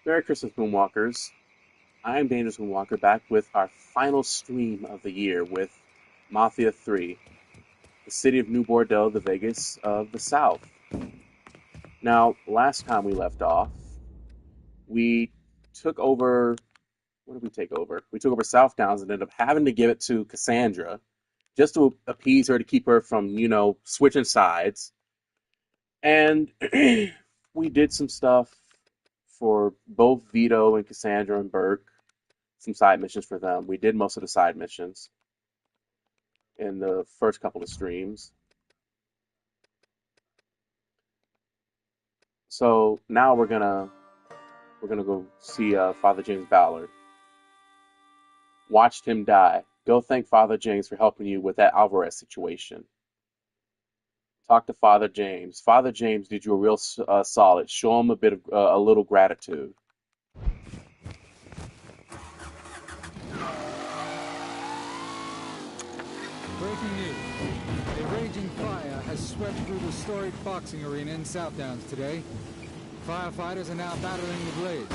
Merry Christmas, Moonwalkers. I'm Dangerous Moonwalker back with our final stream of the year with Mafia 3, the city of New Bordeaux, the Vegas of the South. Now, last time we left off, we took over. What did we take over? We took over South Downs and ended up having to give it to Cassandra just to appease her to keep her from, switching sides. And we did some stuff for both Vito and Cassandra and Burke, some side missions for them. We did most of the side missions in the first couple of streams. So now we're gonna go see Father James Ballard. Watched him die. Go thank Father James for helping you with that Alvarez situation. Talk to Father James. Father James did you a real solid. Show him a little gratitude. Breaking news. A raging fire has swept through the storied boxing arena in South Downs today. Firefighters are now battling the blaze.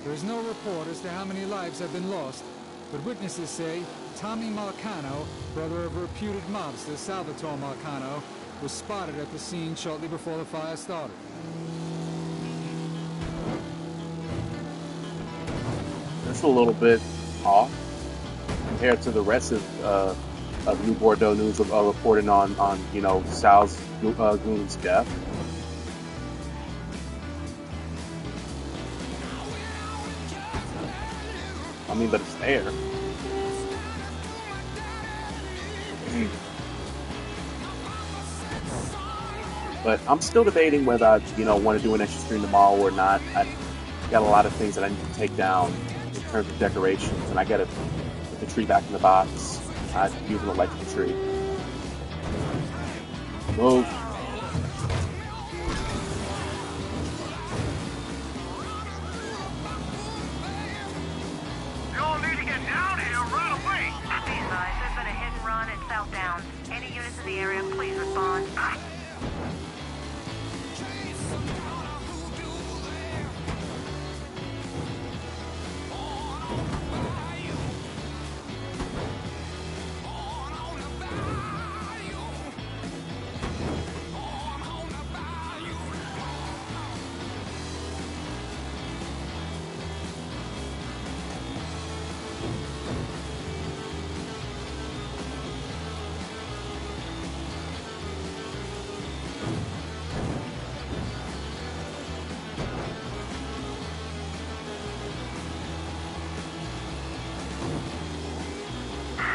There is no report as to how many lives have been lost, but witnesses say Tommy Marcano, brother of reputed mobster Salvatore Marcano, was spotted at the scene shortly before the fire started. That's a little bit off compared to the rest of New Bordeaux news reporting on Sal's goon's death. I mean, but it's there. But I'm still debating whether I, want to do an extra stream tomorrow or not. I got a lot of things that I need to take down in terms of decorations, and I got to put the tree back in the box. I use an electric tree. Move. You'll need to get down here right away. Be advised, there's been a hit and run at South Downs. Any units in the area, please respond.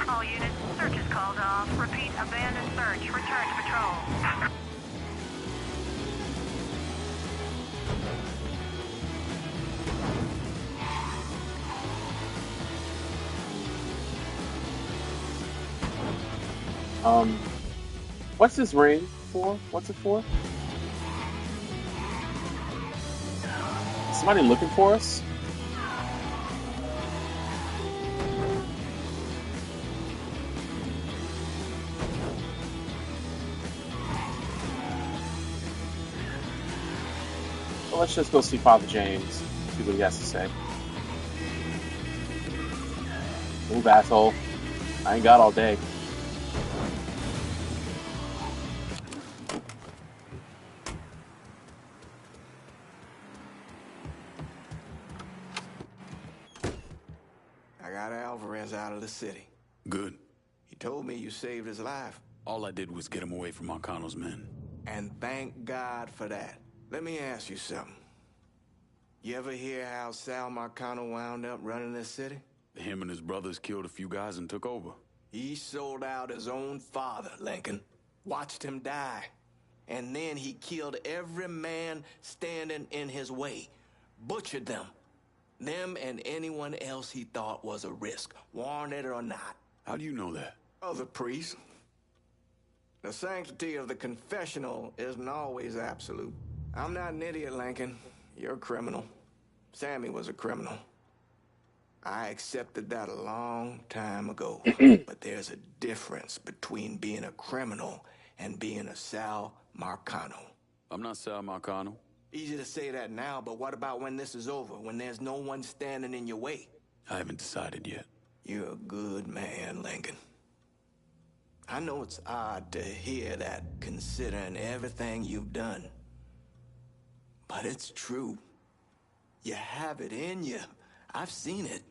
All units, search is called off. Repeat, abandoned search. Return to patrol. What's this ring for? What's it for? Somebody looking for us? Well, let's just go see Father James, see what he has to say. Move, asshole. I ain't got all day. I got Alvarez out of the city. Good. He told me you saved his life. All I did was get him away from Marcano's men. And thank God for that. Let me ask you something. You ever hear how Sal Marcano wound up running this city? Him and his brothers killed a few guys and took over. He sold out his own father, Lincoln. Watched him die. And then he killed every man standing in his way. Butchered them. Them and anyone else he thought was a risk, warranted or not. How do you know that? Other priests. The sanctity of the confessional isn't always absolute. I'm not an idiot, Lincoln. You're a criminal. Sammy was a criminal. I accepted that a long time ago. But there's a difference between being a criminal and being a Sal Marcano. I'm not Sal Marcano. Easy to say that now, but what about when this is over, when there's no one standing in your way? I haven't decided yet. You're a good man, Lincoln. I know it's odd to hear that, considering everything you've done. But it's true. You have it in you. I've seen it.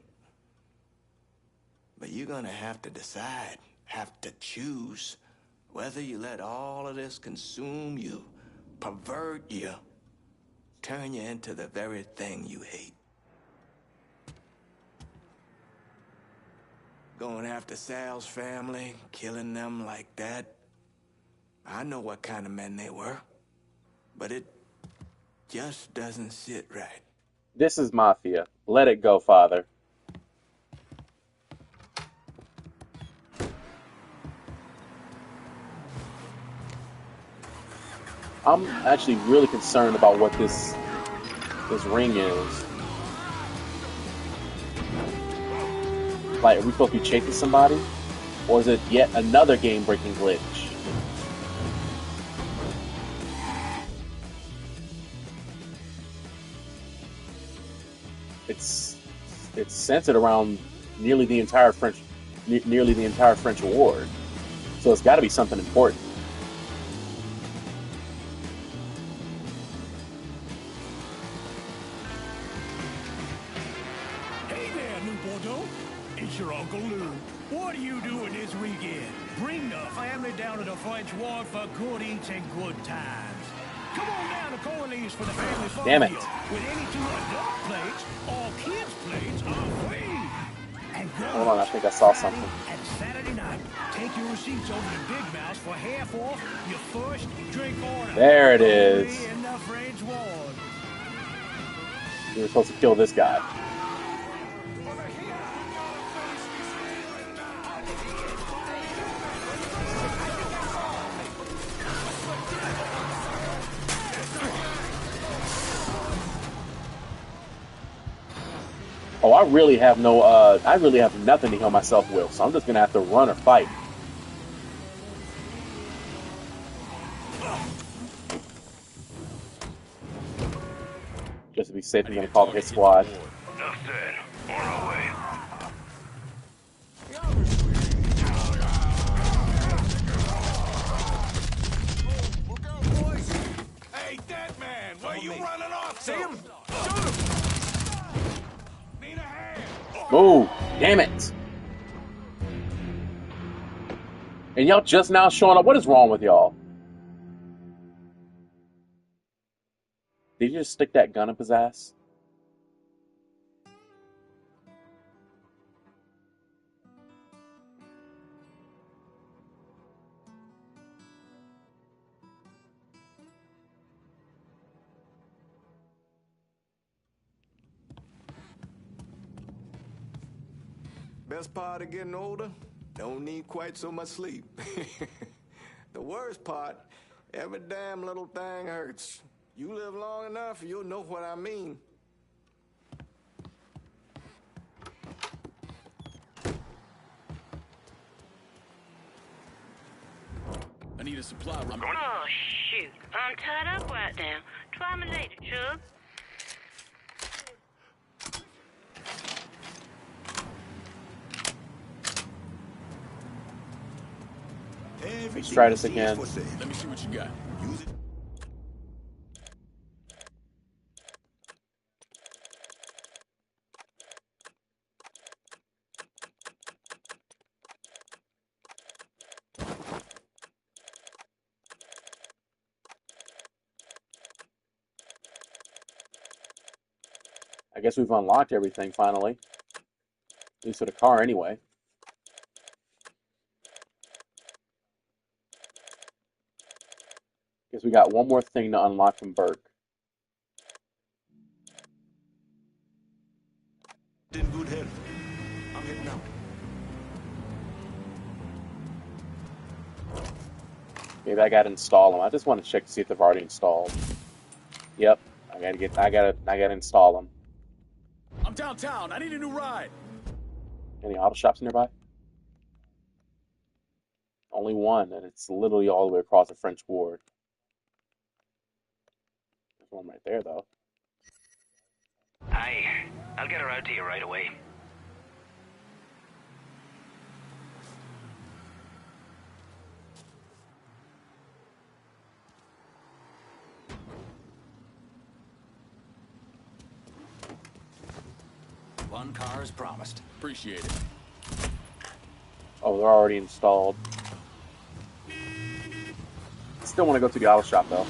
But you're gonna have to decide, have to choose, whether you let all of this consume you, pervert you, turn you into the very thing you hate. Going after Sal's family, killing them like that. I know what kind of men they were, but it just doesn't sit right. This is Mafia. Let it go, Father. I'm actually really concerned about what this ring is. Like, are we supposed to be chasing somebody? Or is it yet another game-breaking glitch? It's centered around nearly the entire French Ward. So it's got to be something important. Hey there, New Bordeaux. It's your Uncle Lou. What are you doing this weekend? Bring the family down to the French Ward for good eats and good times. Come on down to Corley's for the family fun Damn it. deal. With any 2 adult plates, all kids' plates are free. And Hold on, I think I saw Friday something. and Saturday night, take your receipts over to Big Mouse for half off your first drink order. There it is. Only in the French Ward. We were supposed to kill this guy. Oh, I really have nothing to heal myself with, so I'm just gonna have to run or fight. Just to be safe, I'm gonna call the hit squad. Enough said. On our way. Hey, that man, where you running off to? See him? Need a hand. Move! Damn it! And y'all just now showing up. What is wrong with y'all? Did you just stick that gun up his ass? Best part of getting older, don't need quite so much sleep. The worst part, every damn little thing hurts. You live long enough, you'll know what I mean. I need a supply run. Oh, shoot. I'm tied up right now. Try me later, Chug. Let's try this again. Let me see what you got. Use it. I guess we've unlocked everything finally. At least for the car, anyway. Guess we got one more thing to unlock from Burke. In good health. I'm heading out. Maybe I gotta install them. I just want to check to see if they've already installed. Yep, I gotta install them. I'm downtown. I need a new ride. Any auto shops nearby? Only one, and it's literally all the way across the French Ward. platform right there, though. Aye, I'll get her out to you right away. One car as promised. Appreciate it. Oh, they're already installed. Still want to go to the auto shop, though.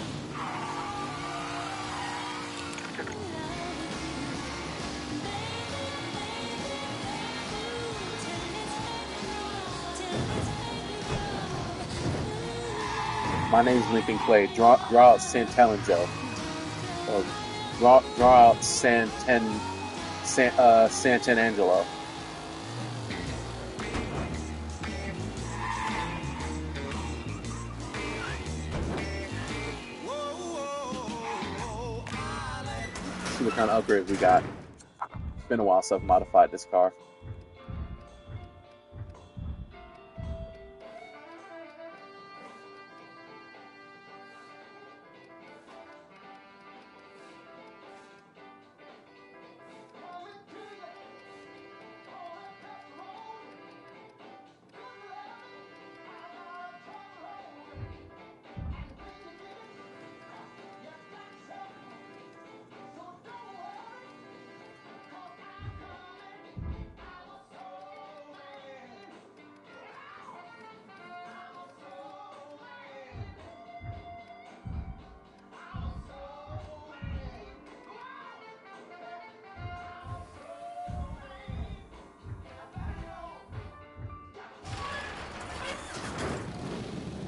My name's Lincoln Clay. Draw out Santelangelo. Or draw out Santanangelo. See what kind of upgrade we got. It's been a while since I've modified this car.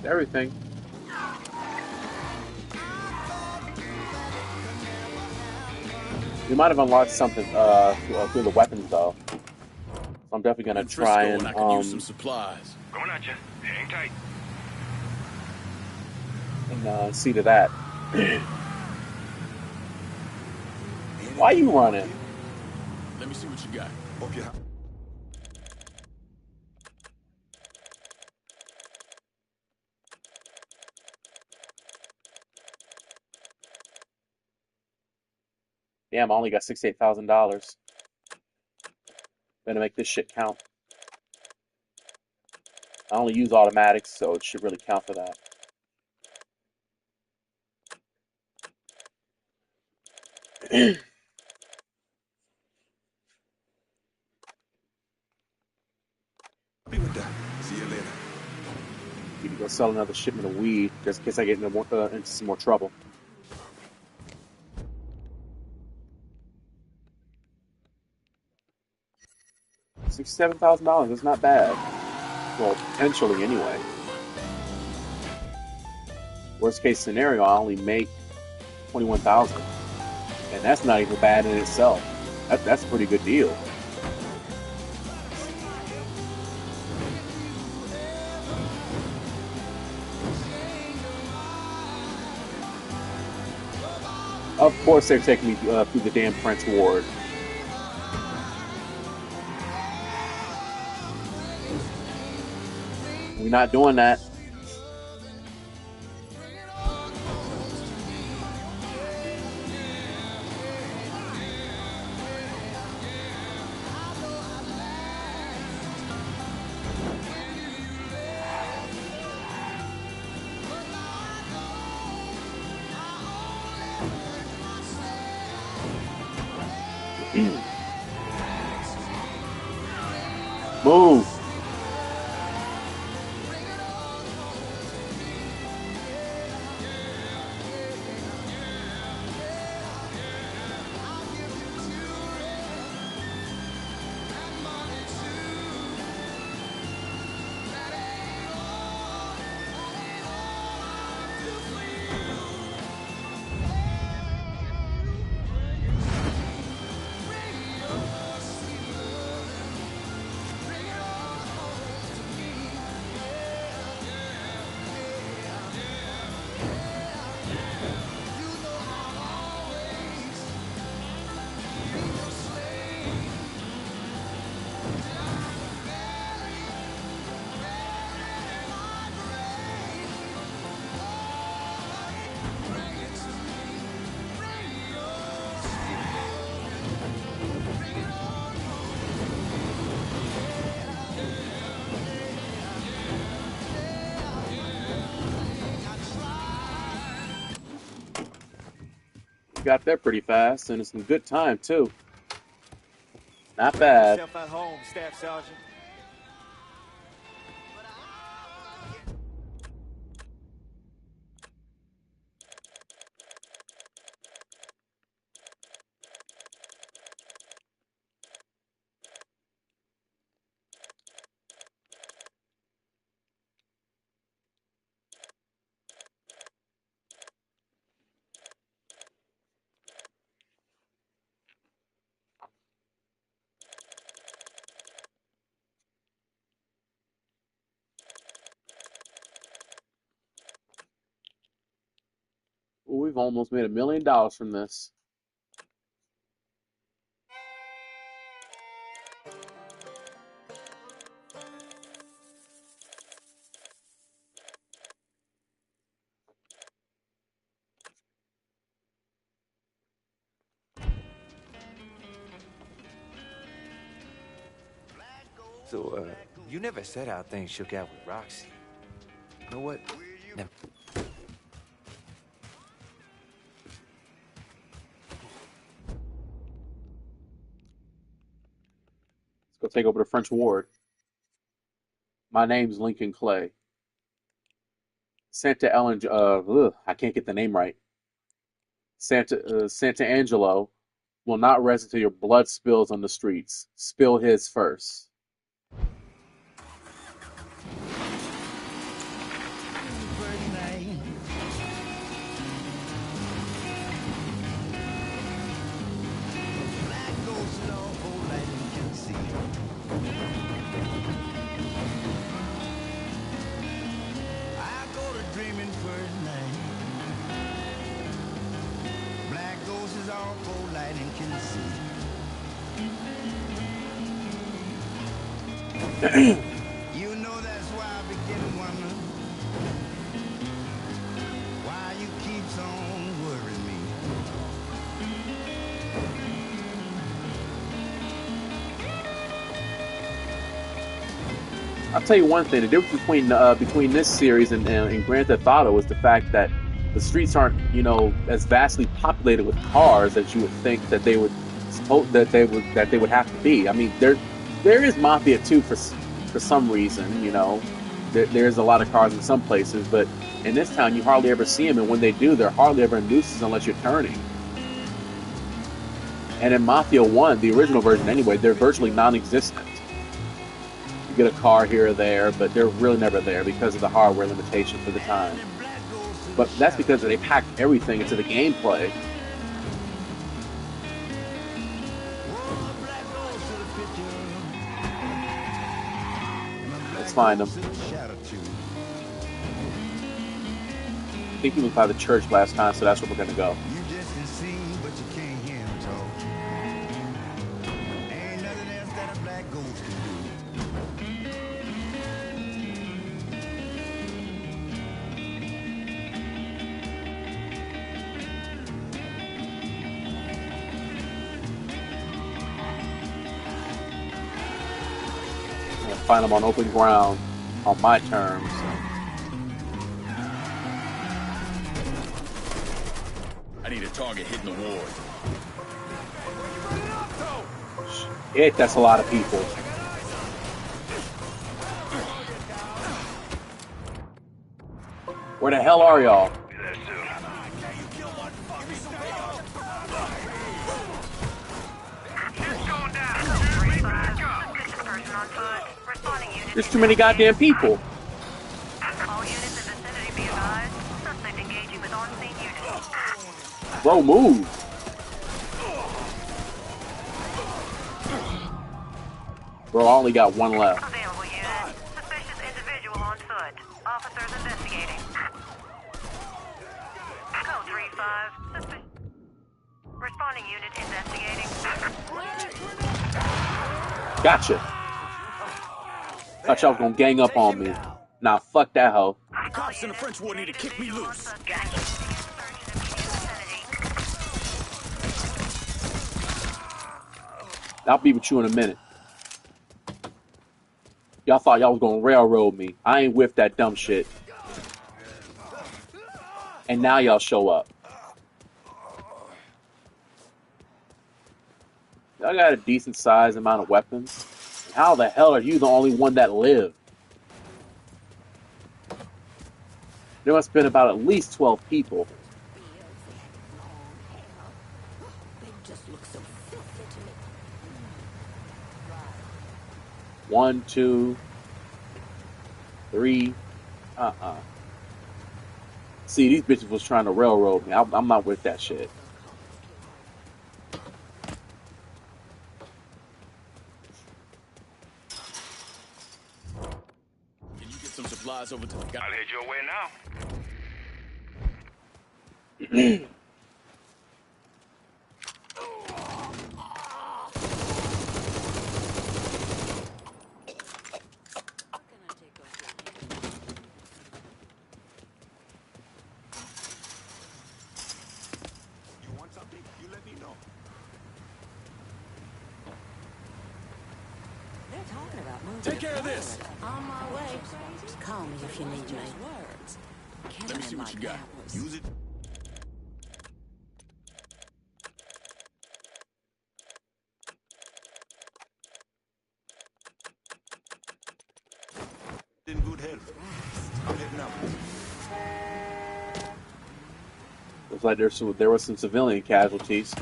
Everything. We might have unlocked something through the weapons, though. So I'm definitely gonna try and I could use some supplies. Coming at you. Hang tight. See to that. Why you running? Let me see what you got. Damn, I only got $68,000. Better make this shit count. I only use automatics, so it should really count for that. Be with that. See you later. Need to go sell another shipment of weed, just in case I get into some more trouble. $67,000, that's not bad. Well, potentially anyway. Worst case scenario, I only make 21,000, and that's not even bad in itself. That's a pretty good deal. Of course, they're taking me through the damn French ward. We're not doing that. Move. got there pretty fast, and it's some good time too. Not bad. Yourself at home, Staff Sergeant. Ooh, we've almost made $1 million from this. So, you never said how things shook out with Roxy. You know what? Never. Let's go take over the French ward. My name's Lincoln Clay. Santa Ellen, I can't get the name right. Santa Angelo will not rest until your blood spills on the streets. Spill his first. You know that's why I begin to wonder why you keeps on worrying me. I'll tell you one thing: the difference between this series and Grand Theft Auto is the fact that the streets aren't, as vastly populated with cars as you would think that they would have to be. I mean, there is Mafia 2 for some reason, there's a lot of cars in some places, but in this town you hardly ever see them, and when they do, they're hardly ever in nuisance unless you're turning. And in Mafia 1, the original version anyway, they're virtually non-existent. You get a car here or there, but they're really never there because of the hardware limitation for the time. But that's because they packed everything into the gameplay. Let's find them. I think he was by the church last time, so that's where we're gonna go. Find them on open ground on my terms. I need a target hitting the ward. Shit, that's a lot of people. Where the hell are y'all? There's too many goddamn people. All units in vicinity be advised. Suspect engaging with on-scene units. Bro, move. Bro, I only got one left. Available unit. Suspicious individual on foot. Officers investigating. Code 3-5. Responding unit investigating. Gotcha. Thought y'all was gonna gang up on me. Nah, fuck that hoe. The cops in the French ward need to kick me loose. I'll be with you in a minute. Y'all thought y'all was gonna railroad me. I ain't with that dumb shit. And now y'all show up. Y'all got a decent sized amount of weapons. How the hell are you the only one that lived? There must have been about at least 12 people. They just look so filthy to me. 1, 2, 3. See, these bitches was trying to railroad me. I'm not with that shit. Can you get some supplies over to the guy? I'll head your way now. You want something? You let me know. They're talking about moving. Take care of this. On my way. Just call me if you need me. Words. Let me see what you got. Use it. In good health. I'm heading out. Looks like there were some civilian casualties.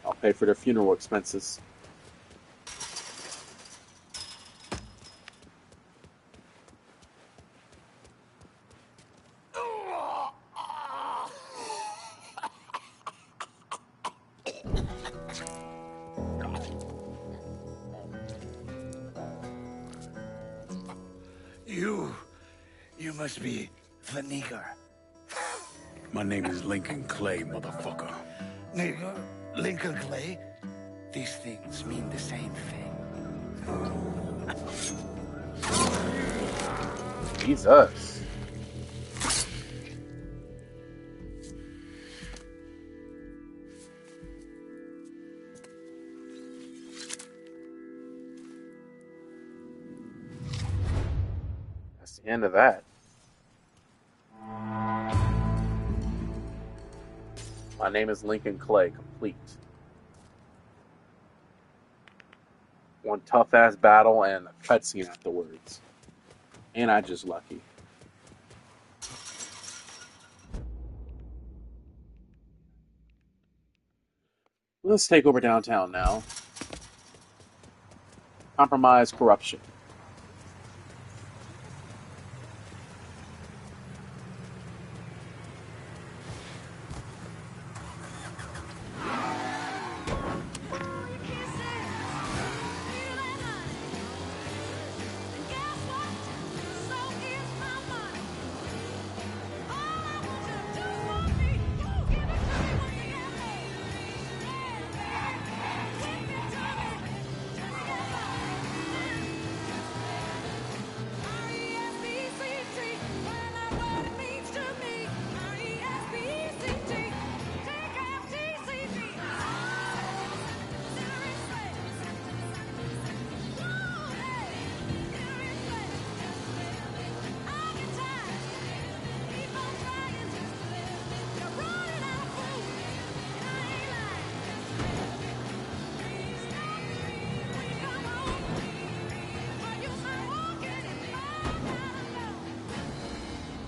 I'll pay for their funeral expenses. You must be Vanigar. My name is Lincoln Clay, motherfucker. Nigga, Lincoln Clay. These things mean the same thing. Jesus. That's the end of that. My name is Lincoln Clay, complete. One tough-ass battle and a cutscene afterwards. And I just lucky. Let's take over downtown now. Compromise corruption.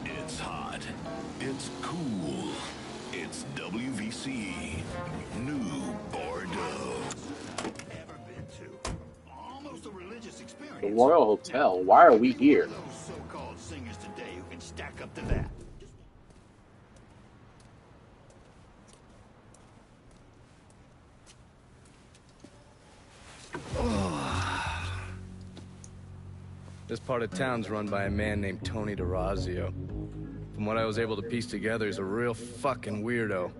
It's hot. It's cool. It's WVC. New Bordeaux. Ever been to? Almost a religious experience. The Royal Hotel. Why are we here? Those so-called singers today who can stack up to that. This part of town's run by a man named Tony DeRazio. From what I was able to piece together, he's a real fucking weirdo.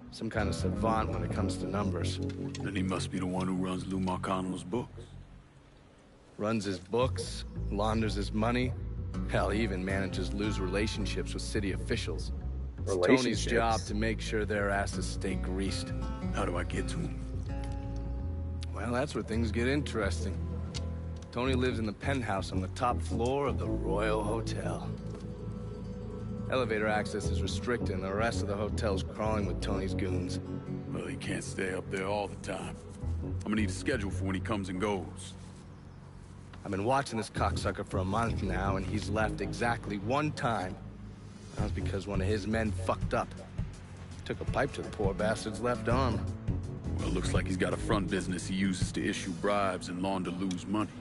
Some kind of savant when it comes to numbers. Then he must be the one who runs Lou Marcano's books. Runs his books, launders his money. Hell, he even manages Lou's relationships with city officials. It's Tony's job to make sure their asses stay greased. How do I get to him? Well, that's where things get interesting. Tony lives in the penthouse on the top floor of the Royal Hotel. Elevator access is restricted and the rest of the hotel's crawling with Tony's goons. Well, he can't stay up there all the time. I'm gonna need a schedule for when he comes and goes. I've been watching this cocksucker for a month now, and he's left exactly one time. That was because one of his men fucked up. Took a pipe to the poor bastard's left arm. Well, it looks like he's got a front business he uses to issue bribes and launder loose money.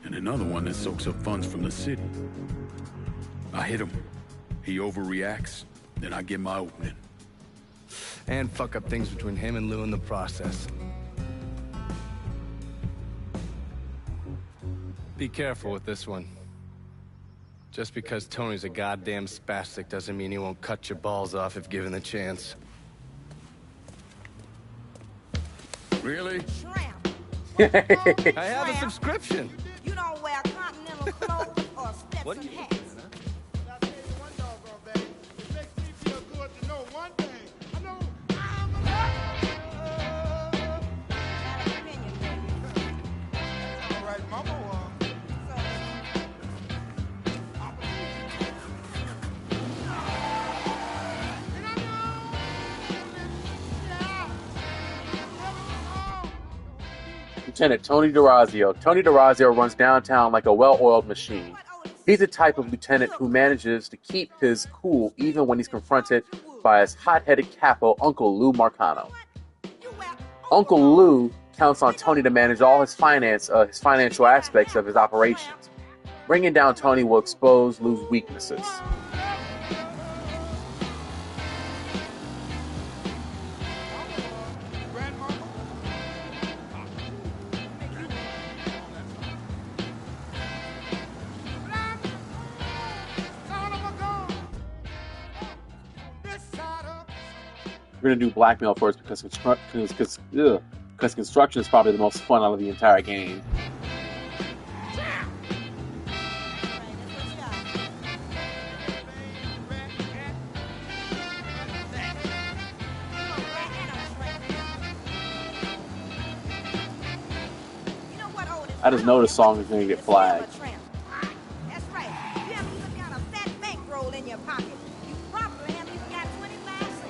And another one that soaks up funds from the city. I hit him. He overreacts, then I get my opening. And fuck up things between him and Lou in the process. Be careful with this one. Just because Tony's a goddamn spastic doesn't mean he won't cut your balls off if given the chance. Really? Shrimp. I have a subscription. You don't wear continental clothes or Stetson hats. I'll tell you one doggone thing. It makes me feel good to know one thing. I know I'm Have an opinion, baby. all right, Mama. Lieutenant Tony DeRazio. Tony DeRazio runs downtown like a well-oiled machine. He's the type of lieutenant who manages to keep his cool even when he's confronted by his hot-headed capo, Uncle Lou Marcano. Uncle Lou counts on Tony to manage all his financial aspects of his operations. Bringing down Tony will expose Lou's weaknesses. We're gonna do blackmail first because construction is probably the most fun out of the entire game. I just know the song is gonna get flagged. That's right. You haven't even got a fat bankroll in your pocket. You probably haven't even got 25 cents.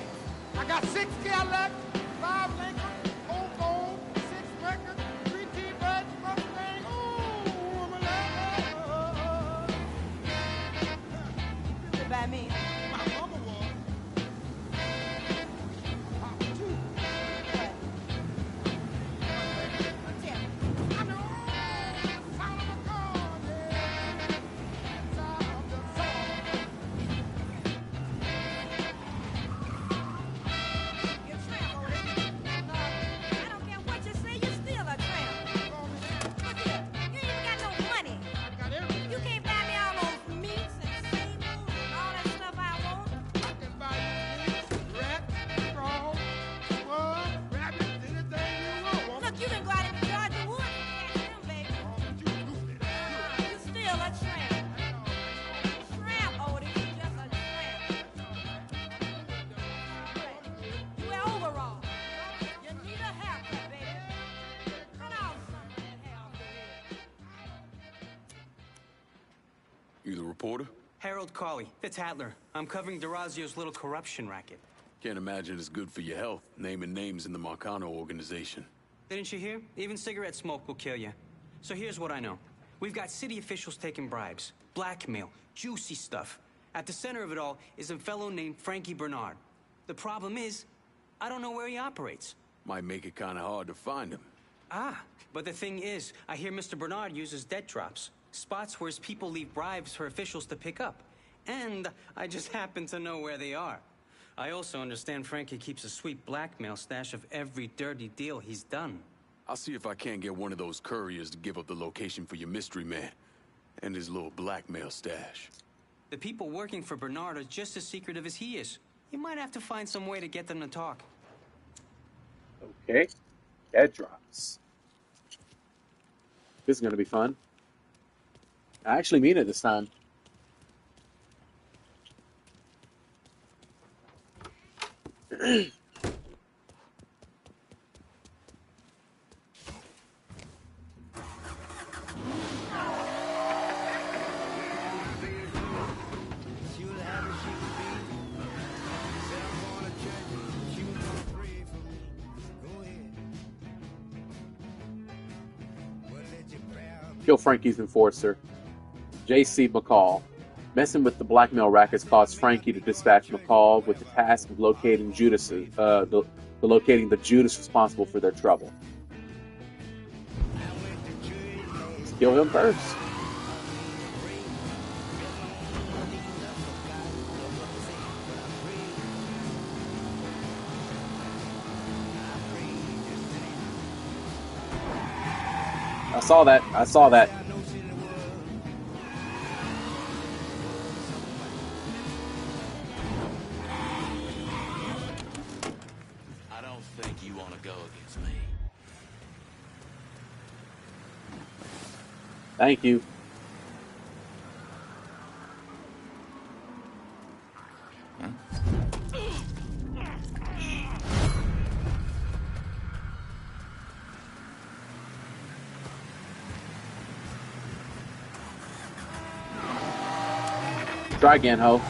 I got 6 Cadillacs, 5 Lincoln, 4 gold, 6 records, 3 T-Birds, Mustang. Ooh, I'm a love. You by me. My mama was. Papa too. Tell me. I know. Sound of a gun, yeah. Sound of the song. You're a tramp, Otis. I don't care what you say, you're still a tramp. Look here, you ain't even got no money. I got everything. You can't buy me all those meats and singles and all that stuff I want. I can buy you meat, rat, frog, squirrel, rabbit, anything you want. Look, you can go out in the Georgia woods and catch them, baby. But you stupid. You're still a tramp. Tramp, Otis, you're just a tramp. You wear overalls. You need a haircut, baby. Cut off some of that hair off your head. You the reporter? Harold Cawley, Fitz Hatler. I'm covering DeRazio's little corruption racket. Can't imagine it's good for your health, naming names in the Marcano organization. Didn't you hear? Even cigarette smoke will kill you. So here's what I know. We've got city officials taking bribes, blackmail, juicy stuff. At the center of it all is a fellow named Frankie Bernard. The problem is, I don't know where he operates. Might make it kind of hard to find him. Ah, but the thing is, I hear Mr. Bernard uses debt drops. Spots where his people leave bribes for officials to pick up. And I just happen to know where they are. I also understand Frankie keeps a sweet blackmail stash of every dirty deal he's done. I'll see if I can't get one of those couriers to give up the location for your mystery man and his little blackmail stash. The people working for Bernard are just as secretive as he is. You might have to find some way to get them to talk. Okay, dead drops. This is gonna be fun. I actually mean it this time. Kill Frankie's enforcer, J.C. McCall. Messing with the blackmail rackets caused Frankie to dispatch McCall with the task of locating locating the Judas responsible for their trouble. Let's kill him first. I saw that. I don't think you want to go against me. Thank you. Try again, ho.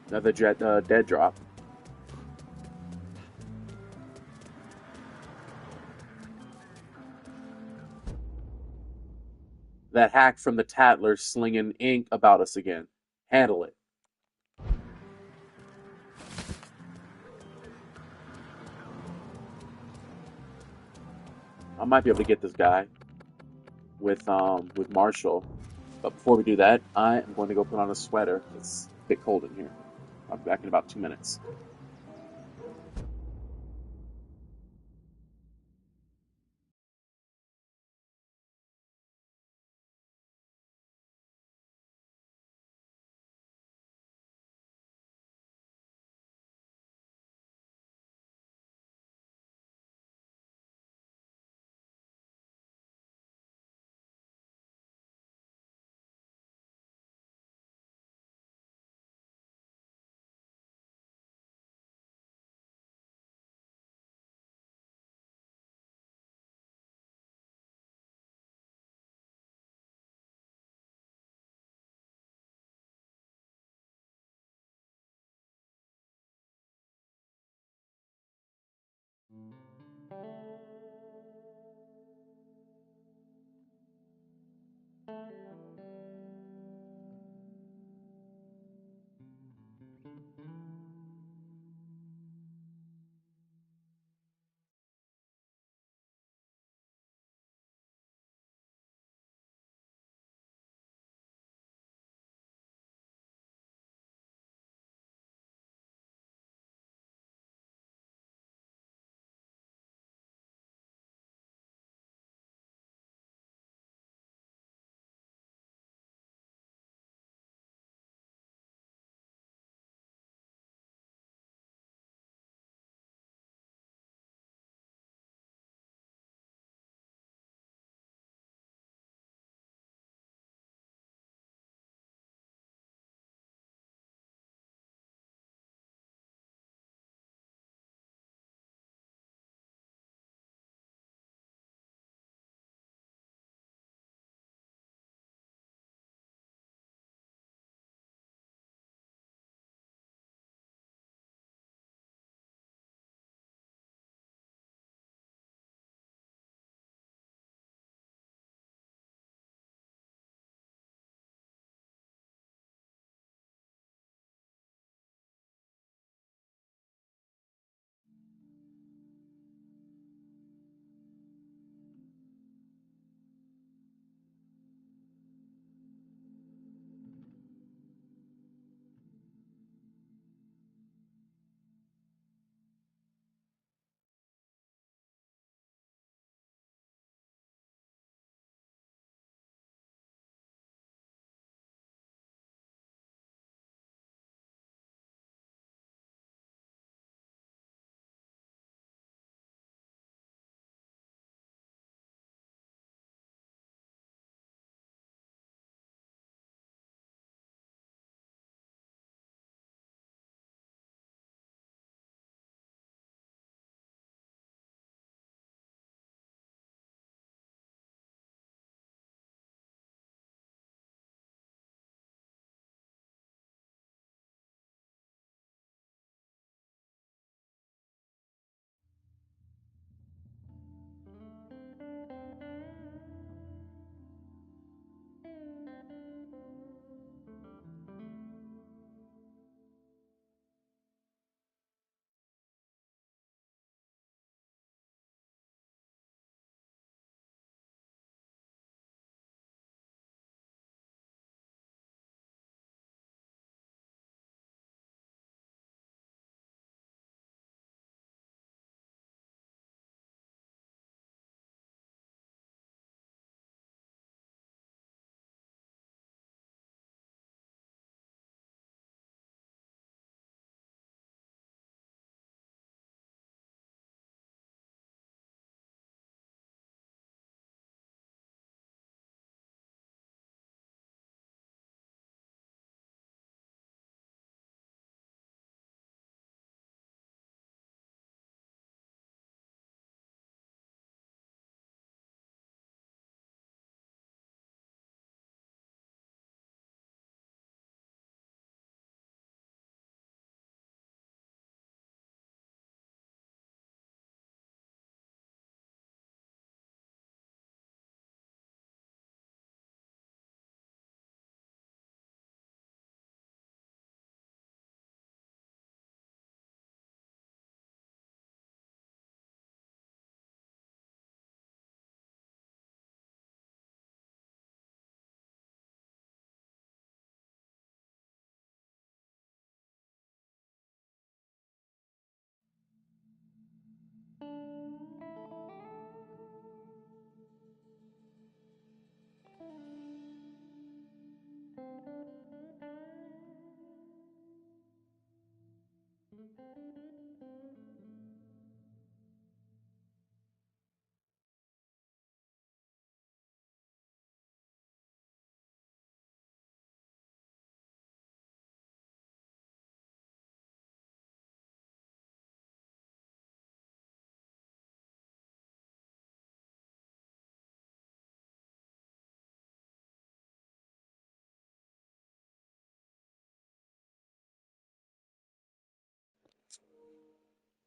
Another dead drop. That hack from the Tattler slinging ink about us again. Handle it. I might be able to get this guy with Marshall. But before we do that, I am going to go put on a sweater. It's a bit cold in here. I'll be back in about 2 minutes.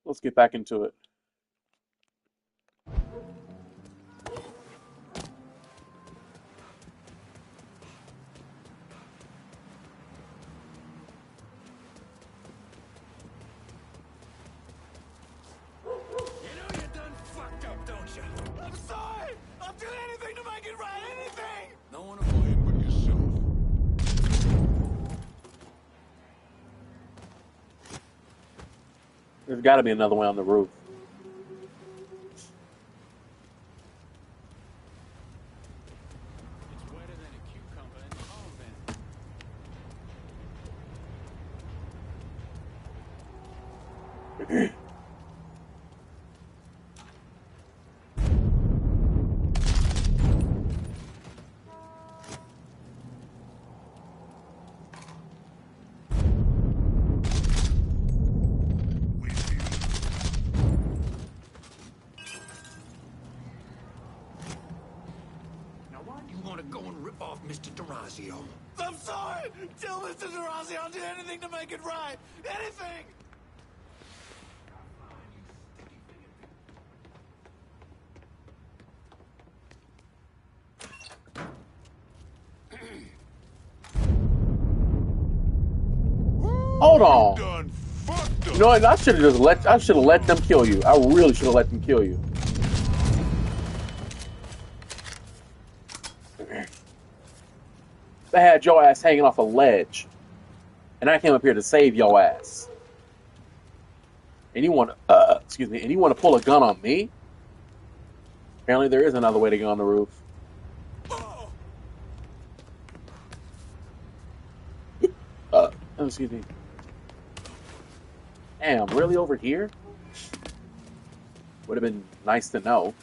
Let's get back into it. I'm sorry! I'll do anything to make it right, anything! No one to blame but yourself. There's got to be another way on the roof. It's wetter than a cucumber in the hall then. Now why do you want to go and rip off Mr. D'Orazio? I'm sorry! Tell Mr. D'Orazio I'll do anything to make it right! Anything! Hold on. You know what? I should have let them kill you. I really should have let them kill you. They had your ass hanging off a ledge, and I came up here to save your ass. And you want to, excuse me, and you want to pull a gun on me? Apparently, there is another way to get on the roof. Excuse me. Damn, really over here? Would have been nice to know.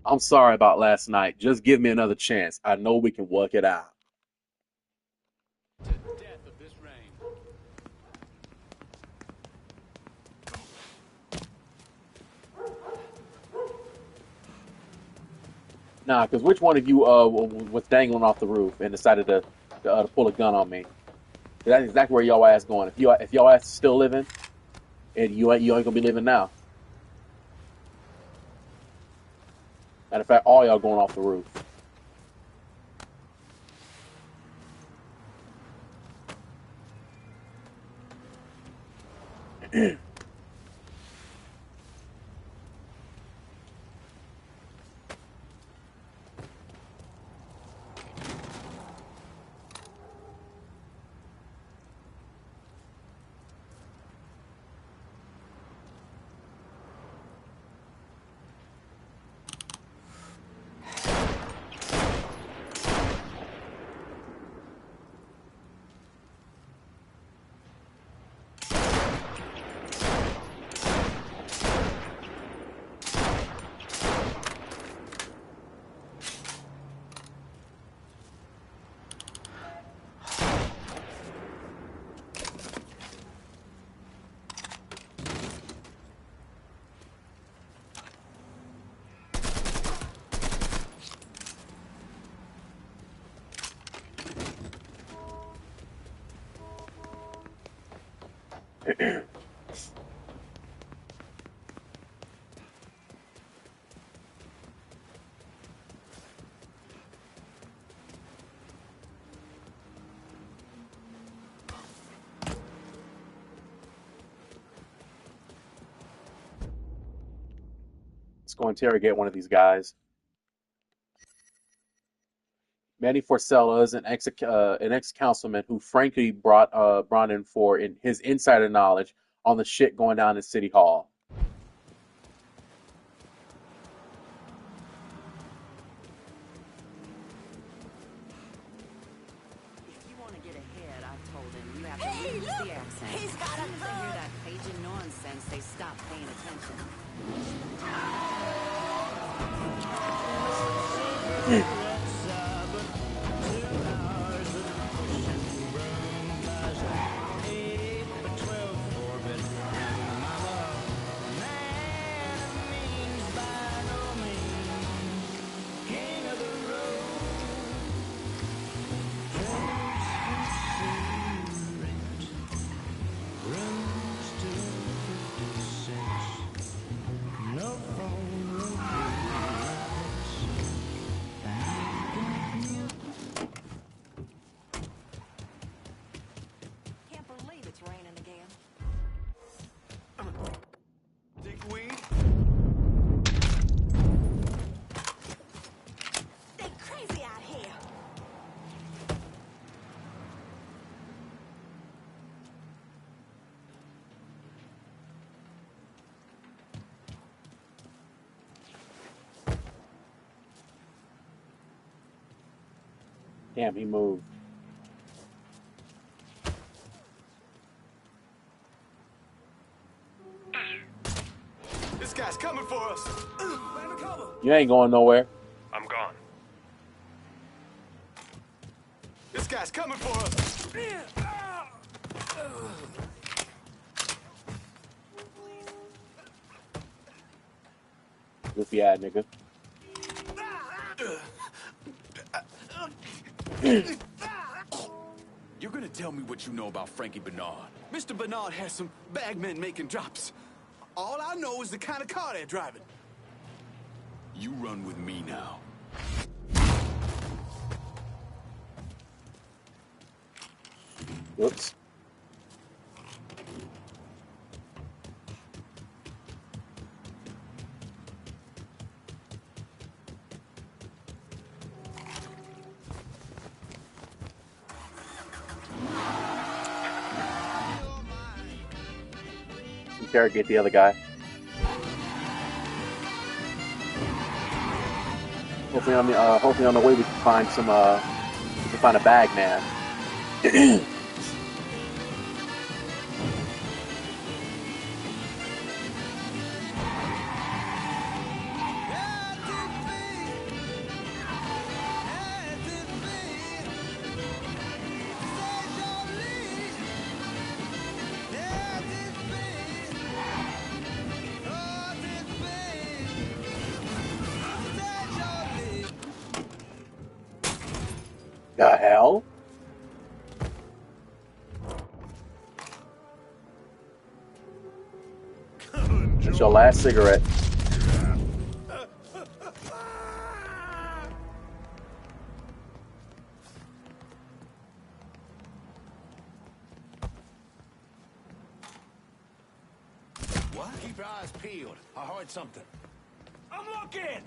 I'm sorry about last night. Just give me another chance. I know we can work it out. To death of this rain. Nah, because which one of you was dangling off the roof and decided to pull a gun on me? That's exactly where y'all ass going. If y'all ass is still living, and you ain't gonna be living now. Matter of fact, all y'all going off the roof. Let's go interrogate one of these guys. Manny Forcella is an ex-councilman who frankly brought in for his insider knowledge on the shit going down in City Hall. If you want to get ahead, I told him you have to lose the accent. He's got a gun. As soon as they hear that paging nonsense, they stop paying attention. Damn, he moved. This guy's coming for us. You ain't going nowhere. I'm gone. This guy's coming for us. Goofy ass nigga. You're gonna tell me what you know about Frankie Bernard. Mr. Bernard has some bagmen making drops. All I know is the kind of car they're driving. You run with me now. Whoops. Interrogate the other guy. Hopefully on the way we can find some we can find a bag man. The hell? It's your last cigarette. What? Keep your eyes peeled. I heard something. I'm looking!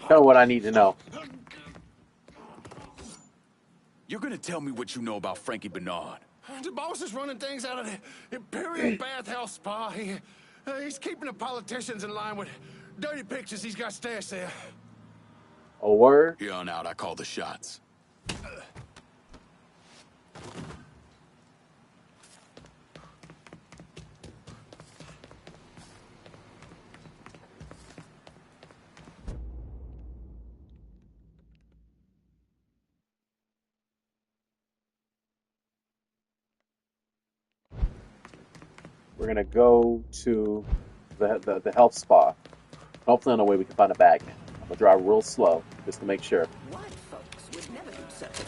Tell me what I need to know. You're gonna tell me what you know about Frankie Bernard. The boss is running things out of the Imperial Bathhouse Spa. He's keeping the politicians in line with dirty pictures he's got stashed there. A word? Here on out, I call the shots. We're gonna go to the health spa. Hopefully on the way we can find a bag man. I'm gonna drive real slow just to make sure. White folks would never do such a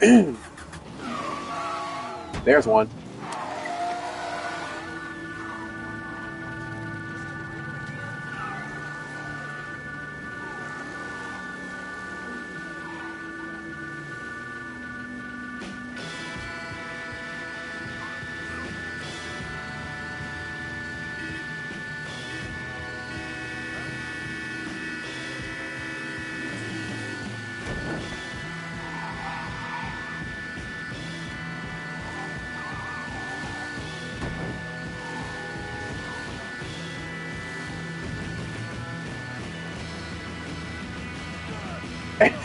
thing. There's one.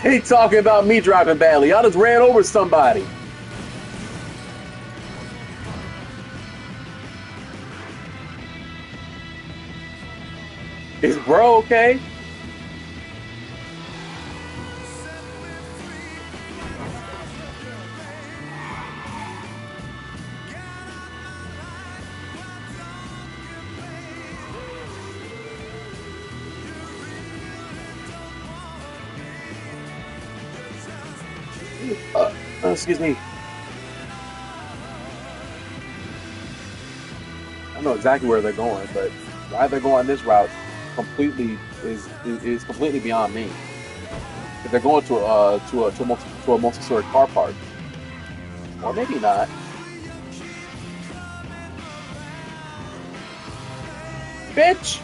He talking about me driving badly. I just ran over somebody. Is bro okay? Excuse me. I don't know exactly where they're going, but why they're going this route completely is completely beyond me. If they're going to a multi-story car park, or maybe not. Bitch.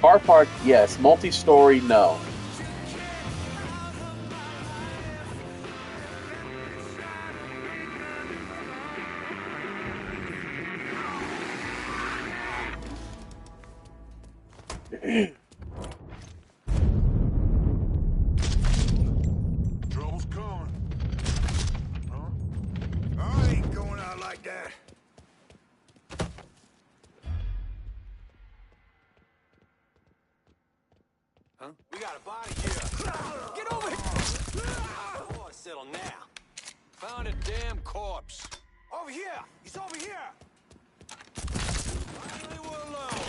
Car park, yes. Multi-story, no. Troll's coming. Huh? I ain't going out like that. Huh? We got a body here. Get over here! Oh, settle now. Found a damn corpse. Over here! He's over here! Finally, we're alone.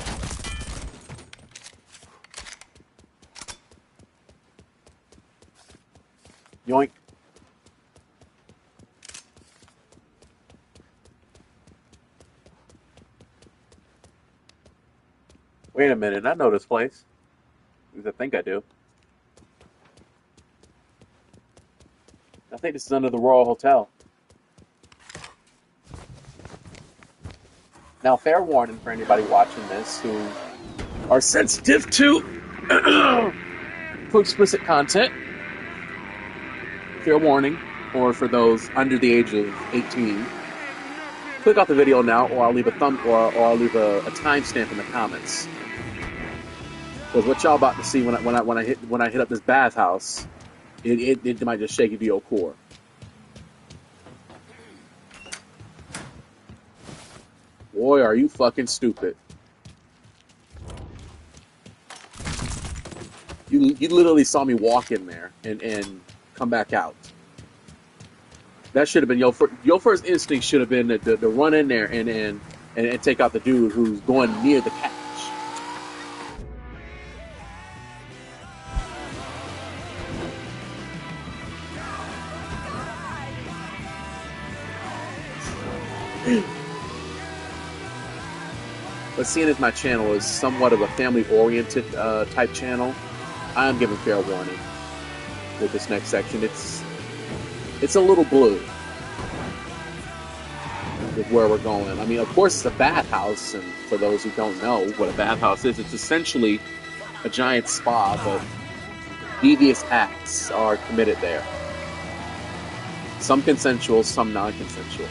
Yoink. Wait a minute, I know this place. At least I think I do. I think this is under the Royal Hotel. Now, fair warning for anybody watching this who are sensitive to explicit content. Fair warning, or for those under the age of 18. Click off the video now, or I'll leave a I'll leave a timestamp in the comments. Because what y'all about to see when I hit up this bathhouse, it might just shake you to your core. Boy, are you fucking stupid. You literally saw me walk in there and come back out. That should have been your first instinct. Should have been to run in there and take out the dude who's going near the couch. But seeing as my channel is somewhat of a family-oriented type channel, I am giving fair warning with this next section. It's a little blue with where we're going. I mean, of course, it's a bathhouse, and for those who don't know what a bathhouse is, it's essentially a giant spa, but devious acts are committed there. Some consensual, some non-consensual.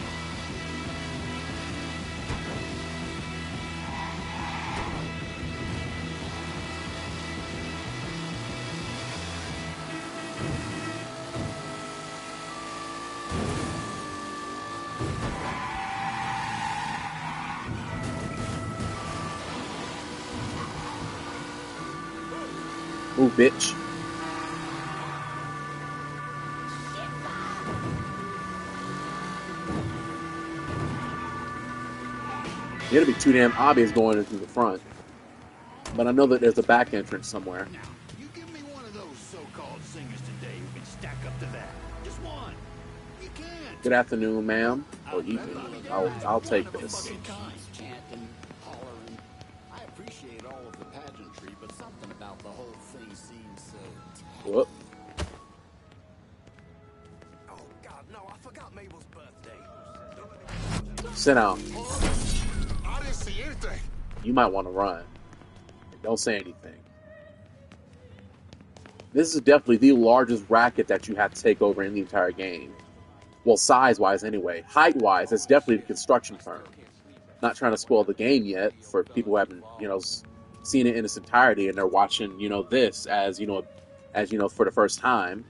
Ooh, bitch. It'll be too damn obvious going into the front. But I know that there's a back entrance somewhere. Now, you give me one of those so-called singers today who can stack up to that. Just one. You can. Good afternoon, ma'am. Or evening. I'll take this. Chanting, hollering. I appreciate all of the pageantry, but something about the whole thing seems so... Whoop. Oh, God, no, I forgot Mabel's birthday. Sit down. I didn't see anything. You might want to run. Don't say anything. This is definitely the largest racket that you have to take over in the entire game. Well, size-wise anyway. Height-wise, it's definitely the construction firm. Not trying to spoil the game yet for people who haven't, seen it in its entirety and they're watching, this as for the first time.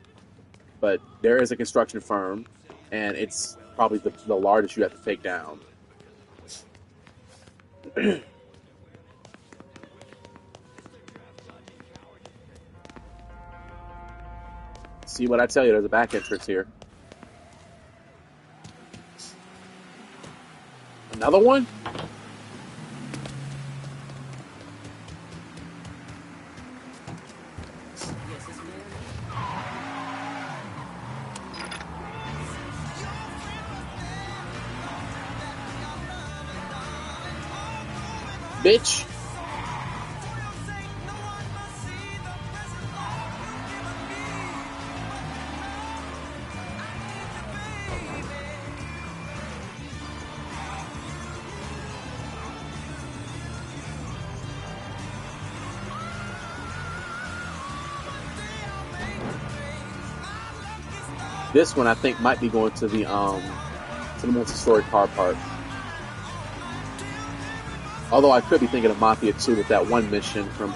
But there is a construction firm, and it's probably the largest you have to take down. See what I tell you, there's a back entrance here. Another one? Bitch. This one I think might be going to the multi-story car park. Although I could be thinking of Mafia 2 with that one mission from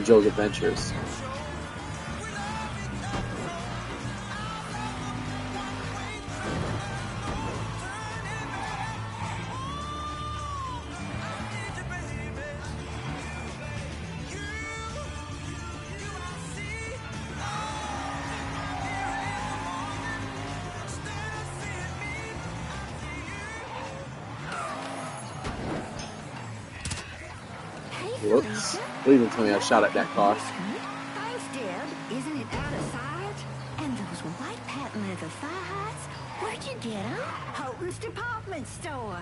Joe's Adventures. Whoops. Please don't tell me I shot at that car. Thanks, Deb. Isn't it out of sight? And those white patent leather thigh highs? Where'd you get them? Houghton's department store.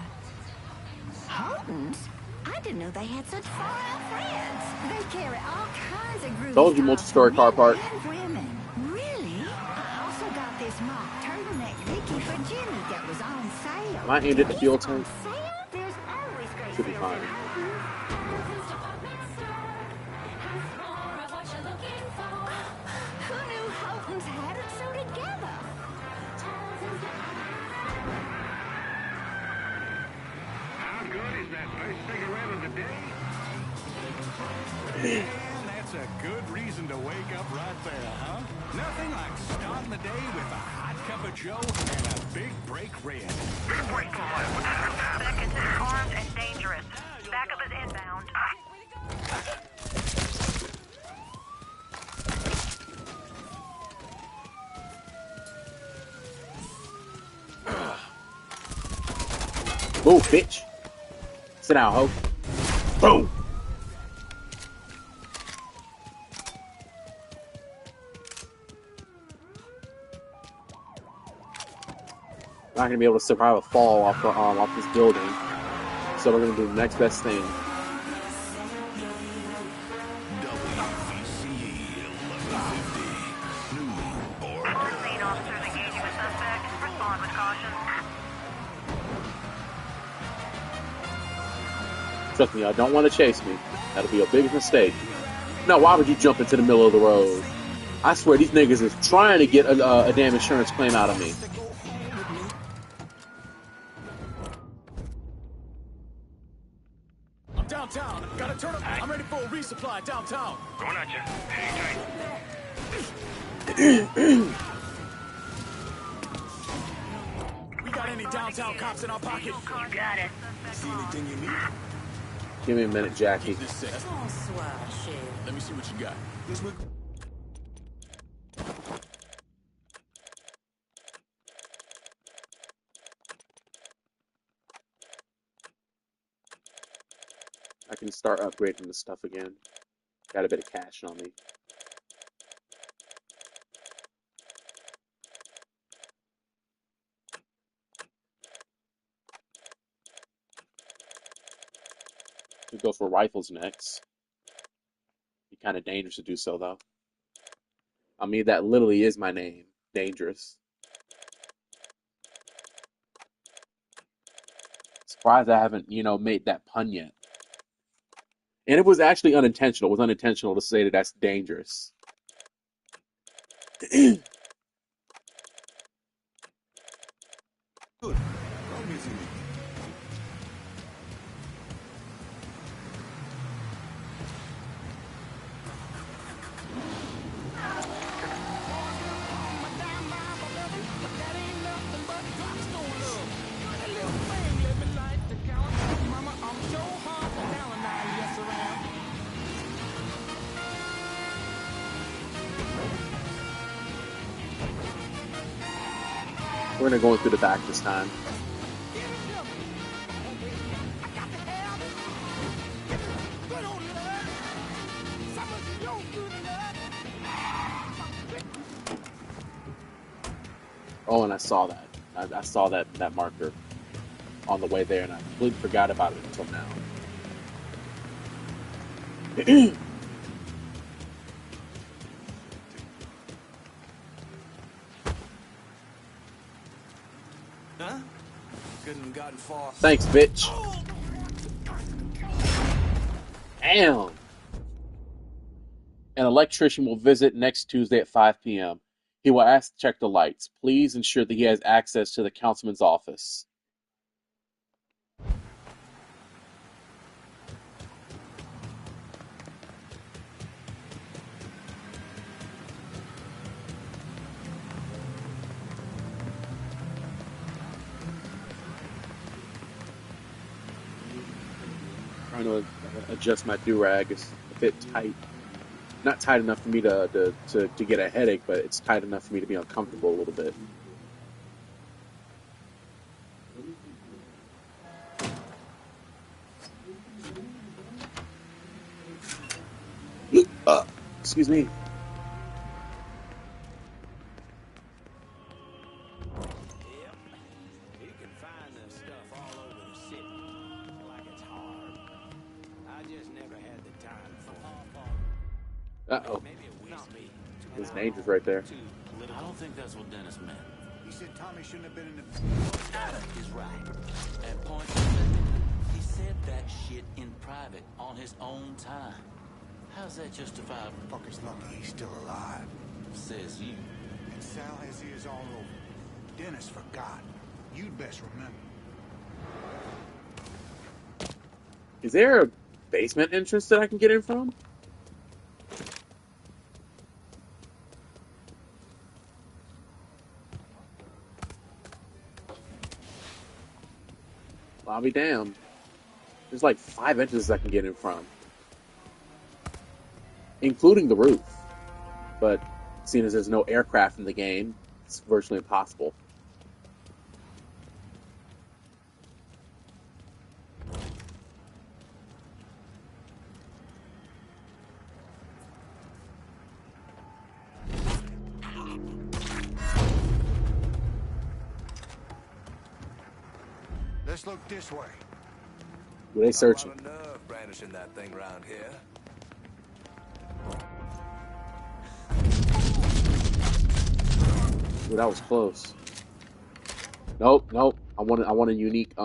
Houghton's? I didn't know they had such far-out friends. They carry all kinds of groovy Told you, multi-story car park. and women. Really? I also got this mock turtleneck Vicky for Jimmy that was on sale. Am I aimed at the fuel tank? There's always great Should be sales fine. at Houghton's. Who knew Houghton's had it so together? How good is that first cigarette of the day? Man, that's a good reason to wake up right there, huh? Nothing like starting the day with a hot cup of Joe and a big break red. Suspect is armed and dangerous. Backup is inbound. Move, bitch. Sit down, ho. Boom. Not gonna be able to survive a fall off this building, so we're gonna do the next best thing. Scene officers engaging with suspect. Respond with caution. Trust me, I don't want to chase me. That'll be a big mistake. No, why would you jump into the middle of the road? I swear these niggas is trying to get a damn insurance claim out of me. I'm downtown. Gotta turn up. I'm ready for a resupply downtown. Going at you. Hang We got any downtown cops in our pocket? You got it. See anything you need? Give me a minute, Jackie. This set. Let me see what you got. This look. I can start upgrading the stuff again. Got a bit of cash on me. We go for rifles next. Be kind of dangerous to do so, though. I mean, that literally is my name. Dangerous. Surprised I haven't, made that pun yet. And it was actually unintentional. It was unintentional to say that that's dangerous. Good. Come with me. We're going to go through the back this time. Oh, and I saw that. I saw that marker on the way there, and I completely forgot about it until now. Huh? Couldn't have gotten far. Thanks, bitch. Damn. An electrician will visit next Tuesday at 5 p.m. He will ask to check the lights. Please ensure that he has access to the councilman's office. trying to adjust my do-rag. It's a bit tight. Not tight enough for me to get a headache, but it's tight enough for me to be uncomfortable a little bit. Excuse me. Uh-oh. It's dangerous right there. I don't think that's what Dennis meant. He said Tommy shouldn't have been in the... He's right. And point, he said that shit in private on his own time. How's that justified? Fucker's lucky he's still alive. Says you. And Sal has ears all over. Dennis forgot. You'd best remember. Is there a basement entrance that I can get in from? I'll be damned. There's like 5 entrances I can get in from, including the roof. But seeing as there's no aircraft in the game, it's virtually impossible. Let's look this way. Were they searching? A lot of nerve brandishing that thing around here. Ooh, that was close. Nope. I want a unique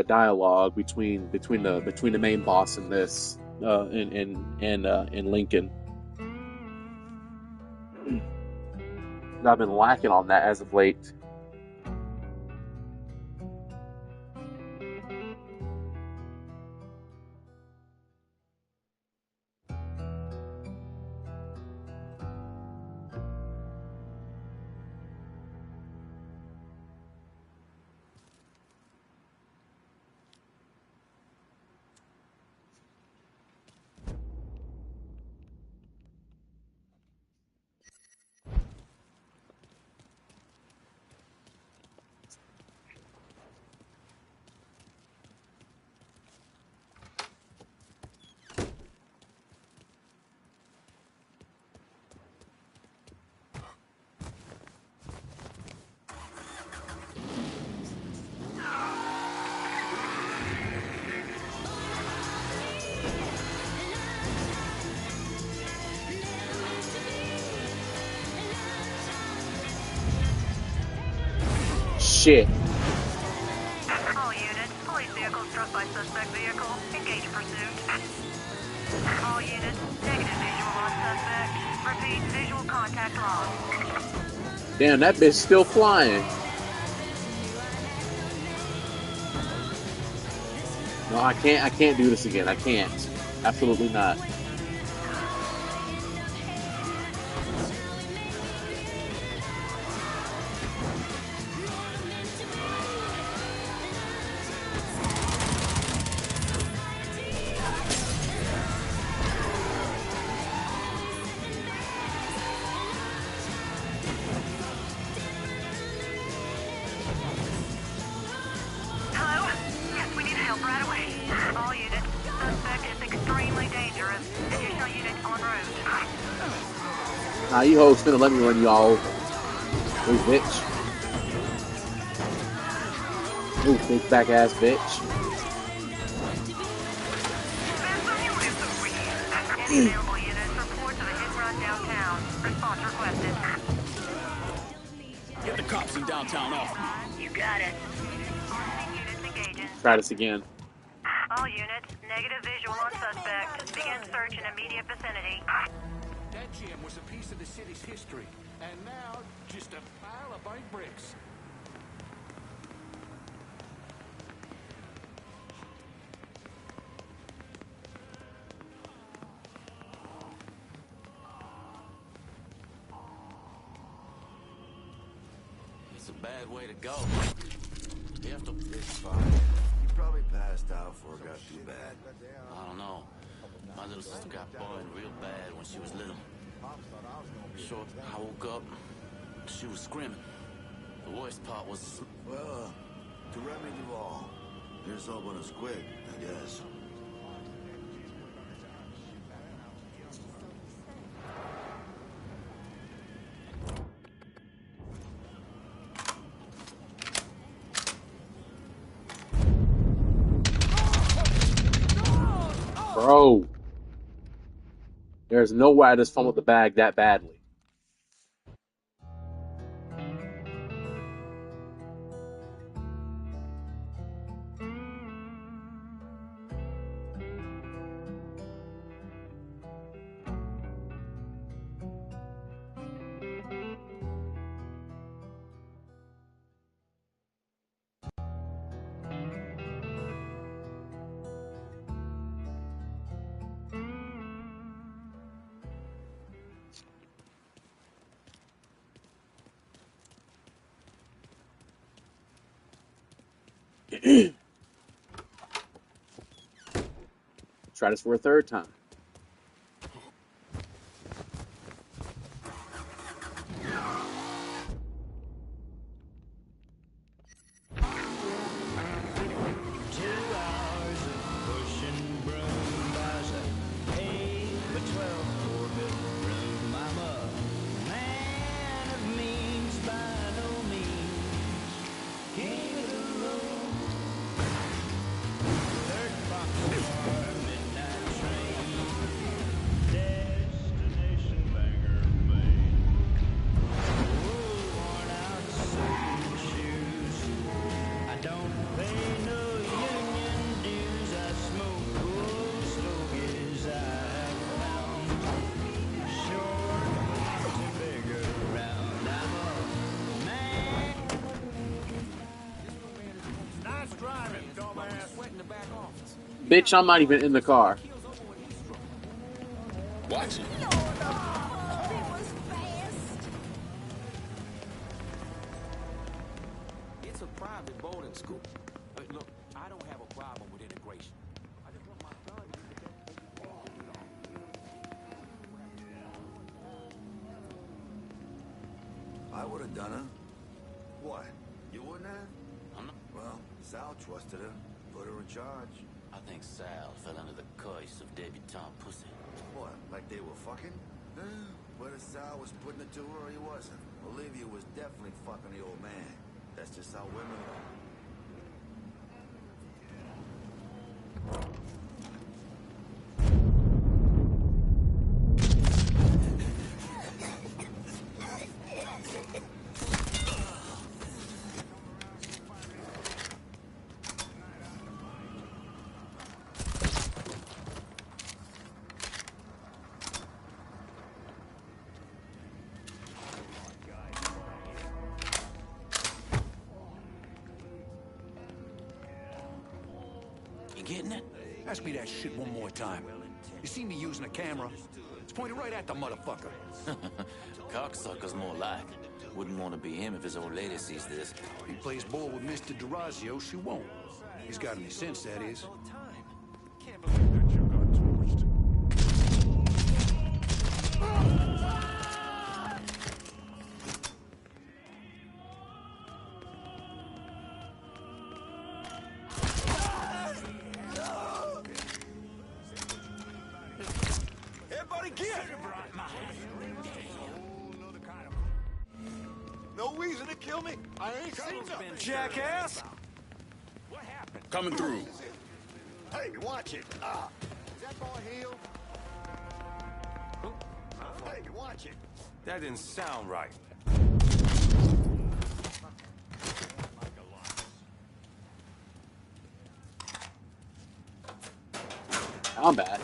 dialogue between the main boss and this and Lincoln. I've been lacking on that as of late. Shit. All units, police vehicle struck by suspect vehicle. Engage pursuit. All units, negative visual on suspect. Repeat, visual contact lost. Damn, that bitch's still flying. No, I can't do this again. I can't. Absolutely not. Hello? Yes, we need help right away. All units, suspect is extremely dangerous. Additional units en route. Nah, you hoes finna let me run you all over. Hey, bitch. Ooh, big back ass bitch. Any available units, report to the hit run downtown. Response requested. Get the cops in downtown off me. You got it. Units engaging. Try this again. All units, negative visual on suspect. Begin search in immediate vicinity. That gym was a piece of the city's history, and now just a pile of burnt bricks. It's a bad way to go. You have to... It's fine. You probably passed out before it got too bad. I don't know. My little sister got burned real bad when she was little. Short, I woke up, she was screaming. The worst part was... Well, to remedy all, here's hoping it's quick, I guess. Bro. There's no way I just fumbled the bag that badly. Try this for a third time. Bitch, I'm not even in the car. Watch it. It's a private boarding school. Look, I don't have a problem with integration. I just want my son to I would have done it. What? You wouldn't have? Well, Sal trusted her. Put her in charge. I think Sal fell under the curse of debutante pussy. What? Like they were fucking? Whether Sal was putting it to her or he wasn't, Olivia was definitely fucking the old man. That's just how women are. getting it? Ask me that shit one more time. You see me using a camera? It's pointed right at the motherfucker. Cocksucker's more like. Wouldn't want to be him if his old lady sees this. He plays ball with Mr. Durazio, she won't. He's got any sense, that is. Can't believe that you got torched. Everybody get! No reason to kill me? I ain't seen nothing. Jackass! What happened? Coming through. Hey, watch it. Is that boy healed? Hey, watch it. That didn't sound right. I'm bad.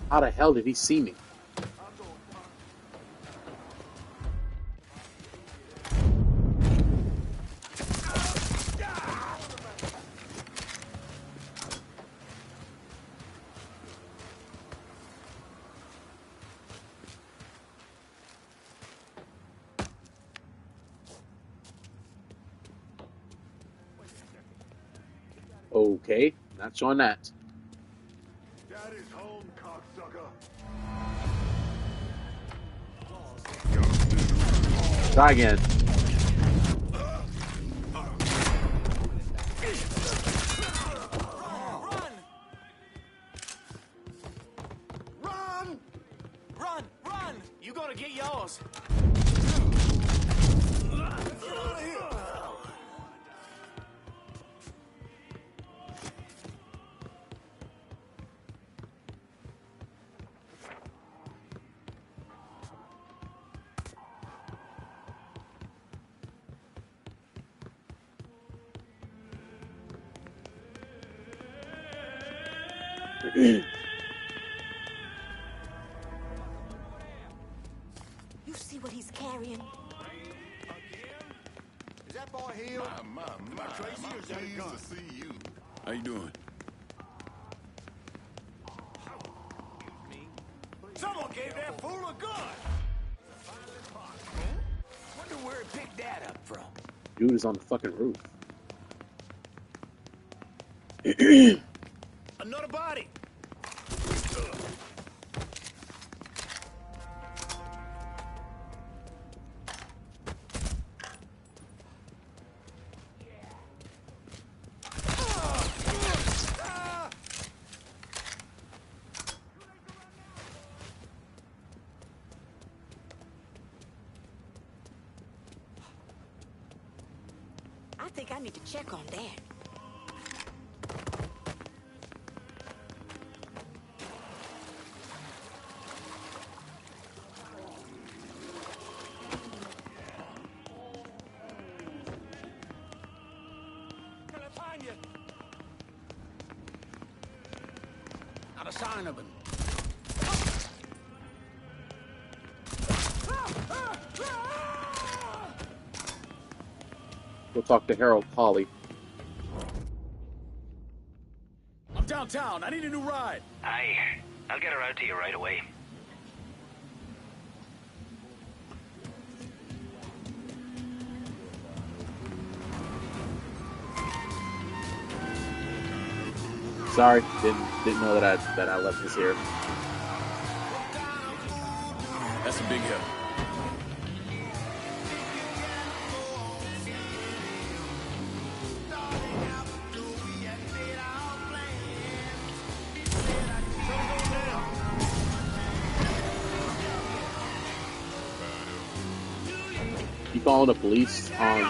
How the hell did he see me? Okay, not showing that. Daddy's home, cocksucker. Try again. Run! Run! Run! You gonna get yours. You see what he's carrying? Is that boy healed? Am I crazy or is that a gun? To see you. How you doing? Someone gave that fool a gun! Wonder where he picked that up from. Dude is on the fucking roof. Another body! I think I need to check on that. Can I find you? Not a sign of him. We'll talk to Harold Polly. I'm downtown. I need a new ride. I'll get her out to you right away. Sorry, didn't know that I left this here. That's a big help. You calling the police on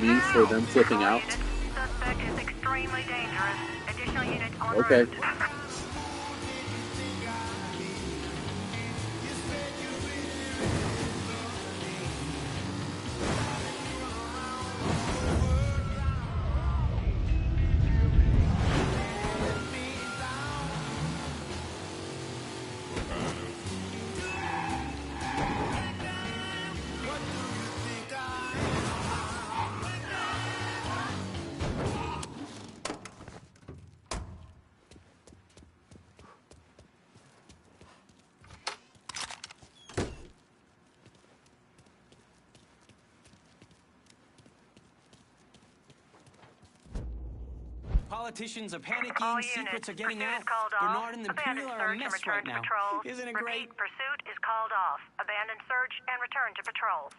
me for them flipping out? Suspect is extremely dangerous. Additional units en Okay. route. Politicians are panicking, secrets are getting out. Bernard and the Imperial are a mess right now. Isn't it great? Pursuit is called off. Abandon search and return to patrols.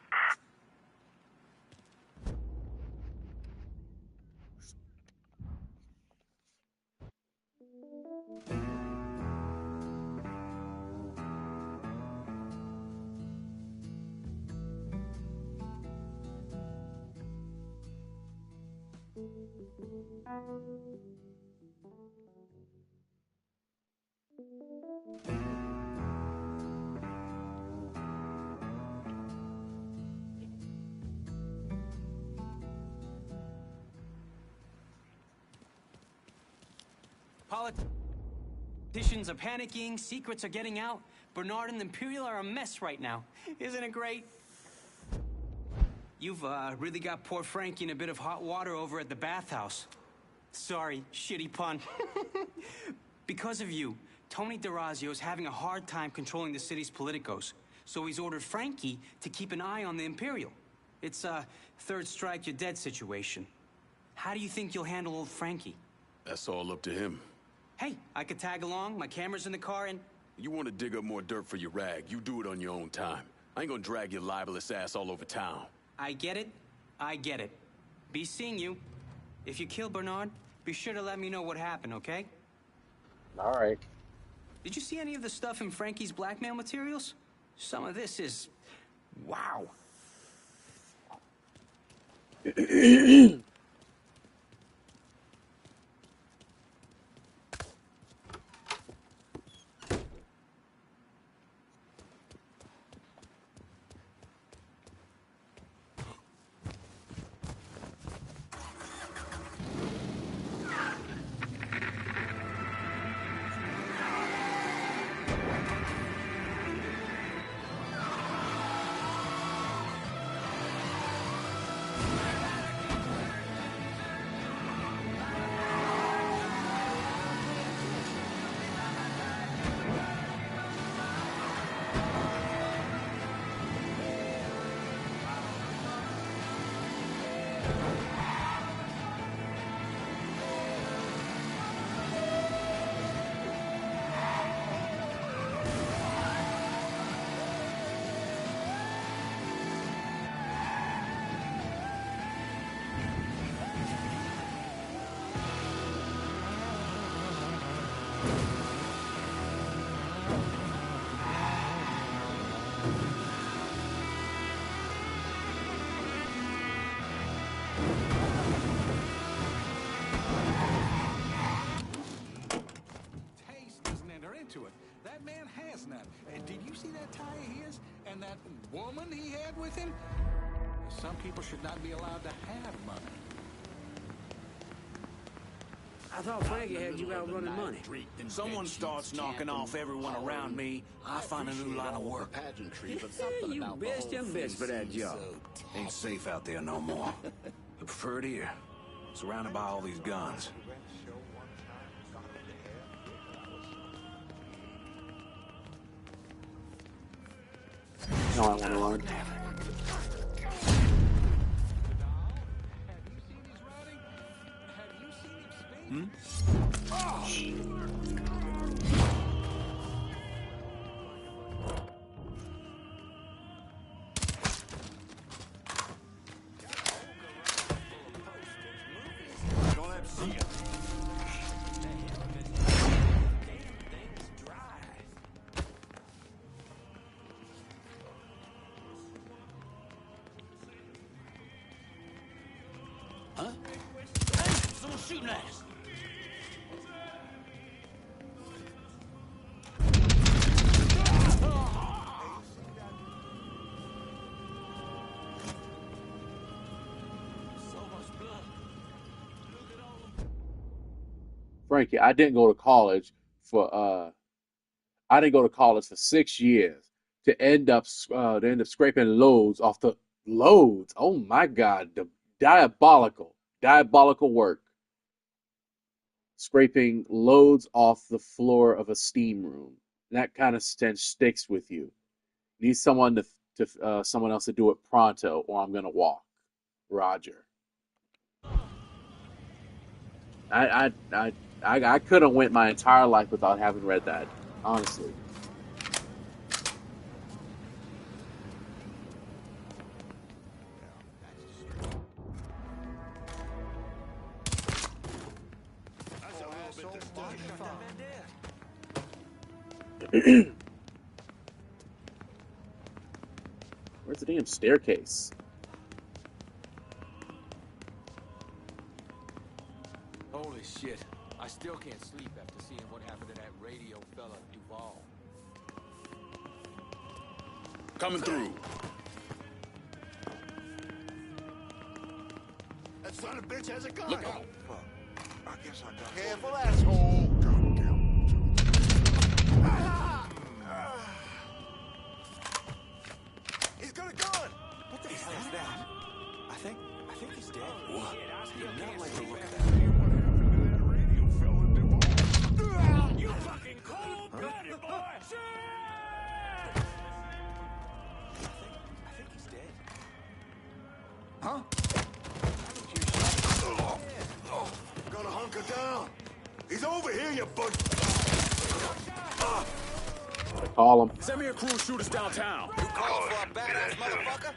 Politicians are panicking, secrets are getting out. Bernard and the Imperial are a mess right now. Isn't it great? You've really got poor Frankie in a bit of hot water over at the bathhouse. Sorry, shitty pun. Because of you, Tony DeRazio's having a hard time controlling the city's politicos. So he's ordered Frankie to keep an eye on the Imperial. It's a third strike, you're dead situation. How do you think you'll handle old Frankie? That's all up to him. Hey, I could tag along. My camera's in the car and... You want to dig up more dirt for your rag, you do it on your own time. I ain't gonna drag your libelous ass all over town. I get it. I get it. Be seeing you. If you kill Bernard, be sure to let me know what happened, okay? All right. Did you see any of the stuff in Frankie's blackmail materials? Some of this is... wow. To it. That man has none. And did you see that tie of his? And that woman he had with him? Some people should not be allowed to have money. I thought Frankie had you out running money. Someone starts knocking off everyone around me, I find a new line of work. You best and best for that job. Ain't safe out there no more. I prefer it here, surrounded by all these guns. No, I want to run. Hmm? Don't have to see it. Huh? Hey, someone's shooting at us. Frankie, I didn't go to college for 6 years to end up scraping loads off the loads. Oh my God, the diabolical work. Scraping loads off the floor of a steam room. That kind of stench sticks with you. Need someone someone else to do it pronto, or I'm gonna walk. Roger. I could have went my entire life without having read that, honestly. Where's the damn staircase? Holy shit. I still can't sleep after seeing what happened to that radio fella Duval. Coming through. That son of a bitch has a gun. Look out. Fuck. I guess I got careful, asshole. He's got a gun! What the hell is that? I think he's dead. What? He did not like the look of that. You fucking cold-blooded boy! Shit! I think he's dead. Huh? Gotta hunker down. Call him. Send me a crew of shooters downtown. You calling for a badass motherfucker?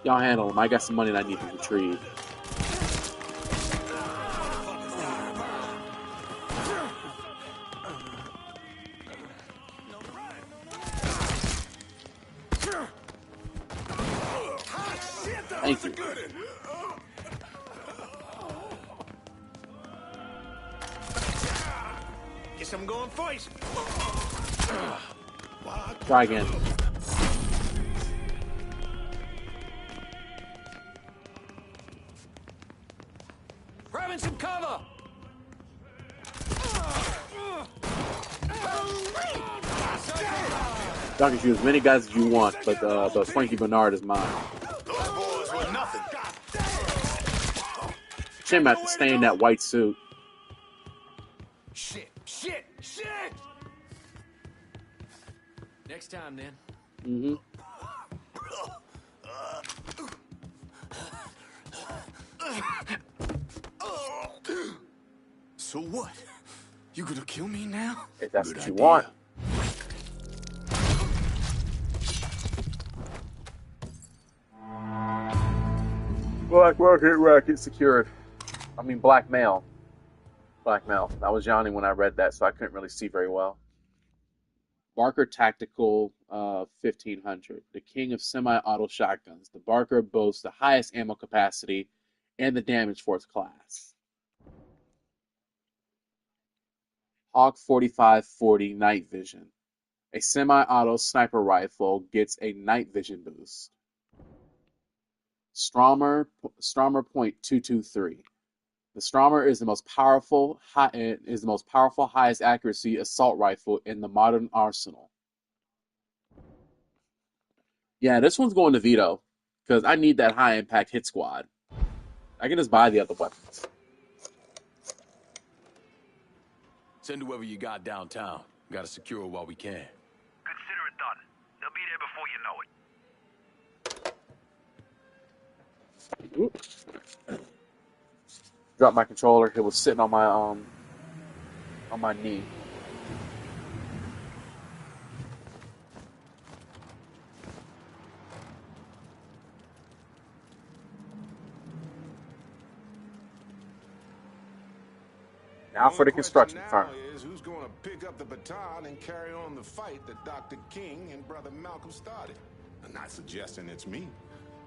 Y'all handle him. I got some money that I need to retrieve. Thank you. Guess I'm going first. Try again. Grabbing some cover. Y'all can shoot as many guys as you want, but the Frankie Bernard is mine. Those boys were nothing. Shame I have to stay in that white suit. Shit. Next time, then. Mm-hmm. So what? You gonna kill me now? If that's what you want. Black market racket secured. I mean blackmail. Blackmail. That was Johnny when I read that, so I couldn't really see very well. Barker Tactical 1500. The king of semi-auto shotguns. The Barker boasts the highest ammo capacity and the damage for its class. Hawk 4540 Night Vision. A semi-auto sniper rifle gets a night vision boost. Stromer .223. The Stromer is the most powerful, highest accuracy assault rifle in the modern arsenal. Yeah, this one's going to Vito because I need that high impact hit squad. I can just buy the other weapons. Send whoever you got downtown. Gotta secure it while we can. Consider it done. They'll be there before you know it. Dropped my controller. It was sitting on my knee. Now for the construction firm. Who's going to pick up the baton and carry on the fight that Dr. King and Brother Malcolm started? I'm not suggesting it's me,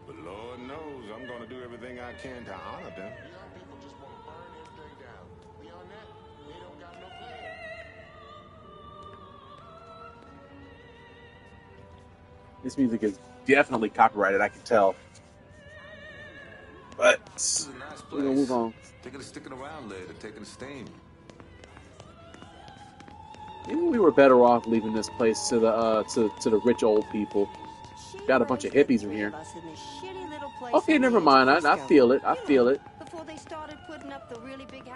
but Lord knows I'm going to do everything I can to honor them. Young people just want to burn everything down. Beyond that, they don't got no plan. This music is definitely copyrighted, I can tell. But we're gonna move on. Thinking of sticking around later, taking a steam. Maybe we were better off leaving this place to the rich old people. Got a bunch of hippies in here. Okay, never mind. I feel it. I feel it.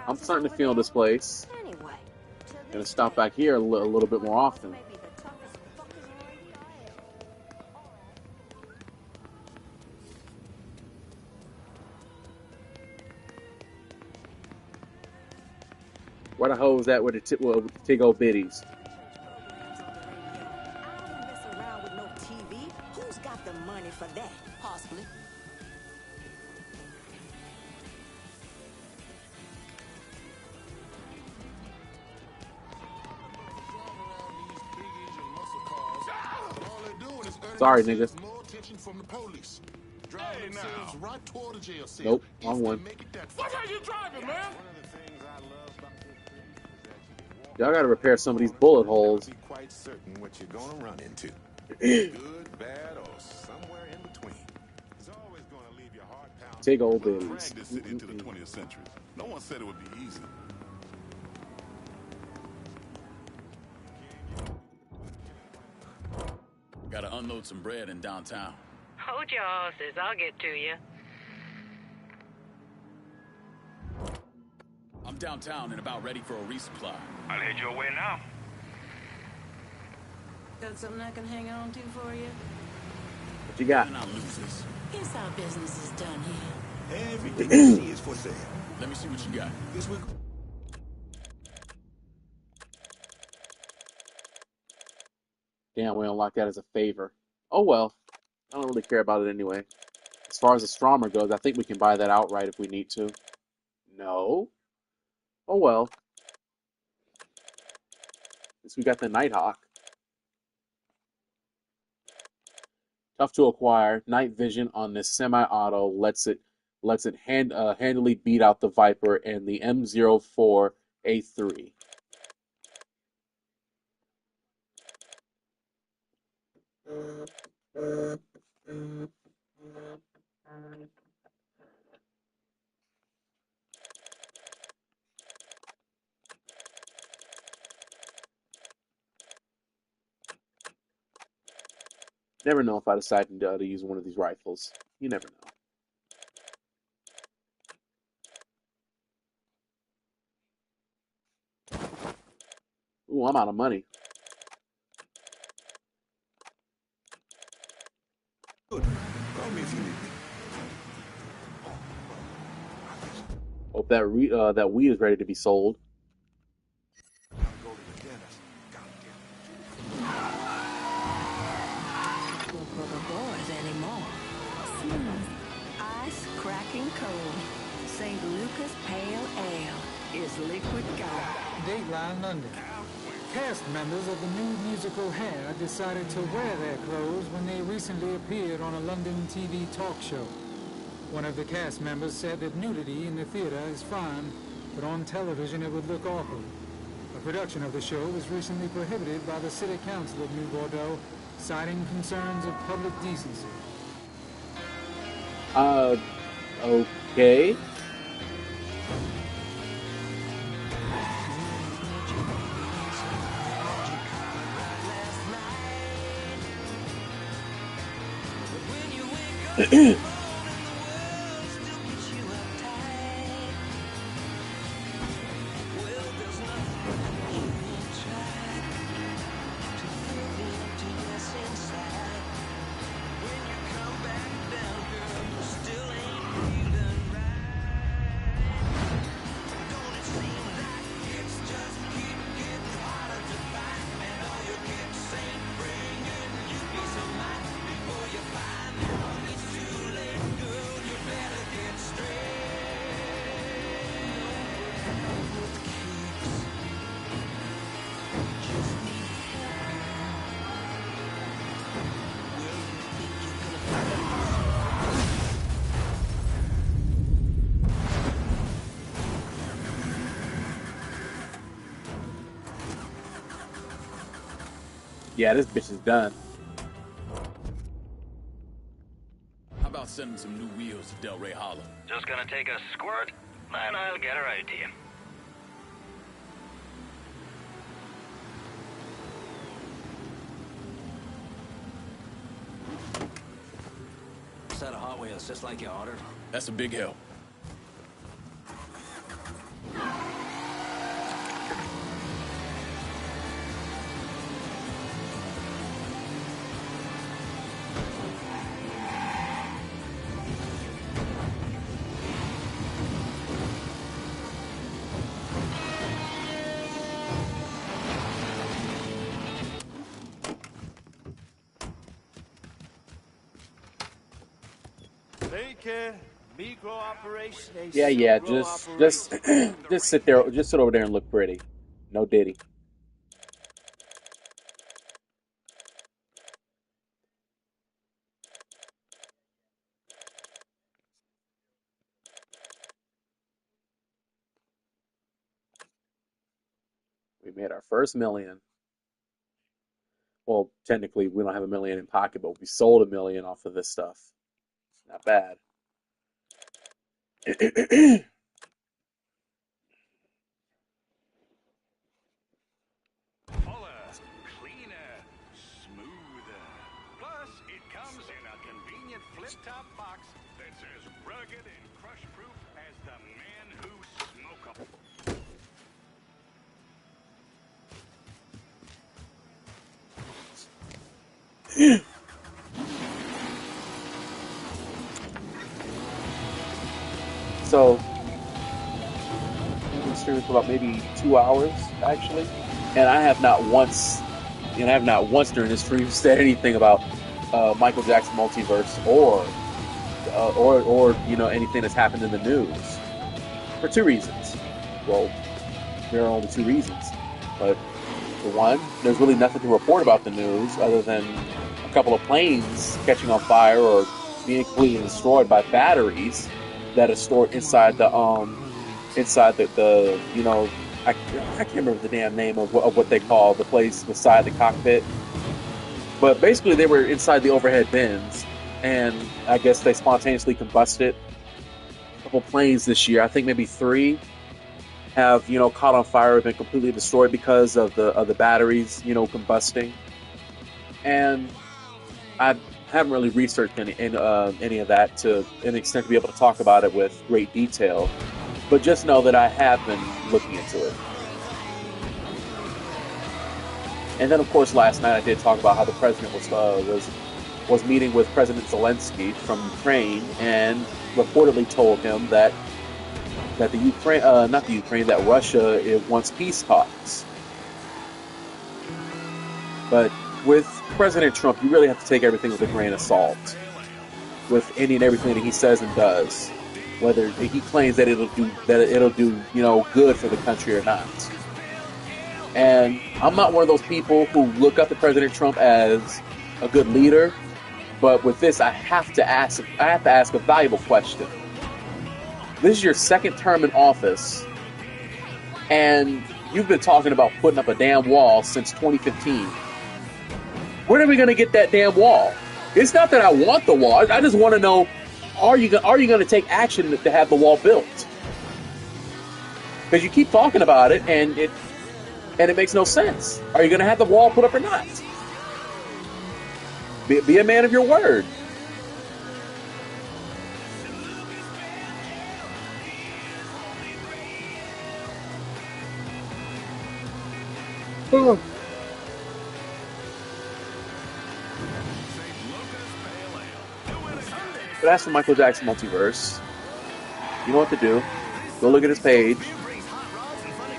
I'm starting to feel this place. Gonna stop back here a little bit more often. Where the hell is that with the tig old biddies? Who's got the money for that? Possibly. Sorry, nigga. More attention from the police. Driving themselves right toward the jail cell. Nope, wrong one. What are you driving, man? Y'all gotta repair some of these bullet holes. Be quite certain what you're gonna run into. Good, bad, or somewhere in between. It's always gonna leave your heart pounding. Tig old biddies. Drag this city into the 20th century. No one said it would be easy. Gotta unload some bread in downtown. Hold your horses, I'll get to you. I'm downtown and about ready for a resupply. I'll head your way now. Got something I can hang on to for you? What you got? Not losers. Guess how business is done here. Everything you see is for sale. Let me see what you got. This week. Damn, we unlocked that as a favor. Oh well. I don't really care about it anyway. As far as the Stromer goes, I think we can buy that outright if we need to. No. Oh well. At least we got the Nighthawk. Tough to acquire. Night vision on this semi-auto lets it handily beat out the Viper and the M04A3. Never know if I decide to use one of these rifles. You never know. Ooh, I'm out of money. Good. Call me if you need me. Hope that weed is ready to be sold. Ice-cracking cold. St. Lucas Pale Ale is liquid gold. Dateline London. Cast members of the new musical Hair decided to wear their clothes when they recently appeared on a London TV talk show. One of the cast members said that nudity in the theater is fine, but on television it would look awkward. A production of the show was recently prohibited by the City Council of New Bordeaux, citing concerns of public decency. Okay. Yeah, this bitch is done. How about sending some new wheels to Delray Hollow? Just gonna take a squirt, and I'll get her out to you. Set of Hot Wheels, just like you ordered. That's a big help. Yeah, just just sit there, just sit over there and look pretty. No Diddy. We made our first million. Well, technically, we don't have a million in pocket, but we sold $1 million off of this stuff. Not bad. Flip-top box that says rugged and crush-proof as the men who smoke 'em. So, we've been streaming for about maybe 2 hours, actually, and I have not once and I have not once during this stream said anything about Michael Jackson multiverse or anything that's happened in the news for two reasons. Well, there are only two reasons, but for one, there's really nothing to report about the news other than a couple of planes catching on fire or being completely destroyed by batteries that are stored inside the I can't remember the damn name of what they call the place beside the cockpit, but basically they were inside the overhead bins, and I guess they spontaneously combusted. A couple planes this year, I think maybe 3, have caught on fire, have been completely destroyed because of the batteries combusting. And I haven't really researched any of that to an extent to be able to talk about it with great detail, but just know that I have been looking into it. And then, of course, last night I did talk about how the president was meeting with President Zelensky from Ukraine and reportedly told him that that Russia wants peace talks. But with President Trump, you really have to take everything with a grain of salt. With any and everything that he says and does, whether he claims that it'll do good for the country or not. And I'm not one of those people who look up to President Trump as a good leader, but with this, I have to ask a valuable question. This is your second term in office, and you've been talking about putting up a damn wall since 2015. When are we going to get that damn wall? It's not that I want the wall. I just want to know, are you going to take action to have the wall built? Because you keep talking about it, and it makes no sense. Are you going to have the wall put up or not? Be a man of your word. But as for Michael Jackson Multiverse, you know what to do. Go look at his page.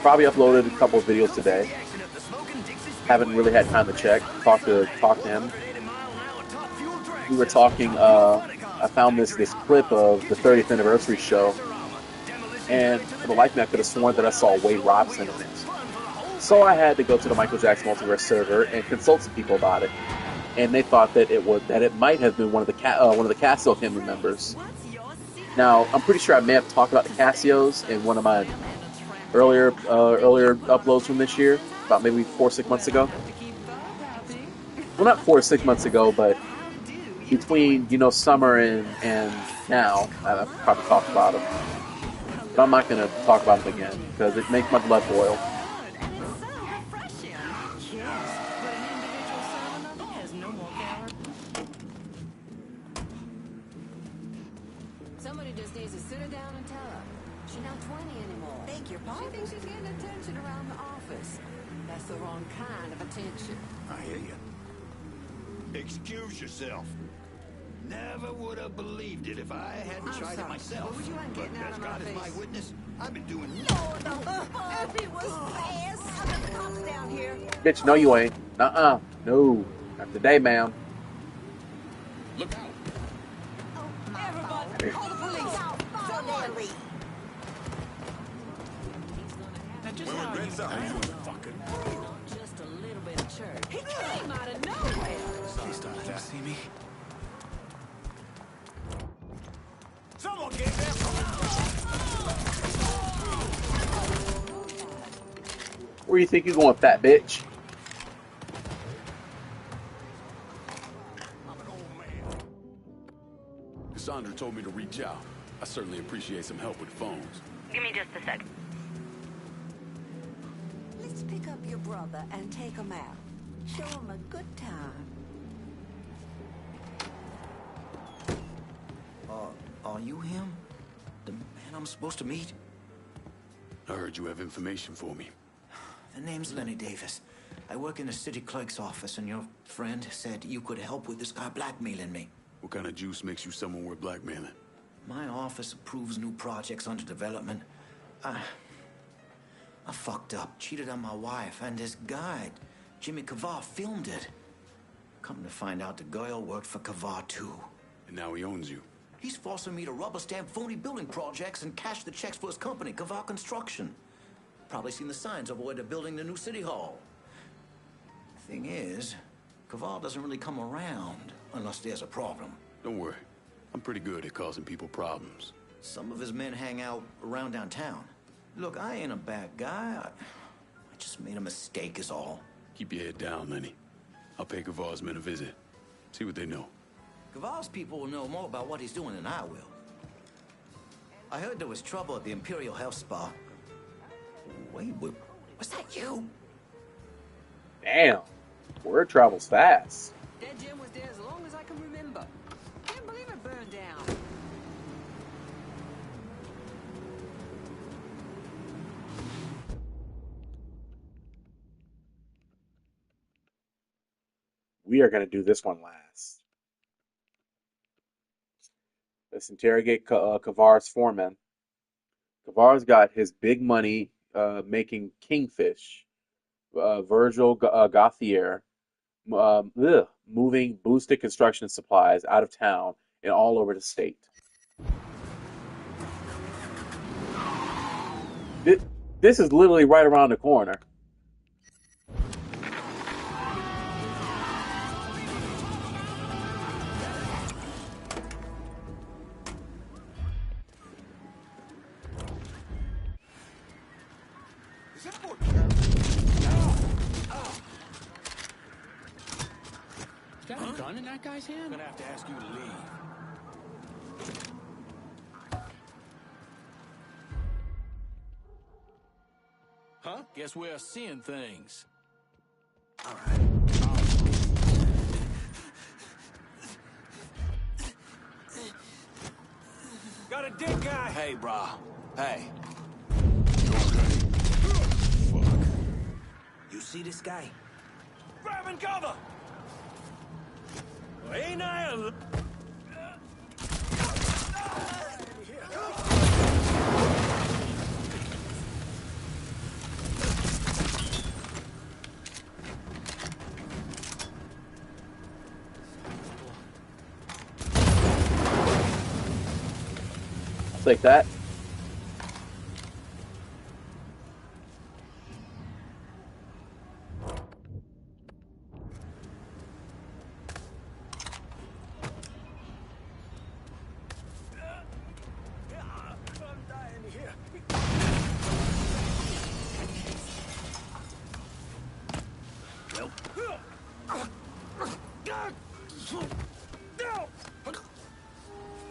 Probably uploaded a couple of videos today. Haven't really had time to check. Talk to him. We were talking. I found this clip of the 30th anniversary show, and for the life of me, I could have sworn that I saw Wade Robson in it. So I had to go to the Michael Jackson Multiverse server and consult some people about it, and they thought that it might have been one of the Casio family members. Now, I'm pretty sure I may have talked about the Casios in one of my earlier uploads from this year, about maybe 4 or 6 months ago. Well, not 4 or 6 months ago, but between summer and now, I've probably talked about them. But I'm not going to talk about them again because it makes my blood boil. Somebody just needs to sit her down and tell her. She's not 20 anymore. Beg your pardon? She thinks she's getting attention around the office. That's the wrong kind of attention. I hear you. Excuse yourself. Never would have believed it if I hadn't tried it myself. Would you mind getting out As of my God is my face? witness, I've been doing Effie was fast. I've got the cops down here. Bitch, no you ain't. No, not today, ma'am. Look out. Everybody, call the police. Somebody. Now just how you fucking Just a little bit of church. He came out of nowhere. Please don't let him see me. Someone get there. Where you think you're going, fat bitch? Cassandra told me to reach out. I certainly appreciate some help with phones. Give me just a sec. Let's pick up your brother and take him out. Show him a good time. Are you him? The man I'm supposed to meet? I heard you have information for me. The name's Lenny Davis. I work in the city clerk's office, and your friend said you could help with this guy blackmailing me. What kind of juice makes you someone worth blackmailing? My office approves new projects under development. I fucked up, cheated on my wife, and this guy, Jimmy Kavar filmed it. Come to find out, the girl worked for Kavar too. And now he owns you. He's forcing me to rubber stamp phony building projects and cash the checks for his company, Kavar Construction. Probably seen the signs over where they're building the new city hall. Thing is, Kavar doesn't really come around unless there's a problem. Don't worry. I'm pretty good at causing people problems. Some of his men hang out around downtown. Look, I ain't a bad guy. I just made a mistake is all. Keep your head down, Lenny. I'll pay Kavar's men a visit. See what they know. Kavar's people will know more about what he's doing than I will. I heard there was trouble at the Imperial Health Spa. Wait, was that you? Damn. Word travels fast. That gym was there as long as I can remember. Can't believe it burned down. We are going to do this one last. Let's interrogate Kavar's foreman. Kavar's got his big money making kingfish, Virgil Gauthier, moving boosted construction supplies out of town and all over the state. This is literally right around the corner. Got a gun in that guy's hand? I'm gonna have to ask you to leave. Huh? Guess we're seeing things. Got a dead guy. Hey, brah. Hey. You see this guy? Grab and cover! Well, ain't I a... I'll take that.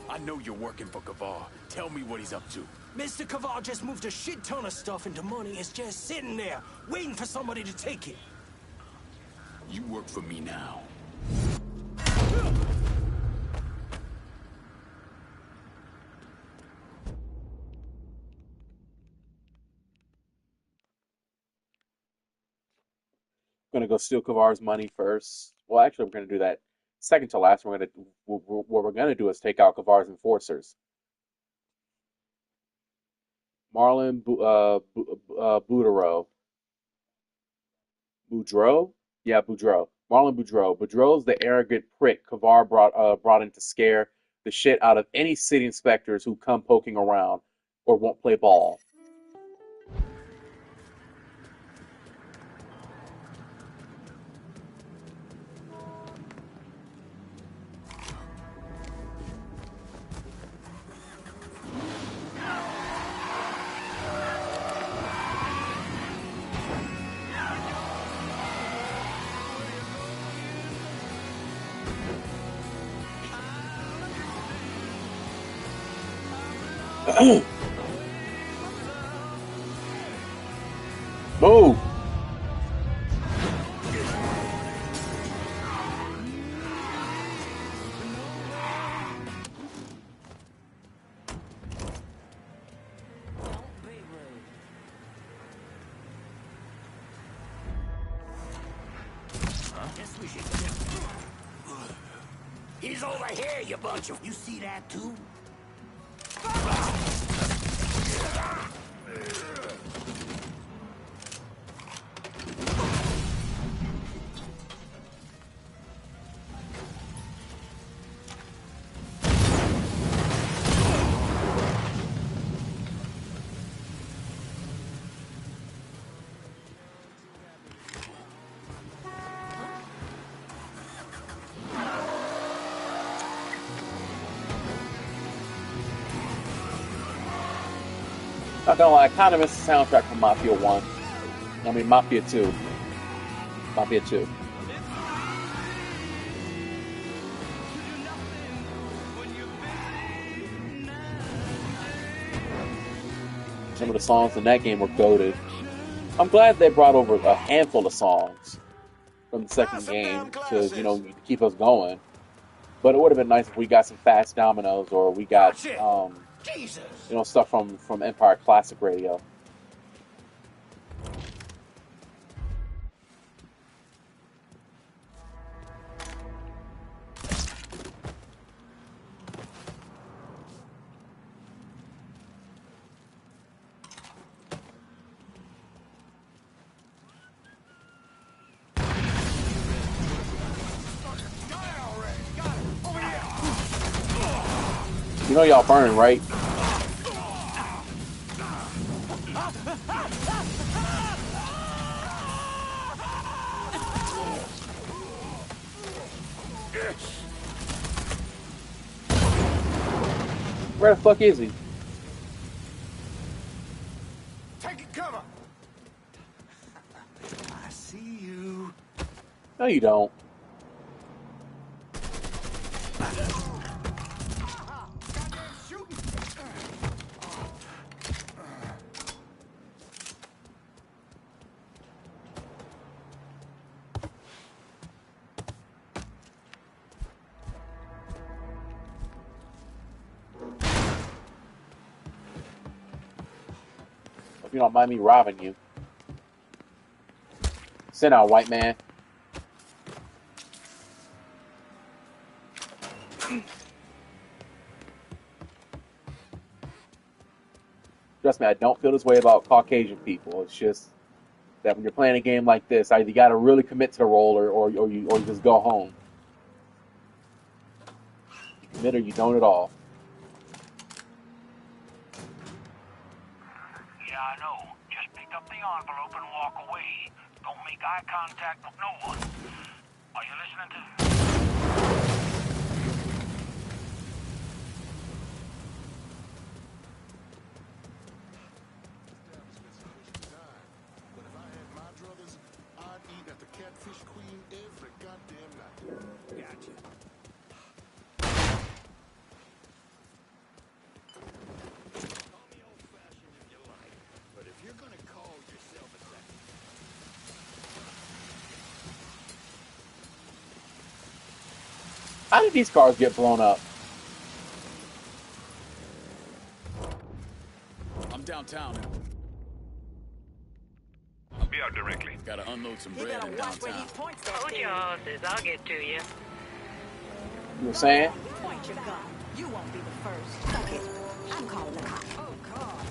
I know you're working for Kavar. Tell me what he's up to. Mr. Kavar just moved a shit ton of stuff into money. It's just sitting there, waiting for somebody to take it. You work for me now. We're gonna go steal Kavar's money first. Well, actually, we're gonna do that second to last. What we're gonna do is take out Kavar's enforcers. Marlon Boudreaux. Boudreaux? Yeah, Boudreaux. Marlon Boudreaux. Boudreaux's the arrogant prick Kavar brought in to scare the shit out of any city inspectors who come poking around or won't play ball. Move! Guess we should... He's over here, you bunch of... You see that, too? Not gonna lie, I kind of miss the soundtrack from Mafia 1. I mean, Mafia 2. Mafia 2. Some of the songs in that game were goated. I'm glad they brought over a handful of songs from the second game to, you know, keep us going. But it would have been nice if we got some Fast Dominoes or we got, you know, stuff from Empire Classic Radio. You know y'all burning, right? Where the fuck is he? Taking cover. I see you. No, you don't. If you don't mind me robbing you. Sit down, white man. Trust me, I don't feel this way about Caucasian people. It's just that when you're playing a game like this, either you got to really commit to the role or you just go home. You commit or you don't at all. Yeah, I know. Just pick up the envelope and walk away. Don't make eye contact with no one. Are you listening to... How did these cars get blown up? I'm downtown. I'll be out directly. Gotta unload some bread in downtown. Hold your horses. I'll get to you. You were saying? Point your gun. You won't be the first. Fuck it. I'm calling the cops. Oh, God.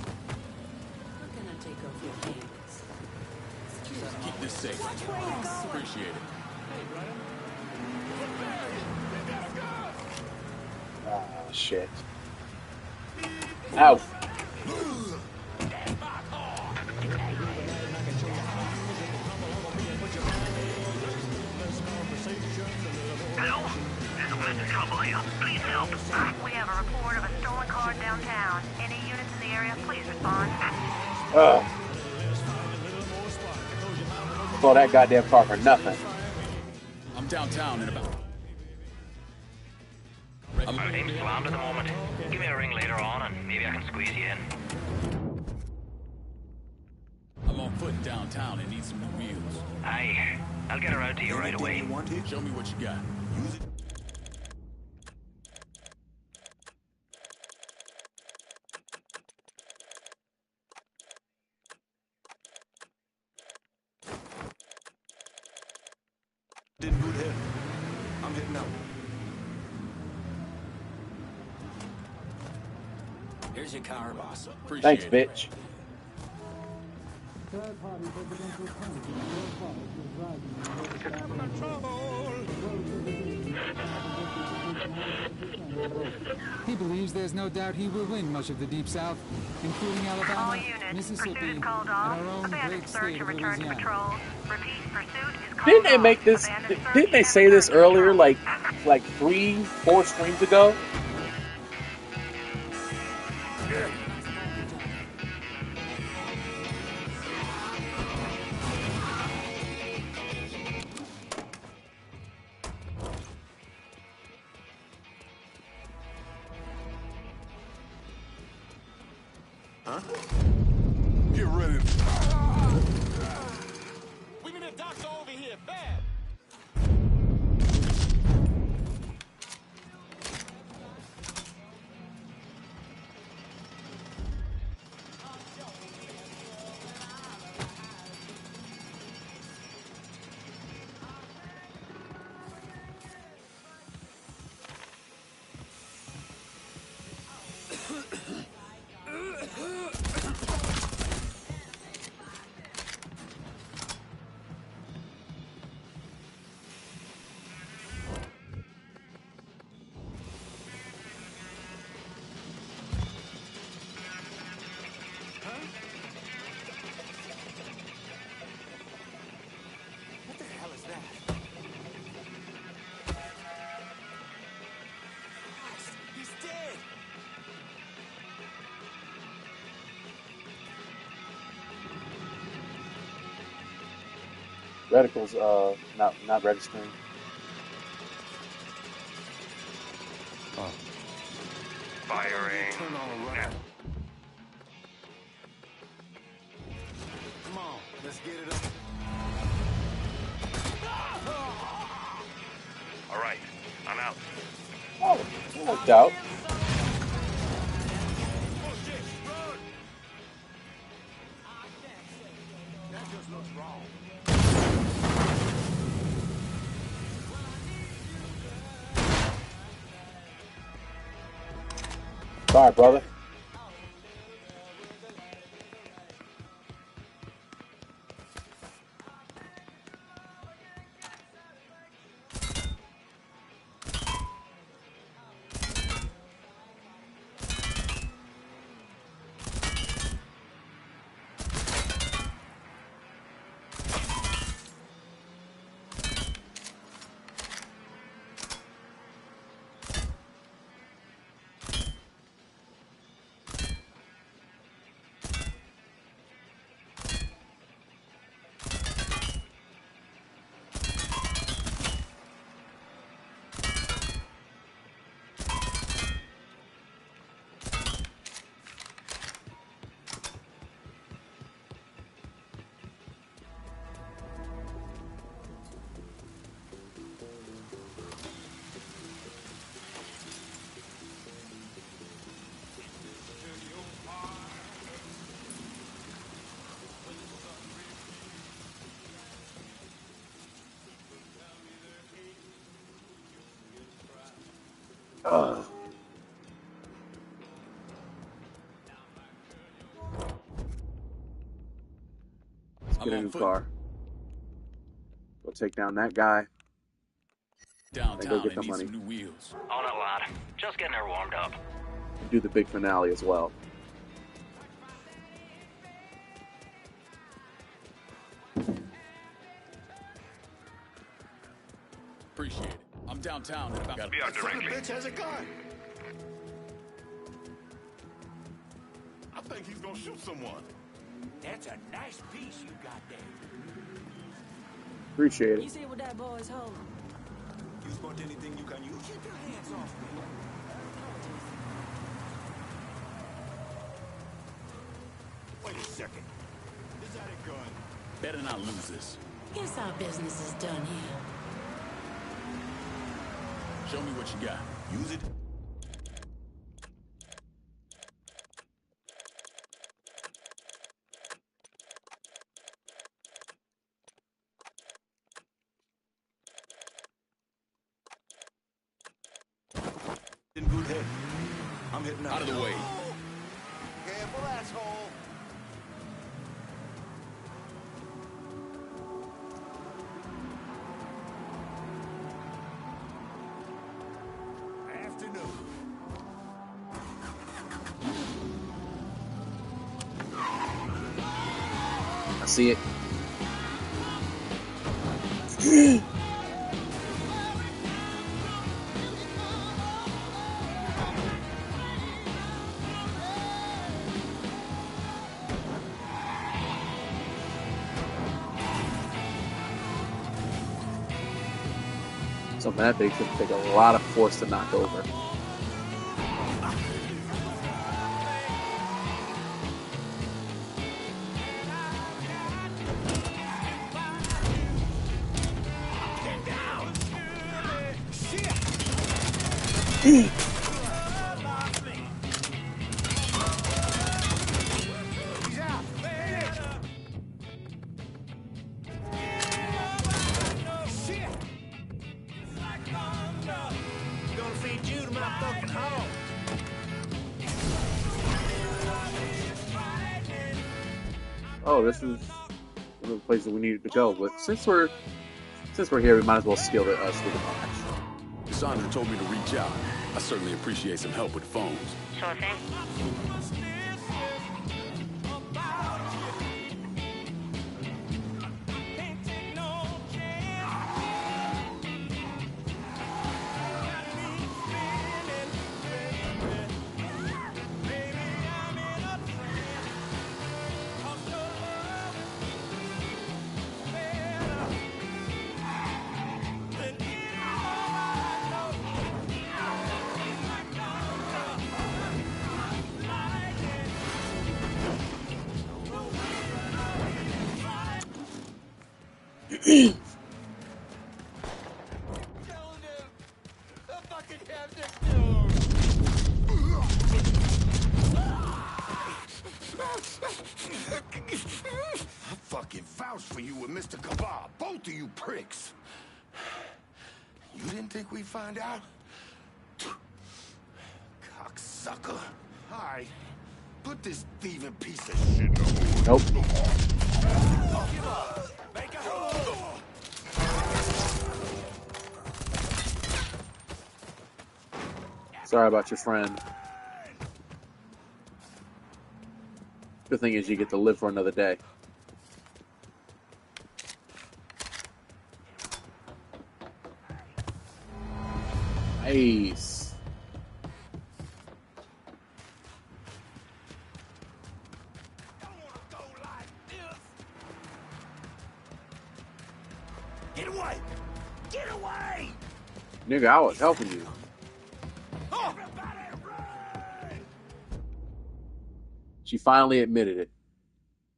How can I take off your pants? Keep this safe. Appreciate it. Ah, shit. Ow. Hello? There's a mess of trouble here. Please help. We have a report of a stolen car downtown. Any units in the area, please respond. Stole that goddamn car for nothing. I'm downtown in about... I'm name's slammed at the moment. Give me a ring later on and maybe I can squeeze you in. I'm on foot downtown and need some new wheels. Aye. I'll get around to you right away. Show me what you got. Use it. In good health. I'm heading out. Here's your car, boss. Thanks, bitch. He believes there's no doubt he will win much of the Deep South, including Alabama, All units, Mississippi, pursuit is and called our off. own Abandoned great search state and of return to Louisiana. patrol. Repeat, pursuit is called Didn't they off. make this? Abandoned search Didn't they and say this return to earlier? patrol. Like 3-4 streams ago? huh? Get ready. We need a doctor over here, bad. What the hell is that? Christ, he's dead! Reticles, not registering. Oh. Firing. Turn on a runner. Come on, let's get it up. All right, I'm out. Oh, that worked out. That just looks wrong. Sorry, brother. Let's get a new car. Go take down that guy. Downtown, then go get I the need money. some new wheels. On it, lad. Just getting her warmed up. And do the big finale as well. Appreciate it. I'm downtown and about Be on Son of a directly. bitch has a gun. I think he's gonna shoot someone. That's a nice piece you got there. Appreciate You it. see what that boy's holding? You spot anything you can use? Keep your hands off me. Wait a second. Is that a gun? better not lose this. Guess our business is done here. Show me what you got. Use it. In good head. I'm heading Out of the way. Careful, asshole. Afternoon. I see it. Something that big should take a lot of force to knock over. Gonna feed you to my fucking hog. Oh, this is one of the places we needed to go. But since we're here, we might as well steal the match. Cassandra told me to reach out. I certainly appreciate some help with phones. Sure thing. I fucking vouch for you with Mr. Kebab, both of you pricks. You didn't think we'd find out? Cocksucker. Hi. Put this thieving piece of shit in the Nope. Sorry about your friend. Good thing is you get to live for another day. Nice. Get away! Get away! Nigga, I was helping you. She finally admitted it.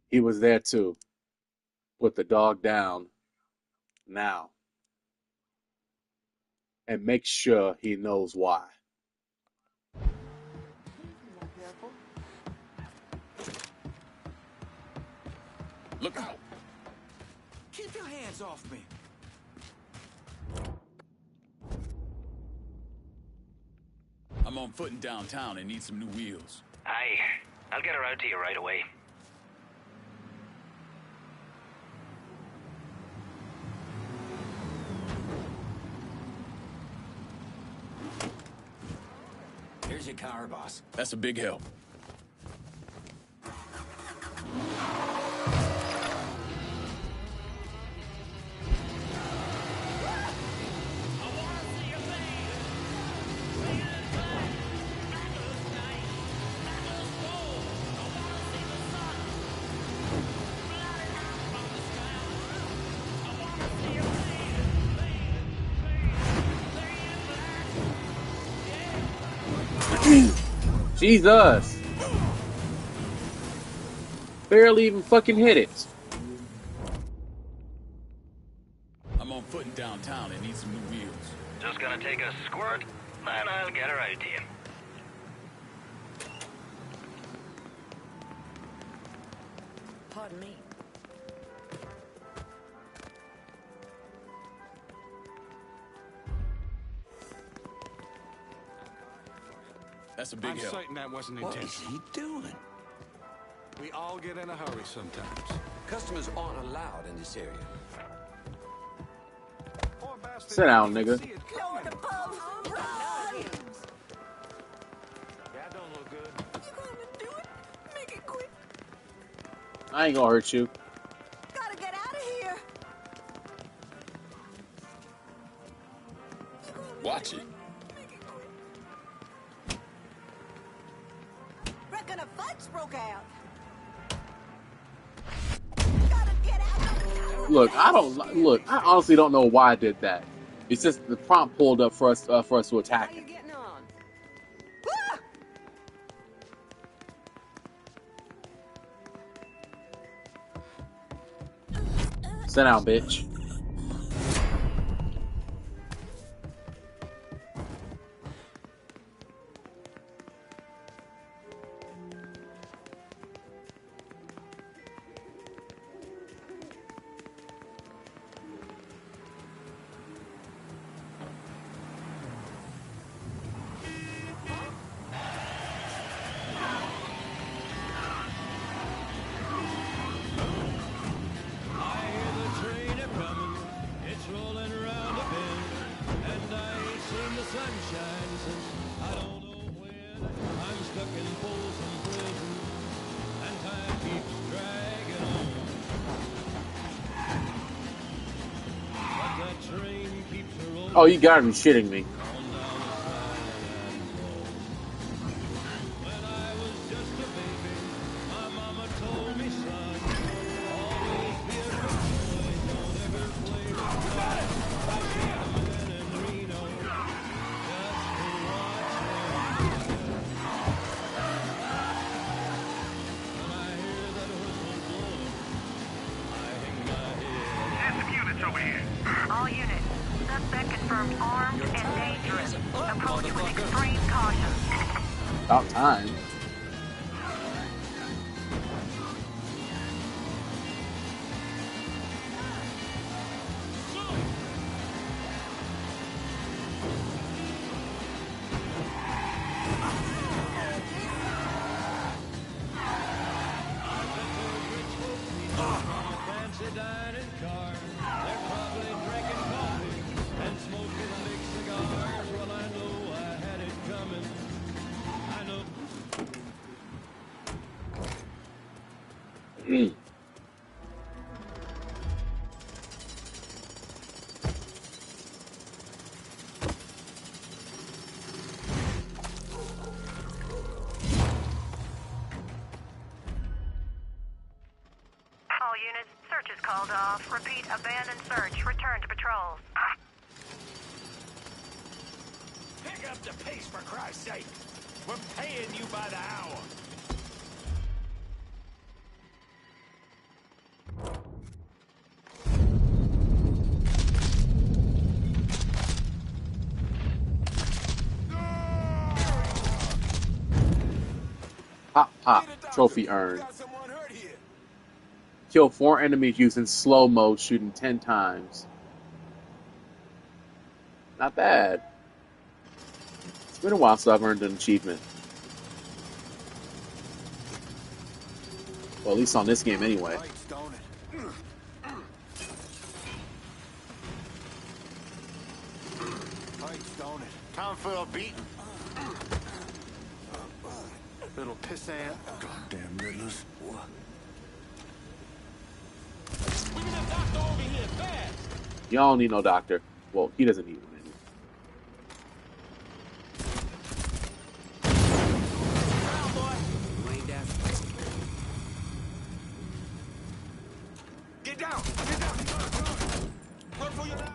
He was there too. Put the dog down. Now. And make sure he knows why. Look out! Keep your hands off me! I'm on foot in downtown and need some new wheels. Aye. I'll get her out to you right away. Here's your car, boss. That's a big help. Jesus! Barely even fucking hit it. I'm on foot in downtown and need some new wheels. Just gonna take a squirt, and I'll get her out to you. Pardon me. That's a big I'm help. certain that wasn't What is intentional. he doing? We all get in a hurry sometimes. Customers aren't allowed in this area. Sit down, nigga. Lord above, run! That don't look good. You gonna do it? Make it quick. I ain't gonna hurt you. Gotta get out of here. Watch it. Reckon a fight's broke out. Gotta get out. Look, I honestly don't know why I did that. It's just the prompt pulled up for us to attack him. Getting on. Sit down, bitch. Oh, you gotta be shitting me. All units. Suspect confirmed armed and dangerous. Approach with extreme caution. About time. All units, search is called off. Repeat, abandon search. Return to patrols. Pick up the pace, for Christ's sake. We're paying you by the hour. Pop, pop. Trophy earned. Kill 4 enemies using slow mode, shooting 10 times. Not bad. It's been a while since I've earned an achievement. Well, at least on this game anyway. Time for a beating. Little pissant. Goddamn riddlers. We need a doctor over here, fast. Y'all don't need no doctor. Well, he doesn't need one anyway. Get down! Get down! Run for your life!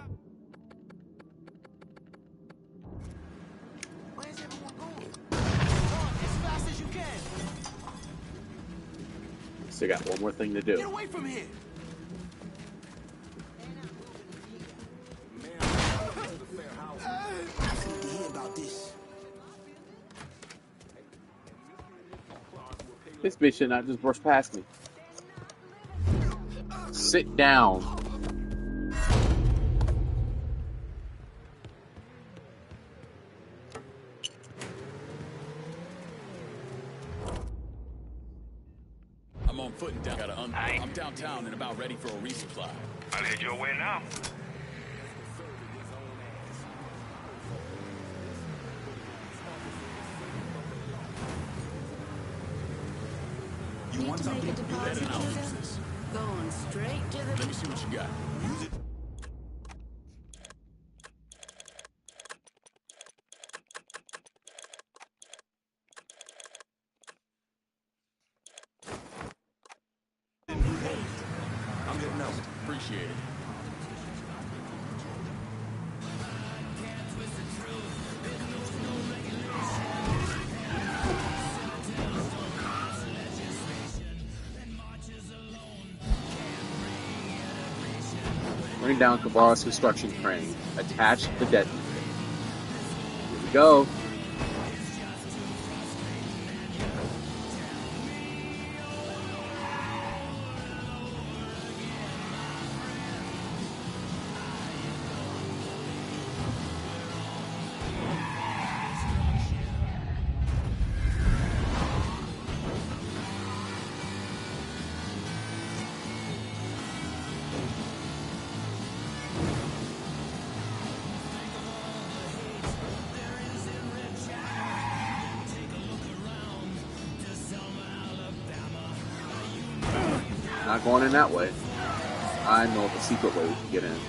Where's everyone going? Run as fast as you can! Still got one more thing to do. Get away from here! This bitch should not just brush past me. Sit down. I'm on foot and down. I'm downtown and about ready for a resupply. I'll head your way now. You want something? You better not use this. Going straight to the... Let me see what you got. Use it. I'm good enough. Appreciate it. Bring down Kavar's construction crane. Attach the detonator. Here we go. Not going in that way. I know the secret way we can get in.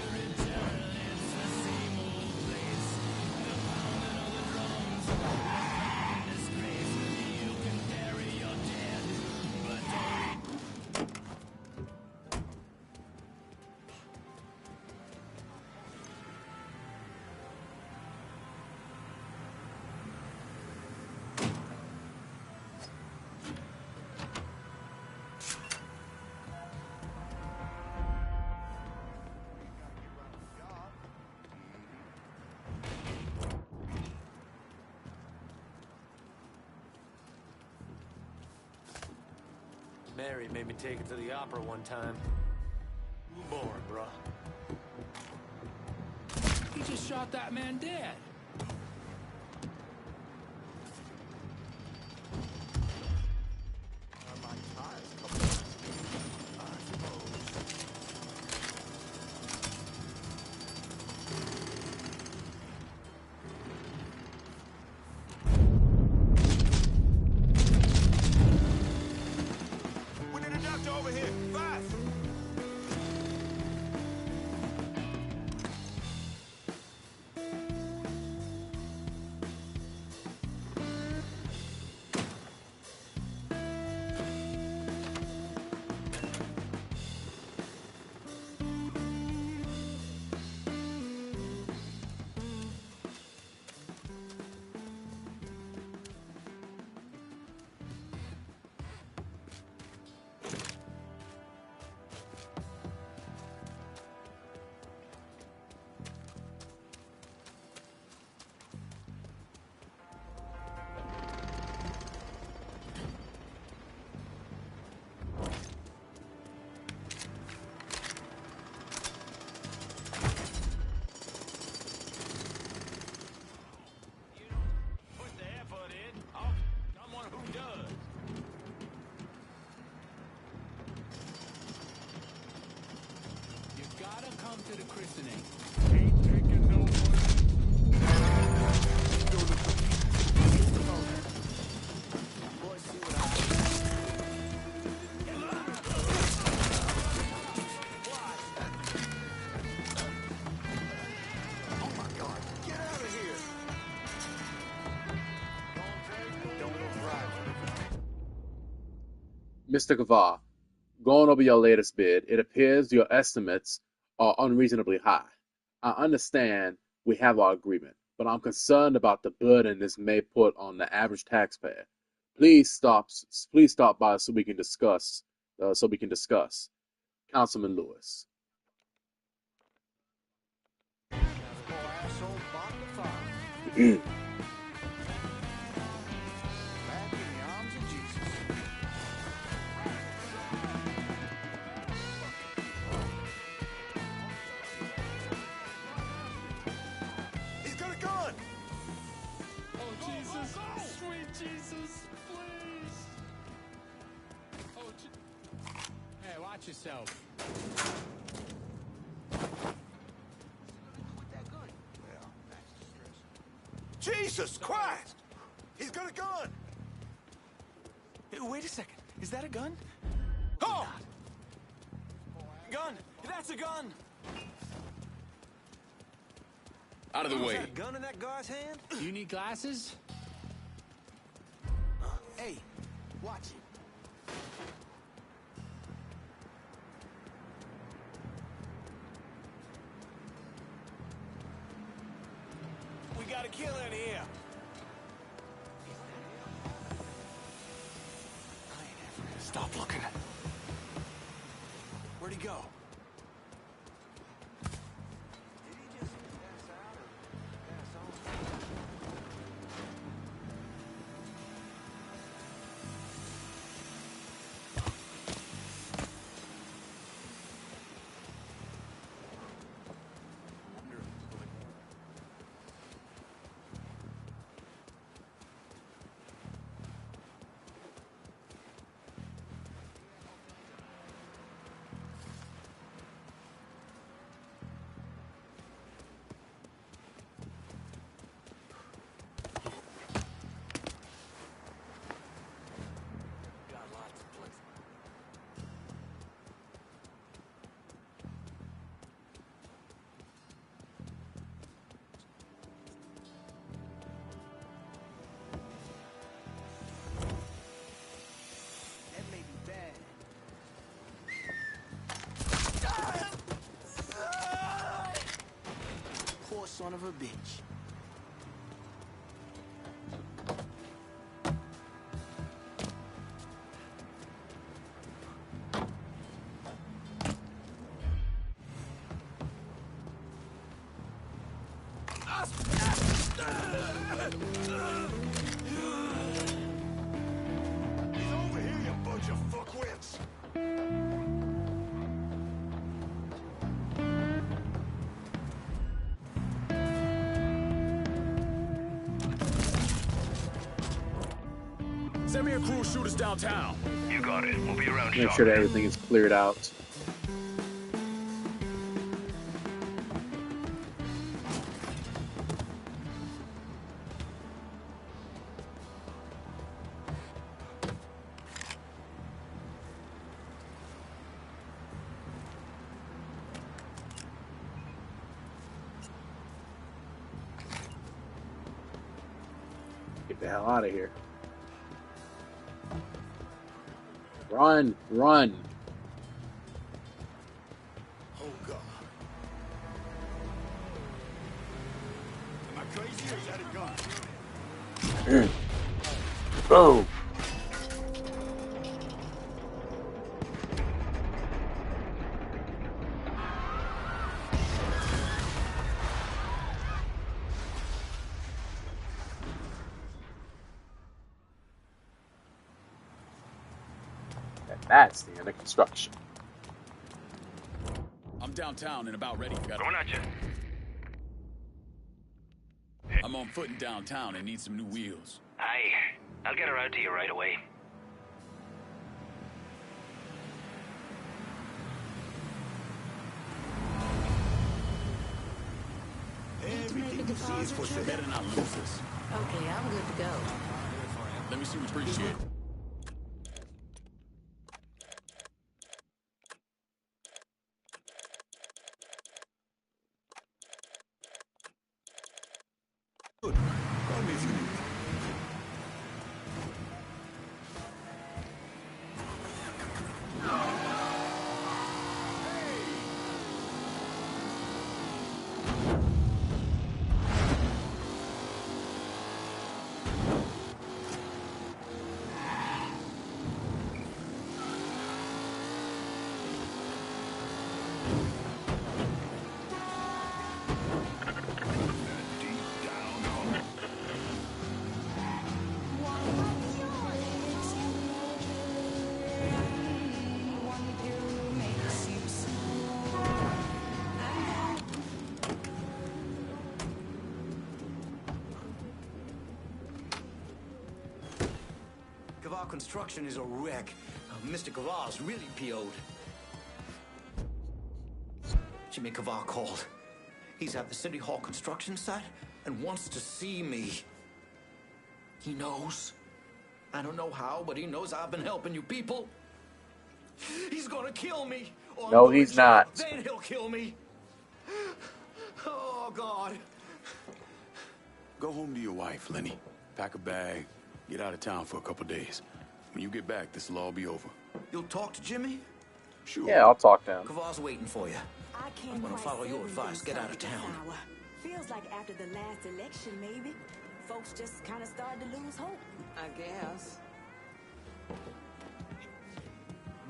Mary made me take it to the opera one time. Boring, bro. He just shot that man dead. We need a doctor over here, fast! Put the effort in. I'll someone who does. You gotta come to the christening. Ain't taking no Oh my God, get out of here! Don't look right. Mr. Kavar, going over your latest bid, it appears your estimates are unreasonably high. I understand we have our agreement, but I'm concerned about the burden this may put on the average taxpayer. Please stop by so we can discuss. Councilman Lewis. Asshole bought the farm. Back in the arms of Jesus. He's got a gun! Oh, Jesus. Sweet Jesus, please. Oh, hey, watch yourself. Jesus Christ! He's got a gun! Hey, wait a second. Is that a gun? Oh! Gun! That's a gun! Out of the way. Is that a gun in that guy's hand? You need glasses? Hey, watch it. We got a killer in here. Stop looking. Where'd he go? Son of a bitch. He's over here, you bunch of fuckwits! Send me a crew of shooters downtown. You got it. We'll be around Make sure that everything is cleared out. Get the hell out of here. Run, run. Oh, God. Am I crazy or is that a gun? Oh. That's the end of construction. I'm downtown and about ready. Going at you. I'm on foot in downtown and need some new wheels. Aye. I'll get her out to you right away. Everything you see is for sale. Better not lose this. Okay, I'm good to go. Let me see what appreciate. Good. Call me if you need me. Kavar Construction is a wreck. Mr. Kavar's really PO'd. Jimmy Kavar called. He's at the City Hall construction site and wants to see me. He knows. I don't know how, but he knows I've been helping you people. He's gonna kill me. No, he's not. Then he'll kill me. Oh, God. Go home to your wife, Lenny. Pack a bag. Get out of town for a couple days. When you get back, this'll all be over. You'll talk to Jimmy? Sure. Yeah, I'll talk to him. Kavar's waiting for you. I can't I'm gonna quite follow say your we've advice. been Get out of starting town. this hour. Feels like after the last election, maybe. Folks just kind of started to lose hope. I guess.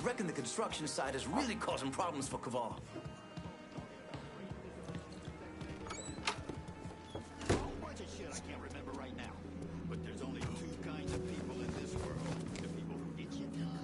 Reckon the construction site is really causing problems for Kavar. A whole bunch of shit I can't remember right now. But there's only two kinds of people in this world. The people who get shit done.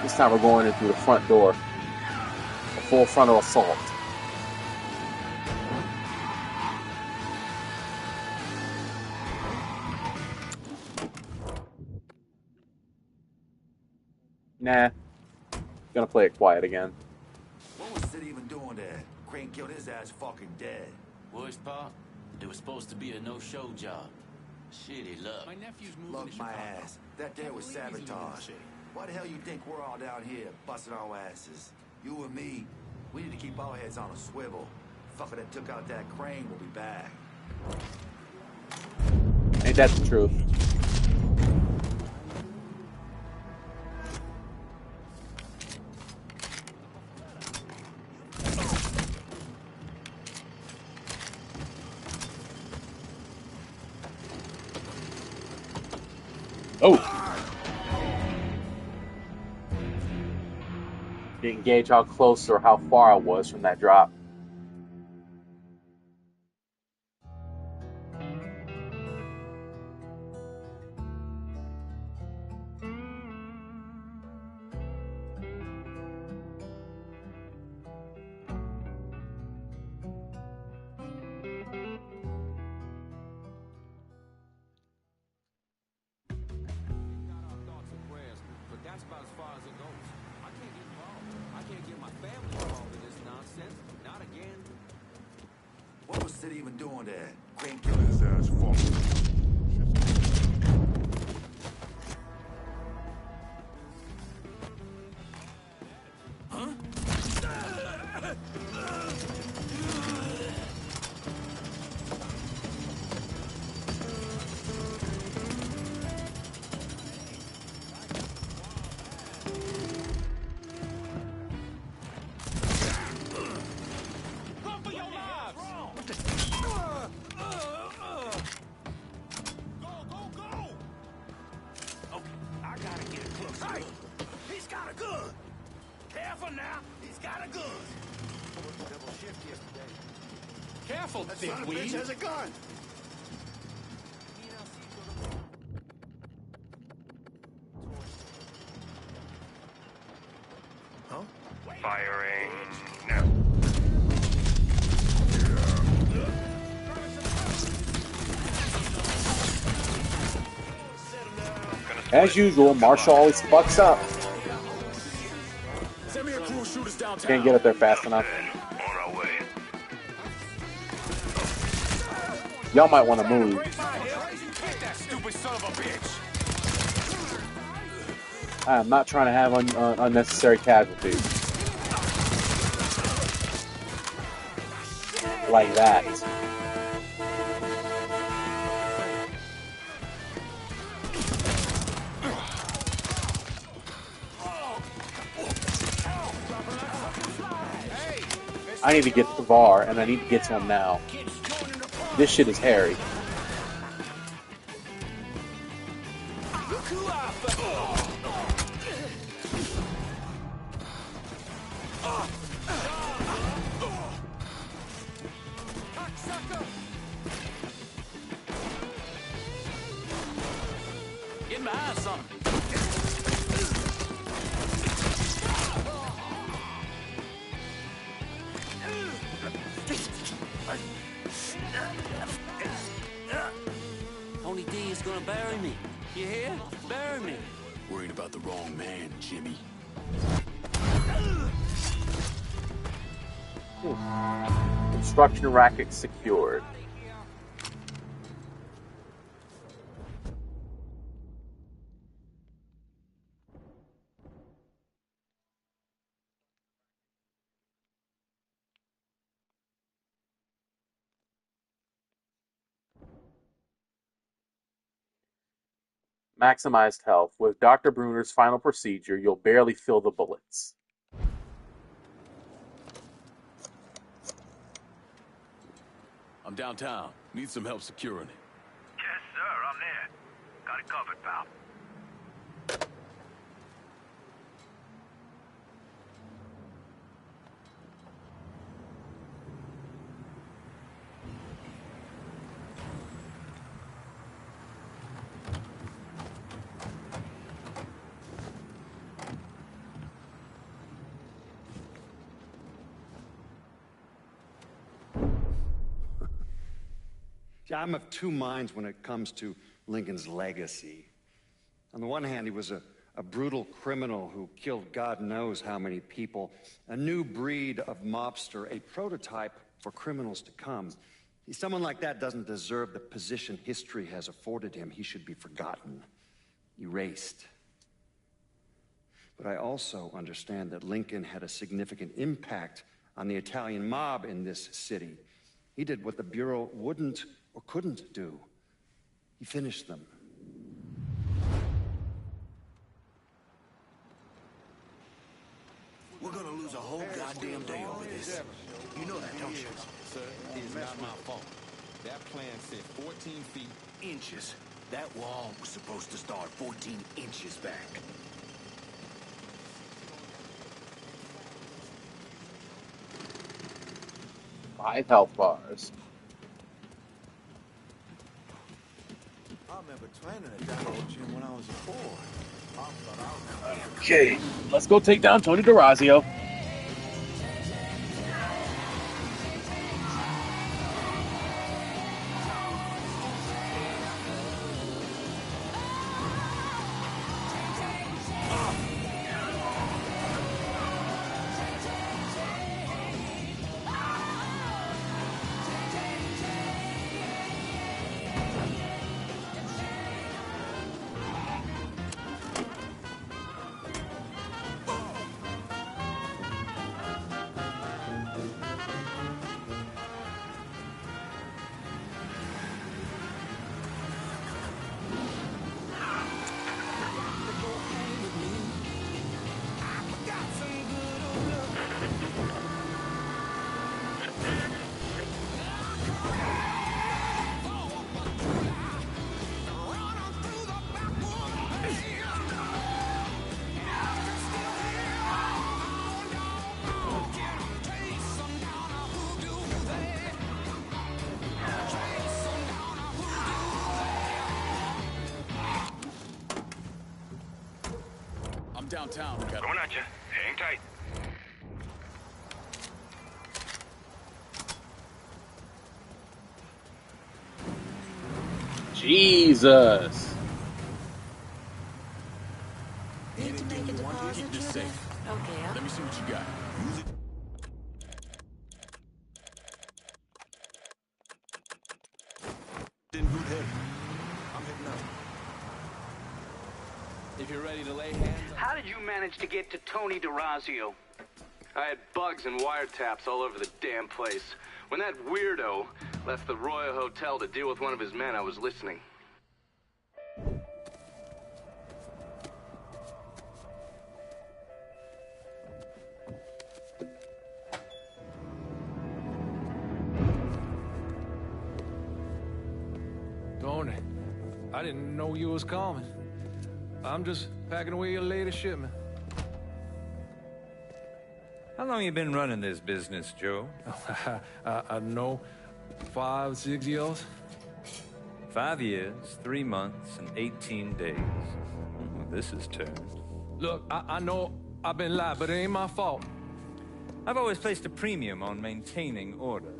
This time we're going in through the front door. A full frontal assault. Nah. Gonna play it quiet again. What was Sid even doing there? Crane killed his ass fucking dead. Worst part? It was supposed to be a no-show job. Shitty luck. My nephew's moving Love to my Chicago. ass. That there was Can't believe he's leaving the sabotage. city. Why the hell you think we're all down here busting our asses? You and me, we need to keep our heads on a swivel. Fucker that took out that crane will be back. Ain't that the truth? Didn't gauge how close or how far I was from that drop. But that's about as far as it goes. I can't get involved. I can't get my family involved in this nonsense. Not again. What was City even doing there? Crane killing his ass for Careful, that son of a bitch has a gun. Huh? Firing now. As usual, Marshall always fucks up. Send me a crew of shooters downtown. Can't get up there fast enough. On our way. Y'all might want to move. Get that stupid son of a bitch. I am not trying to have unnecessary casualties. Like that. I need to get to VAR, and I need to get to him now. This shit is hairy. Get behind something. Tony D is gonna bury me. You hear? Bury me. Worried about the wrong man, Jimmy. Construction racket secured. Maximized health. With Dr. Bruner's final procedure, you'll barely feel the bullets. I'm downtown. Need some help securing it. Yes, sir. I'm there. Got it covered, pal. I'm of two minds when it comes to Lincoln's legacy. On the one hand, he was a brutal criminal who killed God knows how many people, a new breed of mobster, a prototype for criminals to come. Someone like that doesn't deserve the position history has afforded him. He should be forgotten, erased. But I also understand that Lincoln had a significant impact on the Italian mob in this city. He did what the Bureau wouldn't or couldn't do. He finished them. We're gonna lose a whole goddamn day over this. You know that, don't you? Sir, it's not my fault. That plan said 14 feet. Inches. That wall was supposed to start 14 inches back. 5 health bars. I remember training at that old gym when I was a boy. Okay, let's go take down Tony DeRazio. Downtown. Coming at you. Hang tight. Jesus. Need to make a deposit, Keep this Judith? safe. Okay, Let me see what you got. In good health. I'm heading out. If you're ready to lay hands on... How did you manage to get to Tony DeRazio? I had bugs and wiretaps all over the damn place. When that weirdo left the Royal Hotel to deal with one of his men, I was listening. Tony, I didn't know you was coming. I'm just packing away your latest shipment. How long you been running this business, Joe? I don't know, 5, 6 years? 5 years, 3 months, and 18 days. This is turned. Look, I know I've been lied, but it ain't my fault. I've always placed a premium on maintaining order.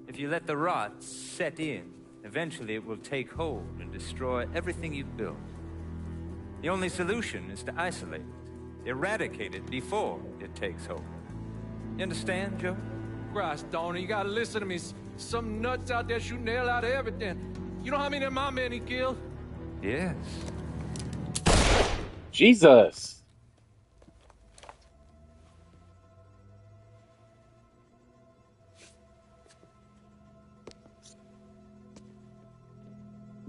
If you let the rot set in, eventually it will take hold and destroy everything you've built. The only solution is to isolate it, eradicate it before it takes hold. You understand, Joe? Christ, Tony, you gotta listen to me. Some nuts out there shooting the hell out of everything. You know how many of my men he killed? Yes. Jesus.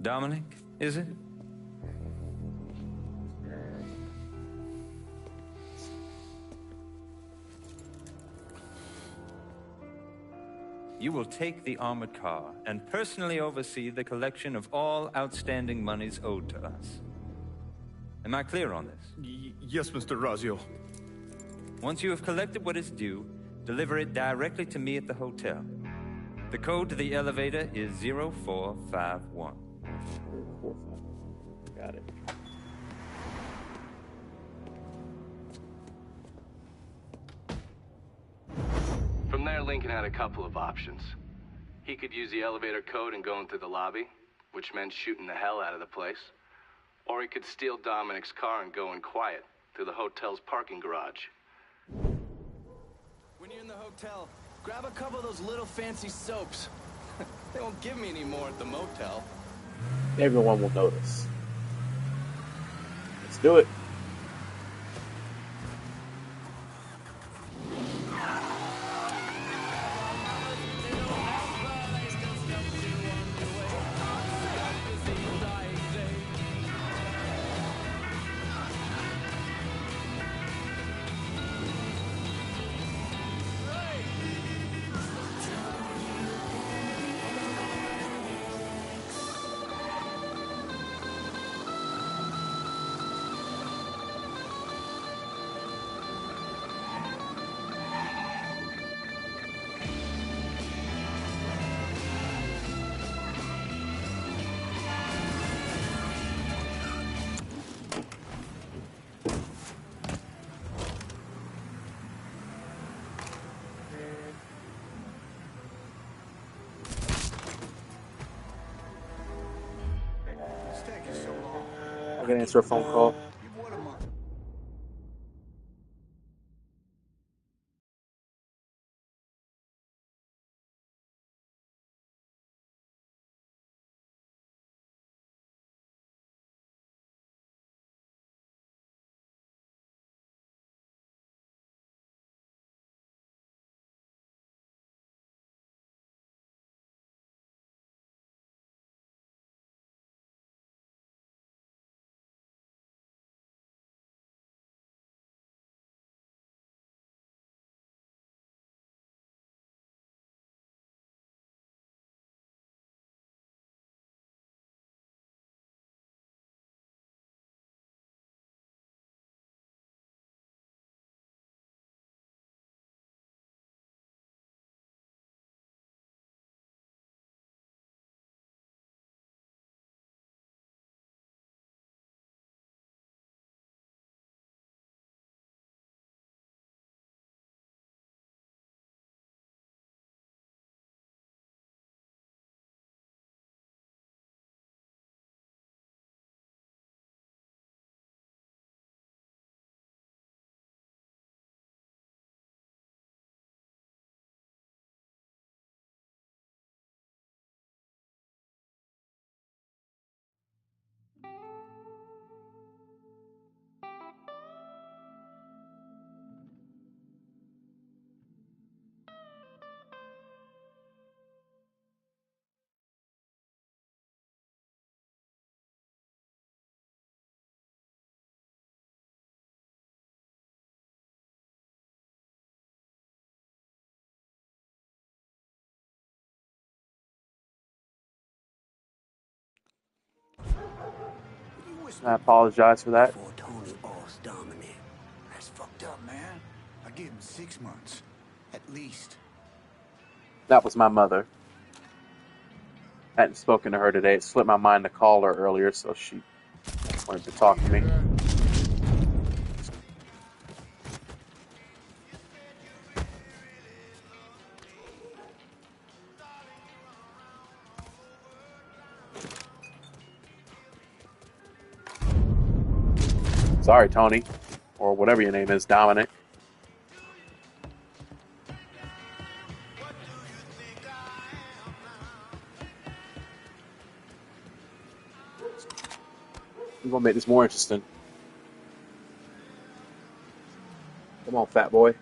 Dominic, is it? You will take the armored car and personally oversee the collection of all outstanding monies owed to us. Am I clear on this? Yes, Mr. Razio. Once you have collected what is due, deliver it directly to me at the hotel. The code to the elevator is 0451. Got it. From there, Lincoln had a couple of options. He could use the elevator code and go into the lobby, which meant shooting the hell out of the place. Or he could steal Dominic's car and go in quiet through the hotel's parking garage. When you're in the hotel, grab a couple of those little fancy soaps. They won't give me any more at the motel. Everyone will notice. Let's do it. gotta answer a phone call. I apologize for that. Before Tony offs Dominic. That's fucked up, man. I give him 6 months. At least. That was my mother. I hadn't spoken to her today. It slipped my mind to call her earlier, so she wanted to talk to me. Sorry, Tony. Or whatever your name is, Dominic. I'm gonna make this more interesting. Come on, fat boy.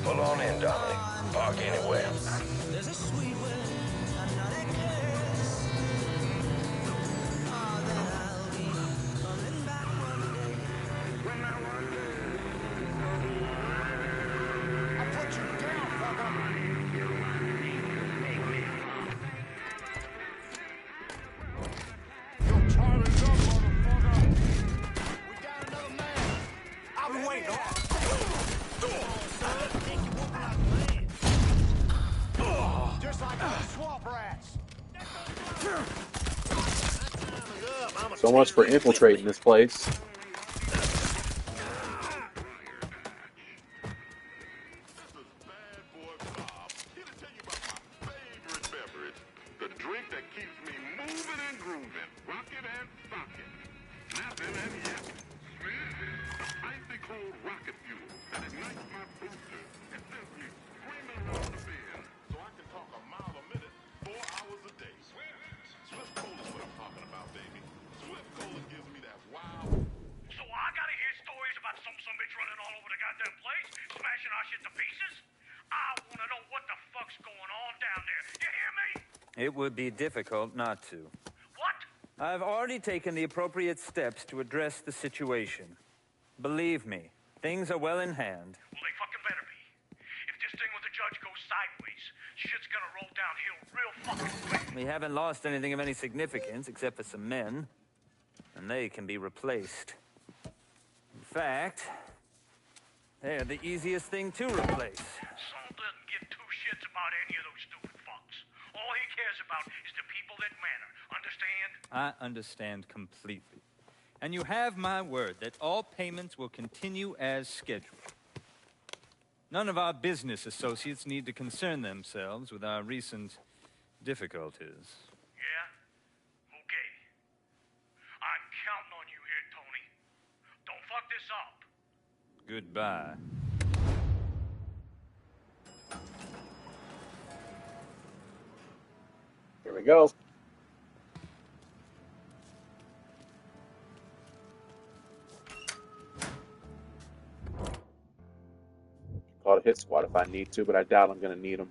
Pull on in, Dominic. Park anywhere. I've been waiting. Just like swamp rats. So much for infiltrating this place. The drink that keeps me moving and grooving, rocking and stocking, snapping and yapping. Icy cold rocket fuel that ignites my booster and sends me screaming around the bend so I can talk a mile a minute, 4 hours a day. Swift Cola's what I'm talking about, baby. Swift Cola gives me that wow. So I gotta hear stories about some bitch running all over the goddamn place, smashing our shit to pieces? I wanna know what the fuck's going on down there. You hear me? It would be difficult not to. What? I've already taken the appropriate steps to address the situation. Believe me, things are well in hand. Well, they fucking better be. If this thing with the judge goes sideways, shit's gonna roll downhill real fucking quick. We haven't lost anything of any significance except for some men, and they can be replaced. In fact, they're the easiest thing to replace. Saul doesn't give two shits about any of those stupid fucks. All he cares about is the people that matter. Understand? I understand completely. And you have my word that all payments will continue as scheduled. None of our business associates need to concern themselves with our recent difficulties. Yeah? Okay. I'm counting on you here, Tony. Don't fuck this up. Goodbye. Here we go. Call a hit squad if I need to, but I doubt I'm going to need them.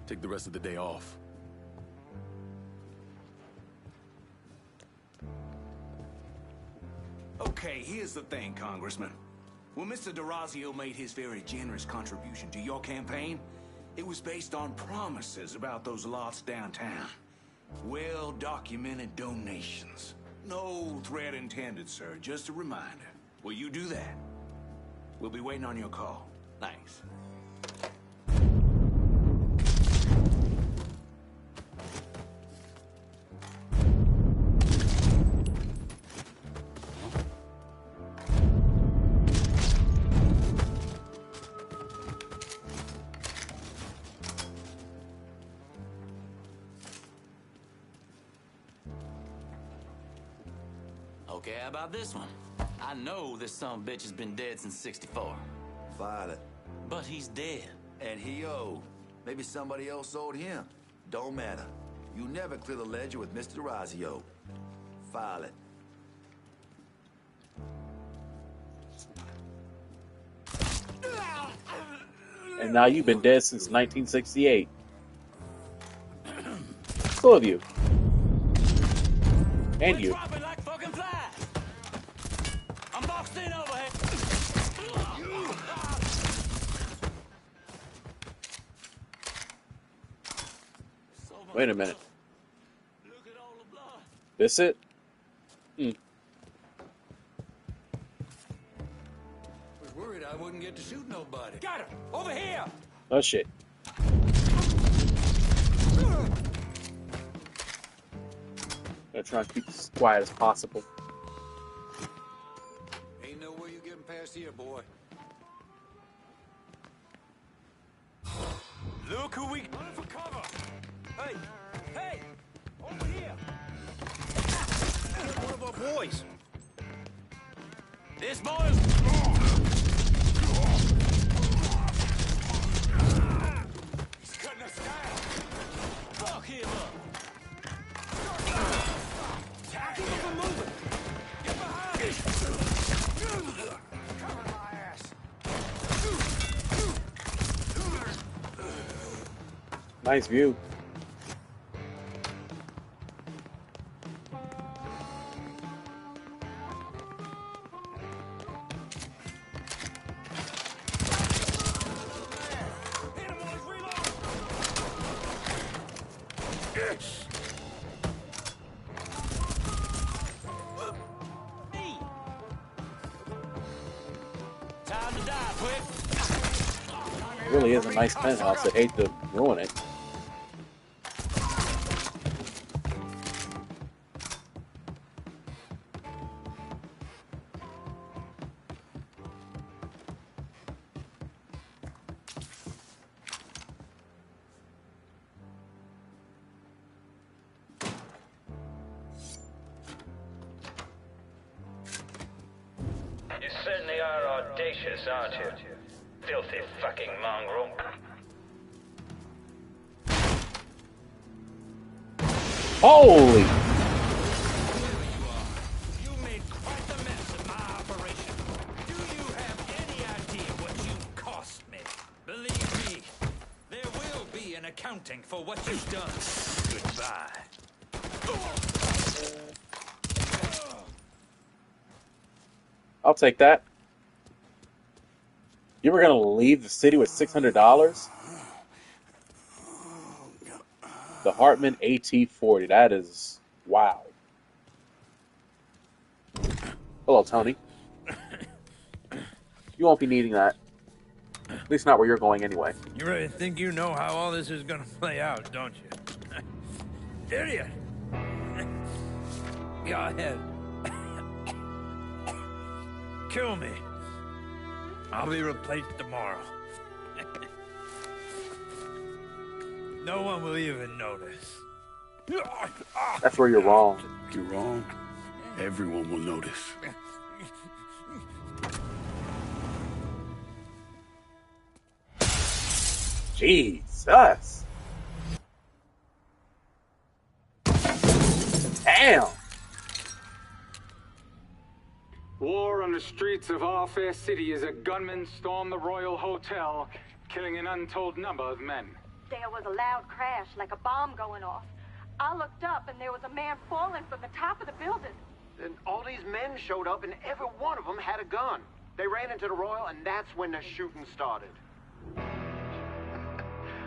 Take the rest of the day off. Okay, here's the thing, Congressman. When Mr. DeRazio made his very generous contribution to your campaign, it was based on promises about those lots downtown. Well-documented donations. No threat intended, sir. Just a reminder. Will you do that? We'll be waiting on your call. Thanks. Okay, how about this one? I know this sumbitch has been dead since '64. File it. But he's dead. And he owed. Maybe somebody else owed him. Don't matter. You never clear the ledger with Mr. DeRazio. File it. And now you've been dead since 1968. Two of you. And you. Dropping like fucking flies. I'm boxed in over here. Wait a minute. This it? Was worried I wouldn't get to shoot nobody. Got him! Over here! Oh shit. Gonna try and keep this as quiet as possible. Ain't no way you getting past here, boy. Look who we running for cover! Hey! Hey! Over here! One of our boys! This boy's... He's cutting us down! Fuck him up! Keep him moving! Get behind me! Cover my ass! Nice view. Time to die, quick. It really is a nice penthouse. I'd hate to ruin it. You certainly are audacious, aren't you? Filthy fucking mongrel. Holy! You made quite the mess of my operation. Do you have any idea what you cost me? Believe me, there will be an accounting for what you've done. Goodbye. I'll take that. You were gonna leave the city with $600? The Hartman AT-40. That is wow. Hello, Tony. You won't be needing that. At least not where you're going anyway. You really think you know how all this is gonna play out, don't you? Idiot! Go ahead. Kill me. I'll be replaced tomorrow. No one will even notice. That's where you're wrong. You're wrong. Everyone will notice. Jesus. Damn. War on the streets of our fair city as a gunman stormed the Royal Hotel, killing an untold number of men. There was a loud crash, like a bomb going off. I looked up and there was a man falling from the top of the building. Then all these men showed up and every one of them had a gun. They ran into the Royal and that's when the shooting started.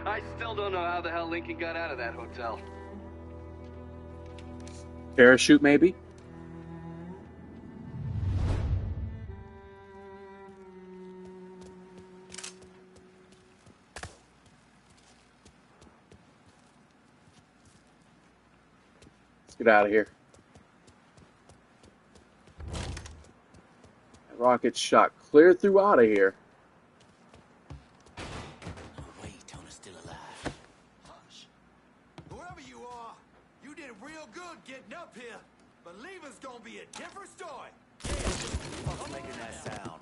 I still don't know how the hell Lincoln got out of that hotel. Parachute, maybe? Let's get out of here. That rocket shot clear through out of here. Whoever you are, you did real good getting up here. But leaving's gonna be a different story. What's making that sound?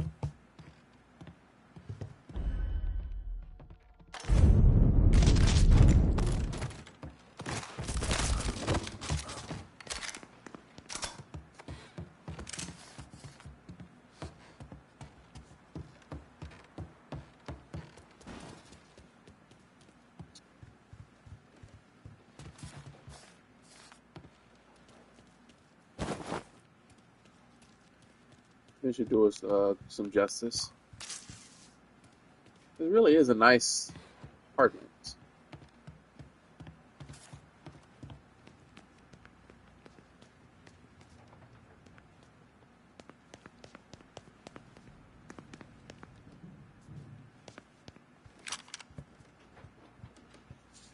They should do us some justice. It really is a nice apartment.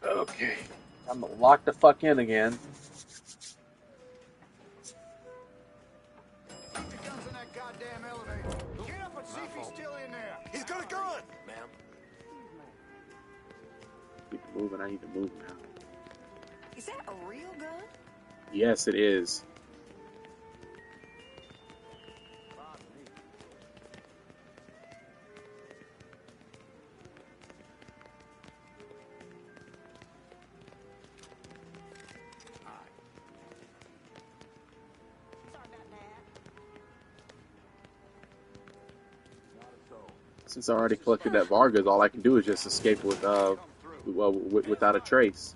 Okay, I'm gonna lock the fuck in again. Get up and see if he's still in there. He's got a gun, ma'am. Keep moving. I need to move now. Is that a real gun? Yes, it is. Since I already collected that Vargas, all I can do is just escape with well, without a trace.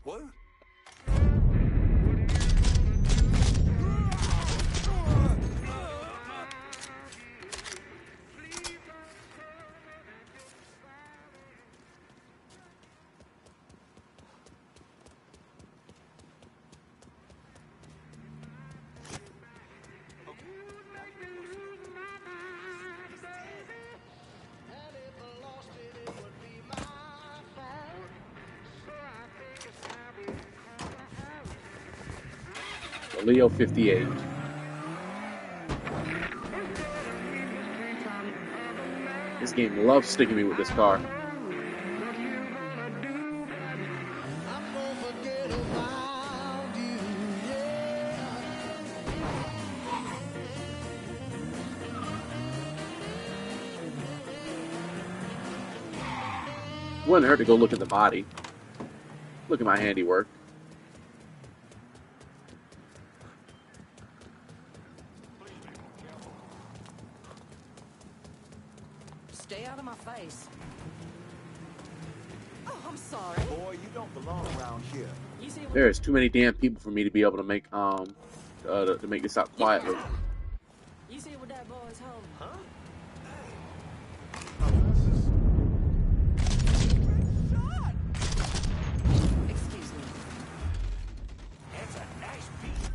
What? Leo 58. This game loves sticking me with this car. Wouldn't hurt to go look at the body. Look at my handiwork. Stay out of my face. Oh, I'm sorry. Boy, you don't belong around here. There's too many damn people for me to be able to make to make this out quietly. You see what that boy's holding? Huh? Excuse me. That's a nice beat.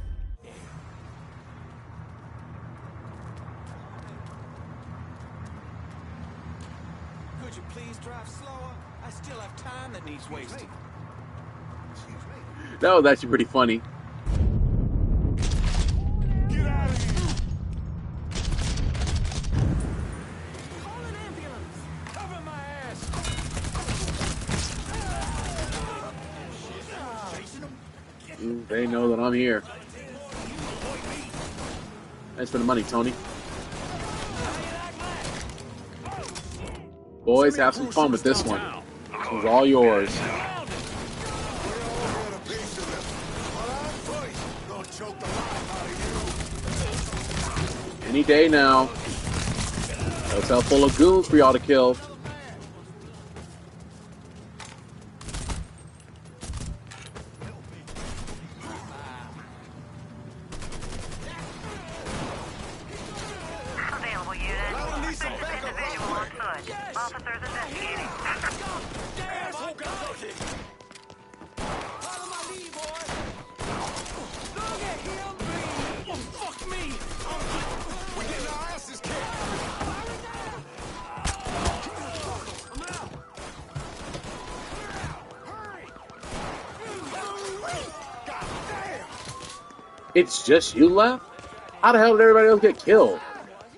Could you please drive slower? I still have time that needs wasting. That was actually pretty funny. Get out of here! Call an ambulance. Cover my ass! They know that I'm here. Thanks for the money, Tony. Boys, have some fun with this one. This one's all yours. Any day now. Hotel full of goons for y'all to kill. Available unit. Suspicious individual on foot. Officers investigating. Follow my lead, boy. Look at him, oh, fuck me. We're getting our asses kicked. I'm out. Hurry. God damn. It's just you left? How the hell did everybody else get killed?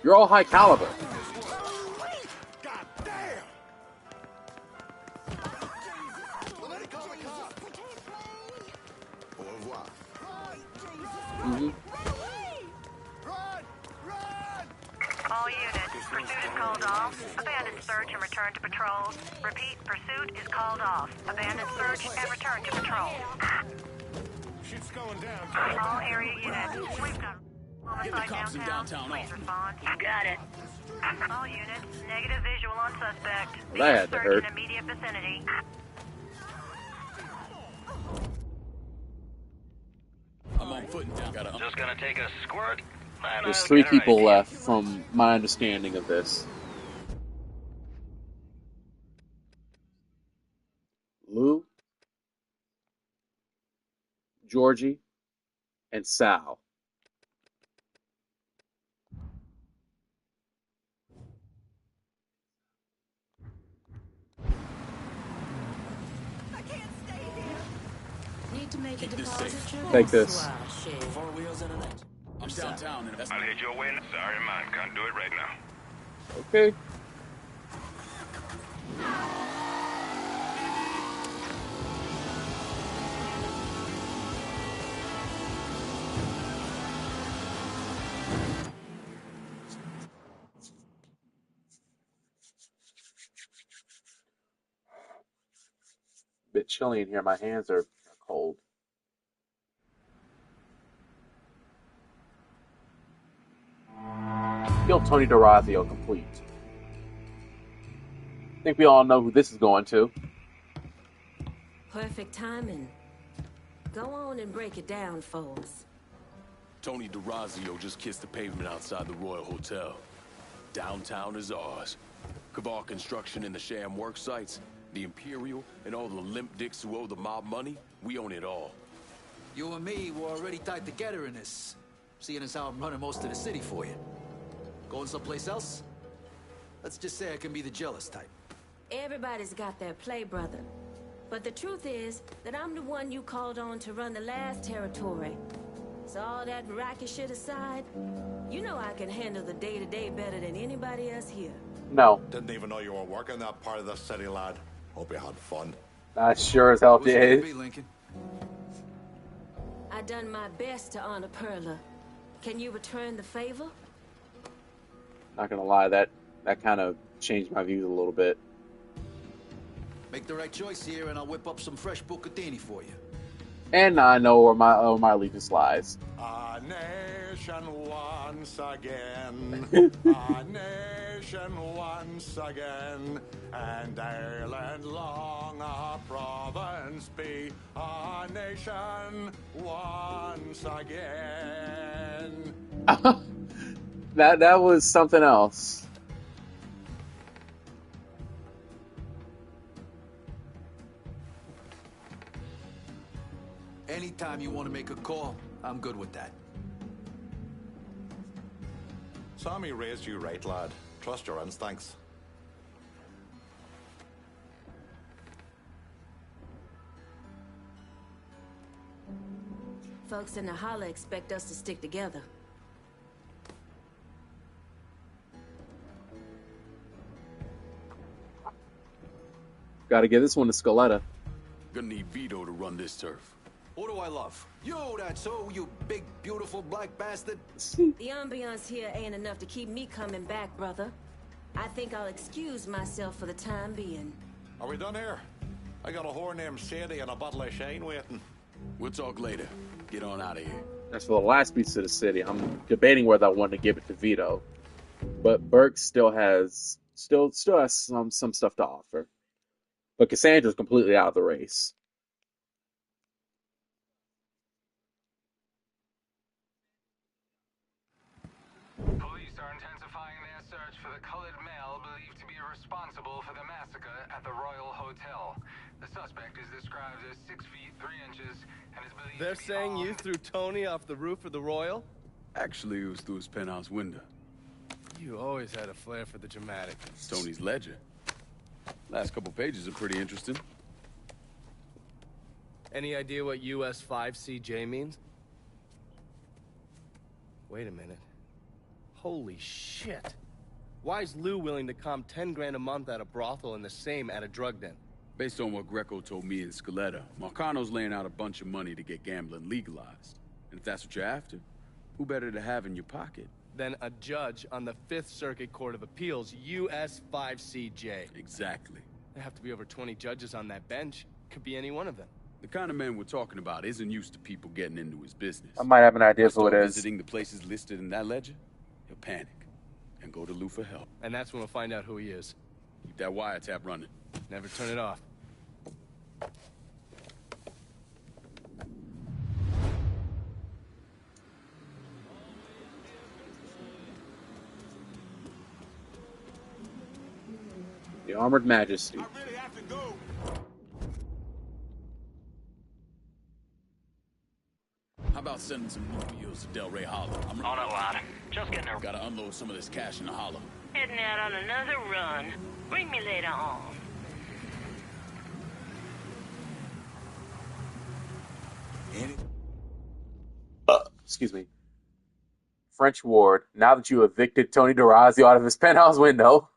You're all high caliber. God damn! Au revoir. Mm-hmm. All units. Pursuit is called off. Abandon search and return to patrols. Repeat, pursuit is called off. Abandon search and return to patrol. Shit's going down. All area units. We've got Get the homicide cops in downtown Please off. respond. Got it. All units. Negative visual on suspect. That had to Search hurt. in immediate vicinity. I'm on foot and down. Just gonna take a squirt. And There's I'll 3 get her people idea. left from my understanding of this. Lou, Georgie, and Sal. Need to make Keep a this deposit. safe. Check? Take this. Four wheels and an X. I'm downtown and that's I'll hit your way. Sorry, man. Can't do it right now. Okay. bit chilly in here. My hands are cold. Kill Tony DeRazio complete. I think we all know who this is going to. Perfect timing. Go on and break it down for us. Tony DeRazio just kissed the pavement outside the Royal Hotel. Downtown is ours. Kaval Construction and the sham work sites, the Imperial, and all the limp dicks who owe the mob money, we own it all. You and me were already tied together in this, seeing as how I'm running most of the city for you. Going someplace else? Let's just say I can be the jealous type. Everybody's got their play, brother. But the truth is that I'm the one you called on to run the last territory. So all that racket shit aside, you know I can handle the day-to-day better than anybody else here. No. Didn't even know you were working that part of the city, lad. Hope you had fun. I sure as hell did. I done my best to honor Perla. Can you return the favor? Not gonna lie, that kind of changed my views a little bit. Make the right choice here, and I'll whip up some fresh bucatini for you. And I know where my allegiance lies. A nation once again. A nation once again. And Ireland long a province be. A nation once again. That was something else. Anytime you want to make a call, I'm good with that. Sammy raised you right, lad. Trust your instincts. Folks in the holla expect us to stick together. Gotta give this one to Scaletta. Gonna need Vito to run this turf. What do I love? You, that's so, you big, beautiful black bastard. The ambiance here ain't enough to keep me coming back, brother. I think I'll excuse myself for the time being. Are we done here? I got a whore named Sadie and a bottle of Shane waiting. We'll talk later. Get on out of here. As for the last piece of the city, I'm debating whether I want to give it to Vito. But Burke still has some stuff to offer. But Cassandra's completely out of the race. Police are intensifying their search for the colored male believed to be responsible for the massacre at the Royal Hotel. The suspect is described as 6 feet 3 inches and is believed They're to be saying you armed. threw Tony off the roof of the Royal? Actually, it was through his penthouse window. You always had a flair for the dramatic. It's Tony's ledger. Last couple pages are pretty interesting. Any idea what US 5CJ means? Wait a minute. Holy shit. Why is Lou willing to comp 10 grand a month at a brothel and the same at a drug den? Based on what Greco told me and Scaletta, Marcano's laying out a bunch of money to get gambling legalized. And if that's what you're after, who better to have in your pocket? Then a judge on the 5th Circuit Court of Appeals, US 5CJ. Exactly. There have to be over 20 judges on that bench. Could be any one of them. The kind of man we're talking about isn't used to people getting into his business. I might have an idea of who it Start is. visiting the places listed in that ledger, he'll panic and go to Lou for help. And that's when we'll find out who he is. Keep that wiretap running. Never turn it off. The Armored Majesty. Really have to go. How about sending some new wheels to Del Rey Hollow? I'm On it, lad. Just getting there. Gotta unload some of this cash in the hollow. Heading out on another run. Bring me later on. Excuse me. French Ward, now that you evicted Tony DeRazio out of his penthouse window,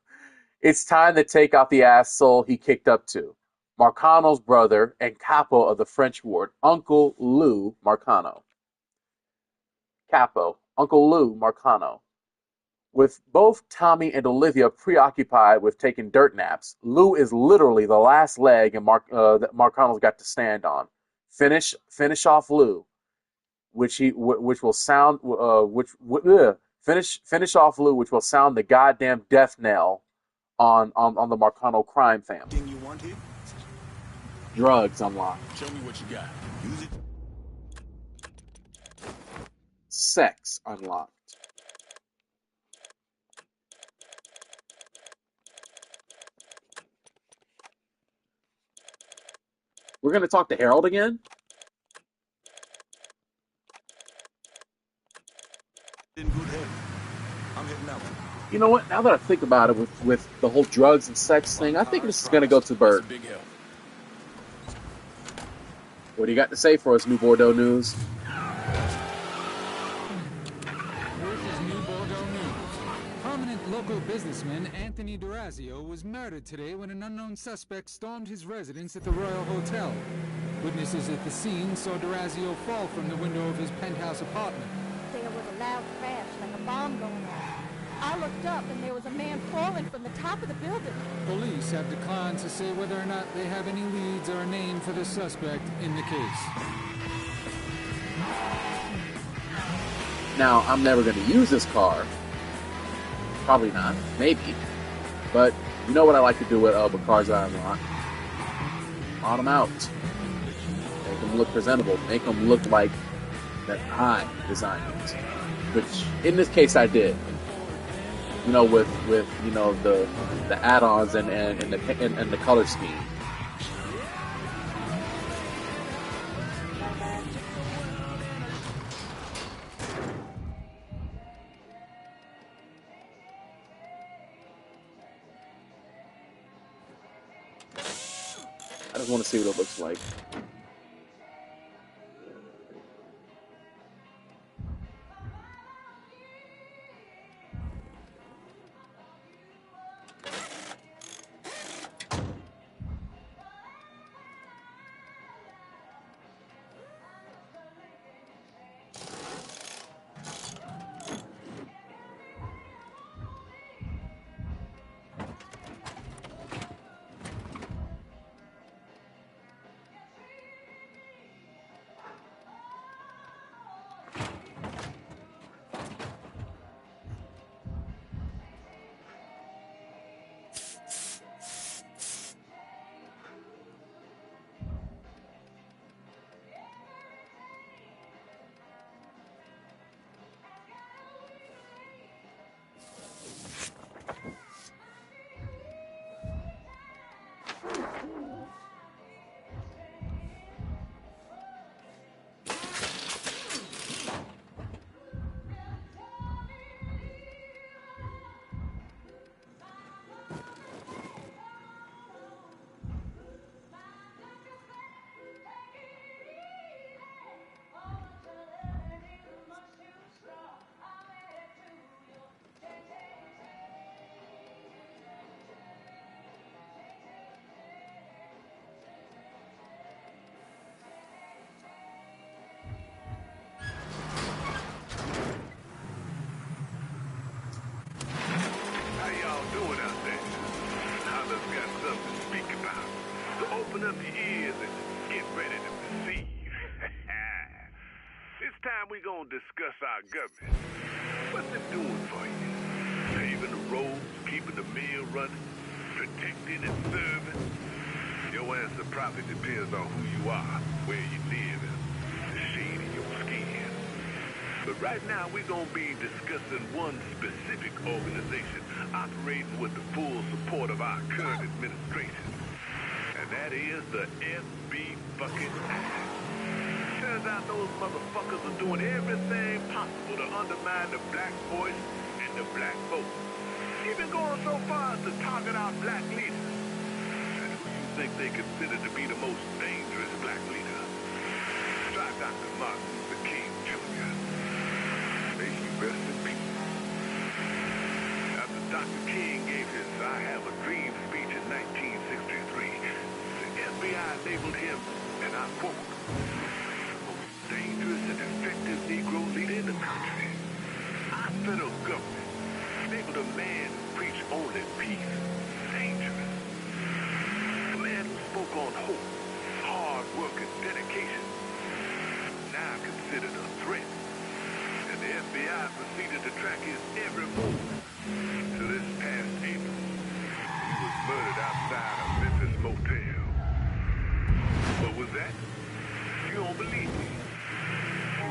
it's time to take out the asshole he kicked up to. Marcano's brother and capo of the French Ward, Uncle Lou Marcano. Capo, Uncle Lou Marcano. With both Tommy and Olivia preoccupied with taking dirt naps, Lou is literally the last leg and that Marcano's got to stand on. Finish off Lou, which will sound finish off Lou, which will sound the goddamn death knell on the Marcano crime family. Thing you want here? Drugs unlocked. Show me what you got. Use it. Sex unlocked. We're going to talk to Harold again? In good head. I'm hitting out. You know what? Now that I think about it, with the whole drugs and sex thing, I think this is going to go to Bert. Big help. What do you got to say for us, New Bordeaux News? This is New Bordeaux News. Prominent local businessman Anthony D'Orazio was murdered today when an unknown suspect stormed his residence at the Royal Hotel. Witnesses at the scene saw D'Orazio fall from the window of his penthouse apartment. There was a loud crash, like a bomb going off. I looked up and there was a man falling from the top of the building. Police have declined to say whether or not they have any leads or a name for the suspect in the case. Now, I'm never going to use this car. Probably not. Maybe. But you know what I like to do with cars that I unlock? Bought them out. Make them look presentable. Make them look like that I designed it. Which, in this case, I did. You know, with you know the add-ons and the color scheme. I just want to see what it looks like. Open up your ears and get ready to receive. This time we gonna discuss our government. What's it doing for you? Paving the roads, keeping the mill running, protecting and serving? Your answer probably depends on who you are, where you live, and the shade of your skin. But right now we're gonna be discussing one specific organization operating with the full support of our current administration. And that is the FBI. Turns out those motherfuckers are doing everything possible to undermine the black voice and the black vote. Even going so far as to target our black leaders. And who you think they consider to be the most dangerous black leader? Try Dr. Martin Luther King Jr. May he rest in peace. After Dr. King gave his I Have a Dream speech in 1963, the FBI labeled him, and I quote, the most dangerous and effective Negro leader in the country. Our federal government Labeled a man who preached only peace. Dangerous. A man who spoke on hope, hard work, and dedication. Now considered a threat. And the FBI proceeded to track his every move. Till this past April, he was murdered outside a Memphis motel. What was that? You don't believe me?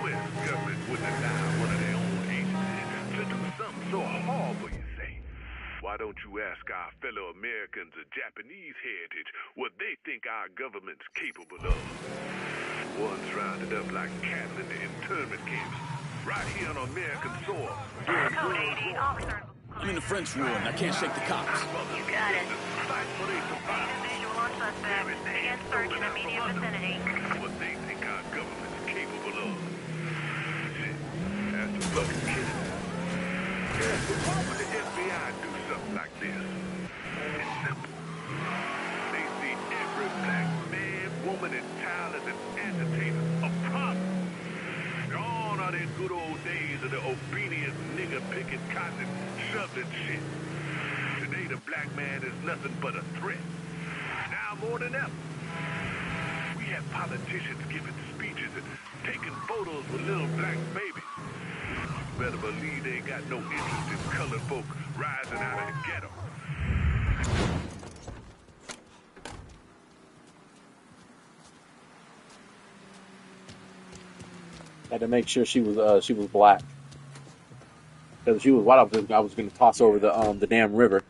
U.S. government wouldn't allow one of their own agencies to do something so horrible, you say. Why don't you ask our fellow Americans of Japanese heritage what they think our government's capable of? Ones rounded up like cattle in the internment camps, right here on American soil. Code 80, officer. I'm in the French war and I can't shake the cops. You got it. Visual on suspect. Begin search in immediate vicinity. What they think our government's capable of. Shit, that's a fucking kid. Yeah, but why would the FBI do something like this? It's simple. They see every black man, woman, and child as an agitator, a problem. Gone are the good old days of the obedient nigger picking cotton and shoving shit. Today the black man is nothing but a threat. Now more than ever. We have politicians giving speeches and taking photos with little black babies. You better believe they ain't got no interest in colored folk rising out of the ghetto. Had to make sure she was black. Because she was white, I was going to toss over the damn river.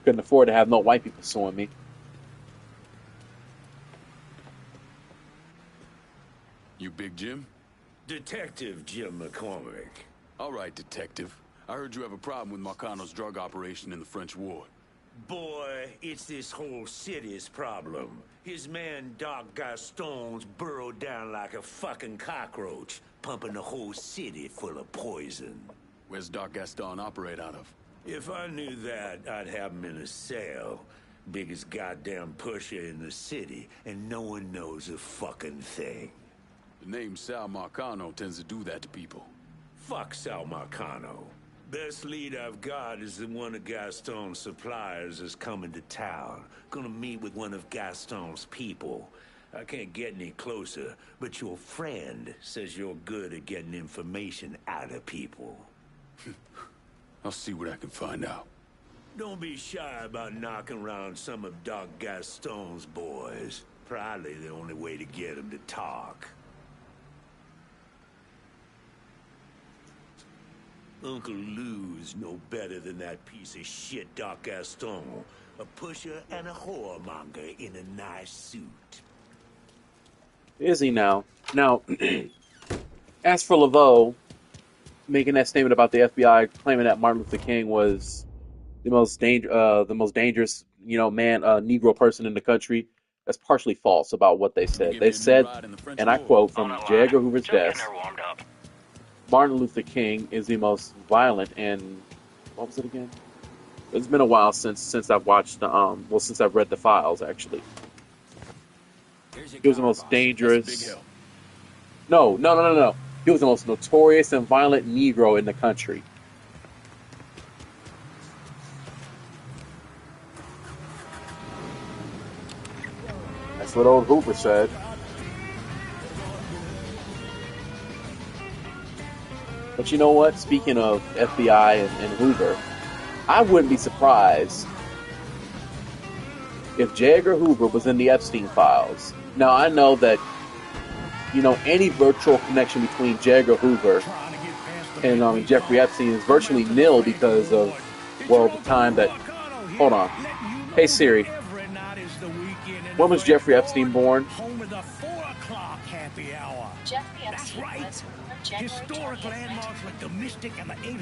Couldn't afford to have no white people suing me. You Big Jim? Detective Jim McCormick. All right, detective. I heard you have a problem with Marcano's drug operation in the French Ward. Boy, it's this whole city's problem. His man Doc Gaston's burrowed down like a fucking cockroach, pumping the whole city full of poison. Where's Doc Gaston operate out of? If I knew that, I'd have him in a cell. Biggest goddamn pusher in the city, and no one knows a fucking thing. The name Sal Marcano tends to do that to people. Fuck Sal Marcano. Best lead I've got is that one of Gaston's suppliers is coming to town. Gonna meet with one of Gaston's people. I can't get any closer, but your friend says you're good at getting information out of people. I'll see what I can find out. Don't be shy about knocking around some of Doc Gaston's boys. Probably the only way to get him to talk. Uncle Lou's no better than that piece of shit Doc Gaston. A pusher and a whoremonger in a nice suit. Is he now? Now, as for Laveau, making that statement about the FBI claiming that Martin Luther King was the most dangerous, Negro person in the country, that's partially false about what they said. They said, and I quote from J. Edgar Hoover's desk, Martin Luther King is the most violent and what was it again? It's been a while since I've watched since I've read the files actually. He was the most dangerous. No. He was the most notorious and violent Negro in the country. That's what old Hoover said. But you know what? Speaking of FBI and Hoover, I wouldn't be surprised if J. Edgar Hoover was in the Epstein files. Now, I know that, any virtual connection between J. Edgar Hoover and Jeffrey Epstein is virtually nil because of, the time that... Hold on. Hey, Siri. When was Jeffrey Epstein born?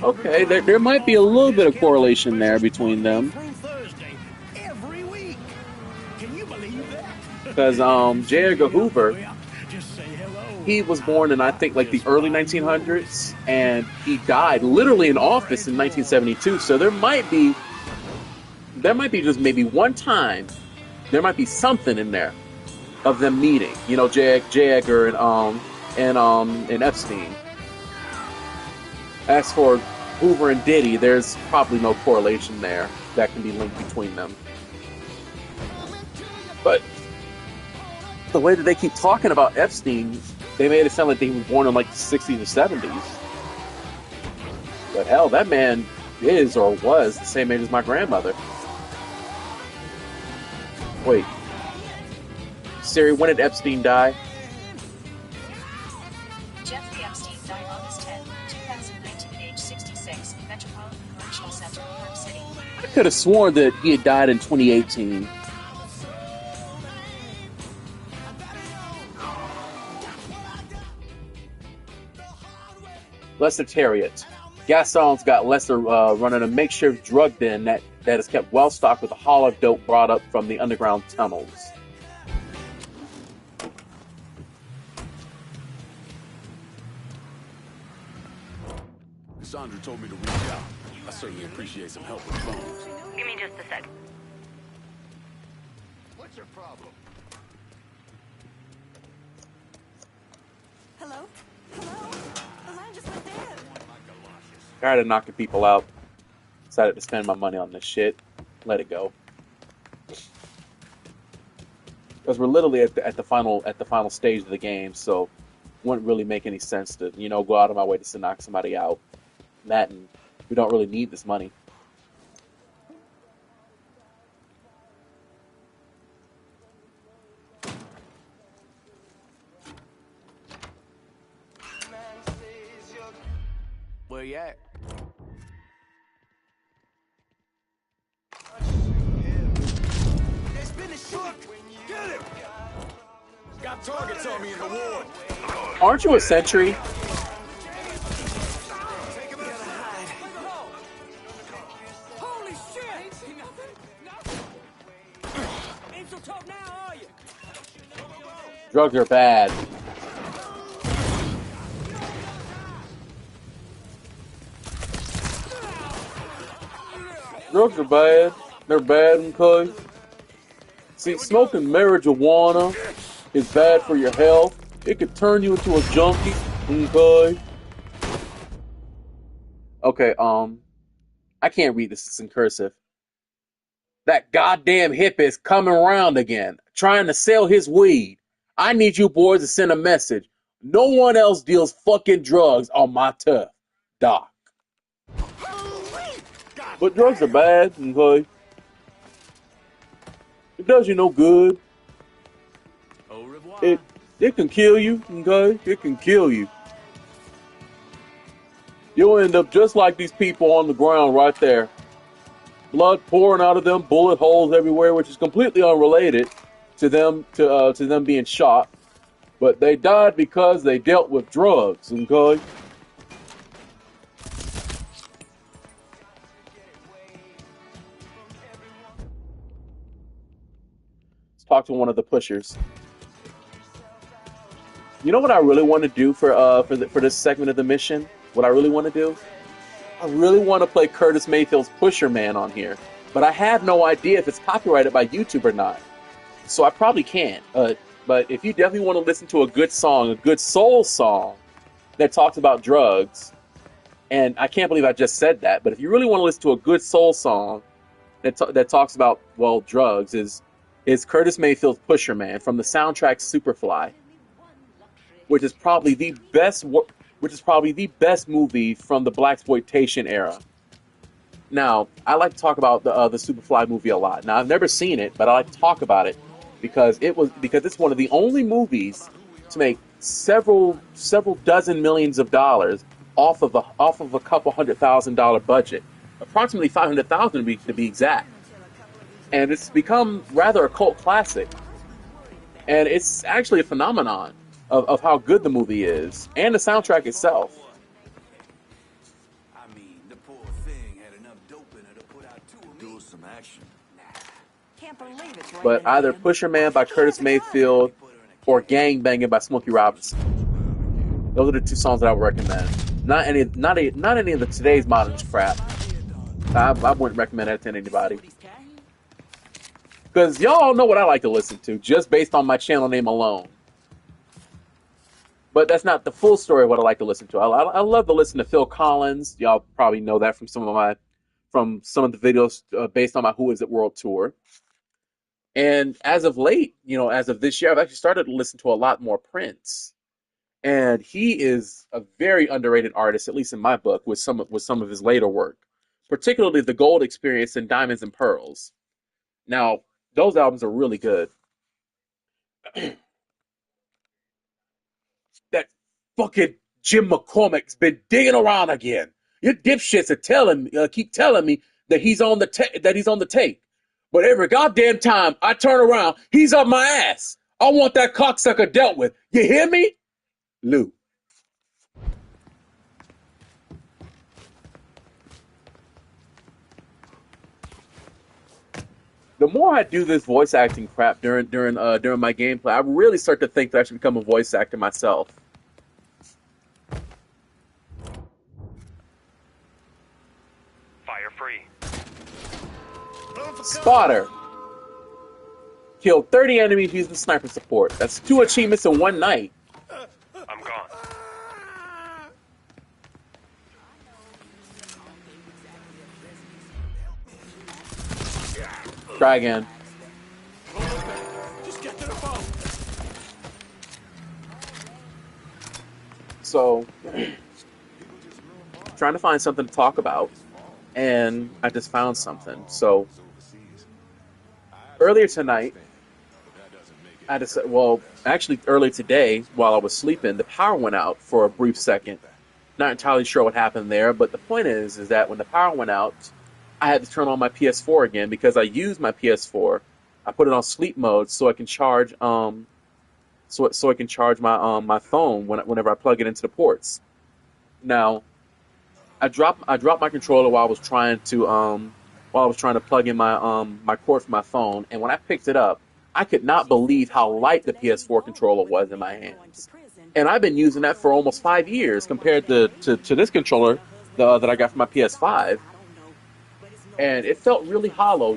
Okay, there might be a little bit of correlation there between them. Because J. Edgar Hoover, he was born in, I think, like the early 1900s, and he died literally in office in 1972. So there might be just maybe one time, there might be something in there of them meeting. J. Edgar and Epstein. As for Hoover and Diddy, there's probably no correlation there that can be linked between them. But the way that they keep talking about Epstein, they made it sound like he was born in like the 60s or 70s. But hell, that man is or was the same age as my grandmother. Wait. Siri, when did Epstein die? Jeffrey Epstein died August 10, 2019, age 66, Metropolitan Correctional Center, New York City. I could have sworn that he had died in 2018. Lester Terriot. Gaston's got Lester running a makeshift drug den that is kept well stocked with a haul of dope brought up from the underground tunnels. Cassandra told me to reach out. I certainly appreciate some help with phones. Give me just a sec. What's your problem? Hello? Hello? The line just went dead. Tired of knocking people out. Decided to spend my money on this shit. Let it go. Because we're literally at the final stage of the game, so it wouldn't really make any sense to, go out of my way to knock somebody out. That, and we don't really need this money. Where you at? It's been a shot. Get him! Got targets on me in the ward. Aren't you a sentry? Holy shit! Ain't so tough now, are you? Drugs are bad. Drugs are bad. They're bad, okay? See, smoking marijuana is bad for your health. It could turn you into a junkie, okay? Okay, I can't read this. It's in cursive. That goddamn hippie is coming around again, trying to sell his weed. I need you boys to send a message. No one else deals fucking drugs on my turf, Doc. But drugs are bad, okay? It does you no good. It can kill you, okay? It can kill you. You'll end up just like these people on the ground right there. Blood pouring out of them, bullet holes everywhere, which is completely unrelated to them being shot. But they died because they dealt with drugs, okay? Let's talk to one of the pushers. You know what I really want to do for this segment of the mission? What I really want to do? I really want to play Curtis Mayfield's Pusher Man on here, but I have no idea if it's copyrighted by YouTube or not. So I probably can't. But if you definitely want to listen to a good song, a good soul song that talks about drugs, and I can't believe I just said that, but if you really want to listen to a good soul song that talks about, well, drugs, is Curtis Mayfield's Pusher Man from the soundtrack Superfly, which is probably the best movie from the blaxploitation era. Now, I like to talk about the Superfly movie a lot. Now, I've never seen it, but I like to talk about it because it's one of the only movies to make several dozen millions of dollars off of a couple $100,000 budget, approximately $500,000 to be exact. And it's become rather a cult classic, and it's actually a phenomenon of how good the movie is, and the soundtrack itself. I mean, the poor thing had enough dope in her to put out two of me. Do some action. Can't believe it's right. But either Pusher Man by Curtis Mayfield or Gang Banging by Smokey Robinson. Those are the two songs that I would recommend. Not any of the today's modern crap. I wouldn't recommend that to anybody. Because y'all know what I like to listen to, just based on my channel name alone. But that's not the full story of what I like to listen to. I love to listen to Phil Collins. Y'all probably know that from some of the videos based on my Who Is It World tour. And as of late, as of this year, I've actually started to listen to a lot more Prince. And he is a very underrated artist, at least in my book, with some of his later work, particularly The Gold Experience and Diamonds and Pearls. Now, those albums are really good. That fucking Jim McCormick's been digging around again. Your dipshits are keep telling me that he's on the tape. But every goddamn time I turn around, he's up my ass. I want that cocksucker dealt with. You hear me? Lou. The more I do this voice acting crap during my gameplay, I really start to think that I should become a voice actor myself. Fire free. Spotter. Killed 30 enemies using sniper support. That's 2 achievements in one night. I'm gone. Try again. Just get to the phone. So, trying to find something to talk about, and I just found something. So, earlier tonight, actually earlier today, while I was sleeping, the power went out for a brief second. Not entirely sure what happened there, but the point is that when the power went out, I had to turn on my PS4 again because I used my PS4. I put it on sleep mode so I can charge my my phone whenever I plug it into the ports. Now, I dropped my controller while I was trying to plug in my cord for my phone, and when I picked it up, I could not believe how light the PS4 controller was in my hands. And I've been using that for almost 5 years compared to this controller that I got for my PS5. And it felt really hollow,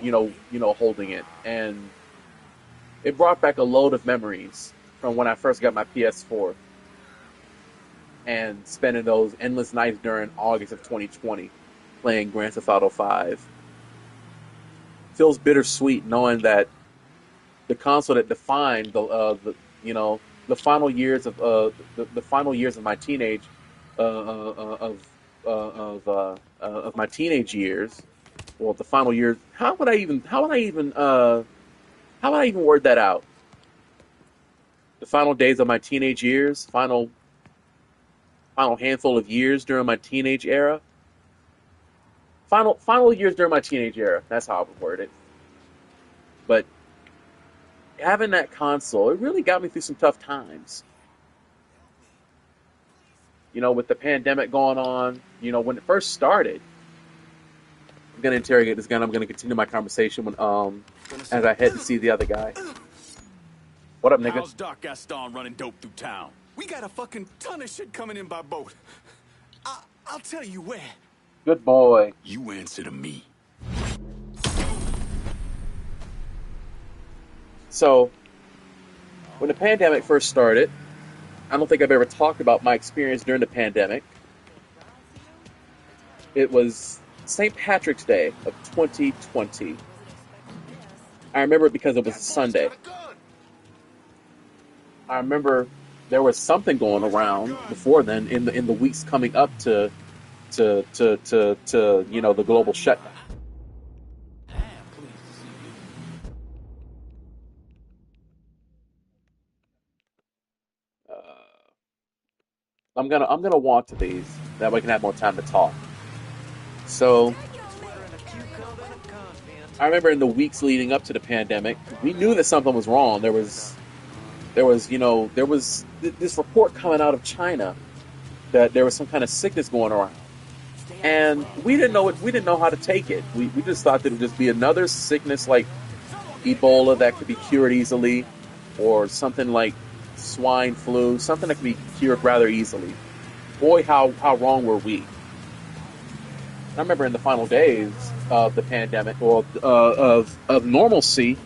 holding it. And it brought back a load of memories from when I first got my PS4 and spending those endless nights during August of 2020 playing Grand Theft Auto 5. Feels bittersweet knowing that the console that defined the final years of my teenage of my teenage years. Well, the final years. How would I even word that out? The final days of my teenage years, final handful of years during my teenage era. Final years during my teenage era. That's how I would word it. But having that console, it really got me through some tough times. With the pandemic going on, when it first started. I'm gonna interrogate this guy. I'm gonna continue my conversation as I head to see the other guy. What up, nigga? How's Doc Gaston running dope through town? We got a fucking ton of shit coming in by boat. I'll tell you where. Good boy. You answer to me. So, when the pandemic first started, I don't think I've ever talked about my experience during the pandemic. It was St. Patrick's Day of 2020. I remember it because it was a Sunday. I remember there was something going around before then in the weeks coming up to the global shutdown. I'm gonna walk to these that way I can have more time to talk. So I remember in the weeks leading up to the pandemic, we knew that something was wrong. There was this report coming out of China that there was some kind of sickness going around, and we didn't know how to take it. We just thought that it would just be another sickness like Ebola that could be cured easily, or something like swine flu, something that could be cured rather easily. Boy, how wrong were we? I remember in the final days of the pandemic, or of normalcy,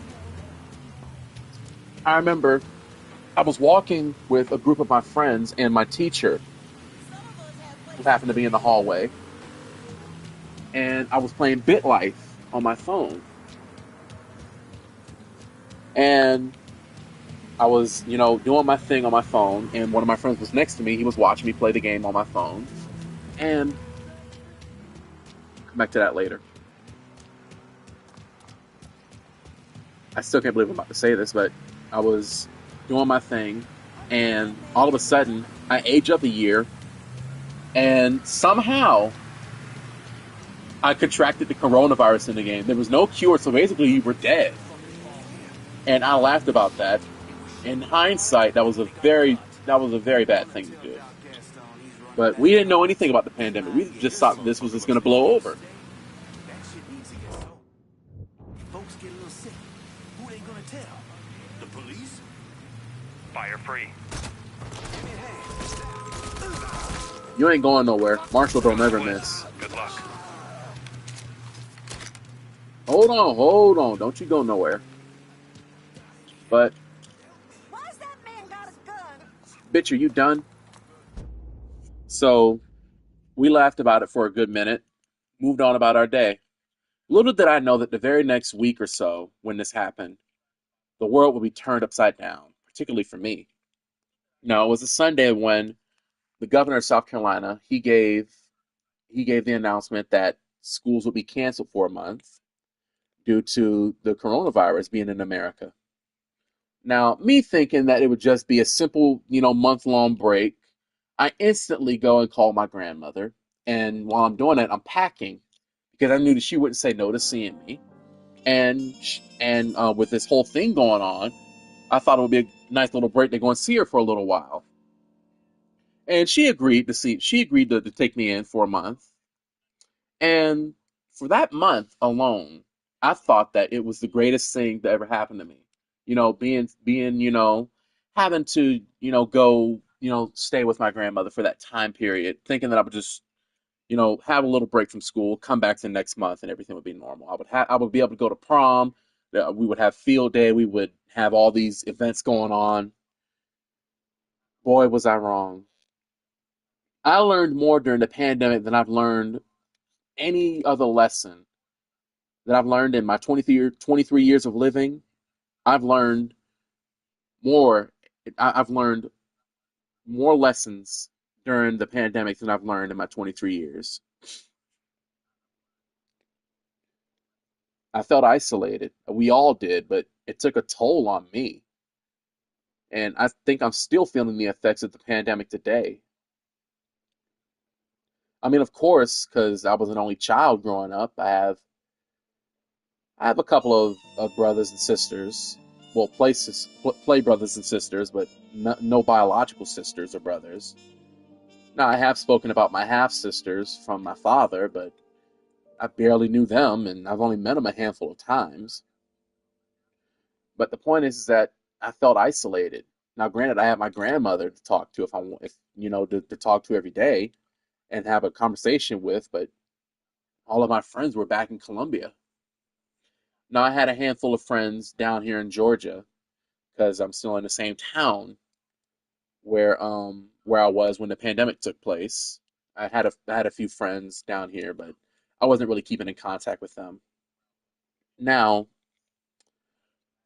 I remember I was walking with a group of my friends and my teacher, who happened to be in the hallway, and I was playing BitLife on my phone. And I was, doing my thing on my phone, and one of my friends was next to me. He was watching me play the game on my phone. And come back to that later. I still can't believe I'm about to say this, but I was doing my thing, and all of a sudden, I age up a year, and somehow I contracted the coronavirus in the game. There was no cure, so basically you were dead. And I laughed about that. In hindsight, that was a very bad thing to do. But we didn't know anything about the pandemic. We just thought this was just going to blow over. Folks get a little sick. Who they gonna tell? The police? Fire free. You ain't going nowhere. Marshall don't ever miss. Good luck. Hold on. Don't you go nowhere. But, bitch, are you done? So, we laughed about it for a good minute, moved on about our day. Little did I know that the very next week or so, when this happened, the world would be turned upside down, particularly for me. No, it was a Sunday when the governor of South Carolina, he gave the announcement that schools would be canceled for a month due to the coronavirus being in America. Now, me thinking that it would just be a simple, month-long break, I instantly go and call my grandmother. And while I'm doing that, I'm packing because I knew that she wouldn't say no to seeing me. And with this whole thing going on, I thought it would be a nice little break to go and see her for a little while. And she agreed to take me in for a month. And for that month alone, I thought that it was the greatest thing that ever happened to me. Having to, go, stay with my grandmother for that time period, thinking that I would just, have a little break from school, come back to the next month, and everything would be normal. I would be able to go to prom. We would have field day. We would have all these events going on. Boy, was I wrong. I learned more during the pandemic than I've learned any other lesson that I've learned in my 23 years of living. I've learned more. I've learned more lessons during the pandemic than I've learned in my 23 years. I felt isolated. We all did, but it took a toll on me. And I think I'm still feeling the effects of the pandemic today. I mean, of course, because I was an only child growing up, I have a couple of brothers and sisters. Well, play brothers and sisters, but no biological sisters or brothers. Now, I have spoken about my half sisters from my father, but I barely knew them, and I've only met them a handful of times. But the point is that I felt isolated. Now, granted, I have my grandmother to talk to to talk to every day and have a conversation with, but all of my friends were back in Colombia. Now, I had a handful of friends down here in Georgia because I'm still in the same town where I was when the pandemic took place. I had a few friends down here, but I wasn't really keeping in contact with them. Now,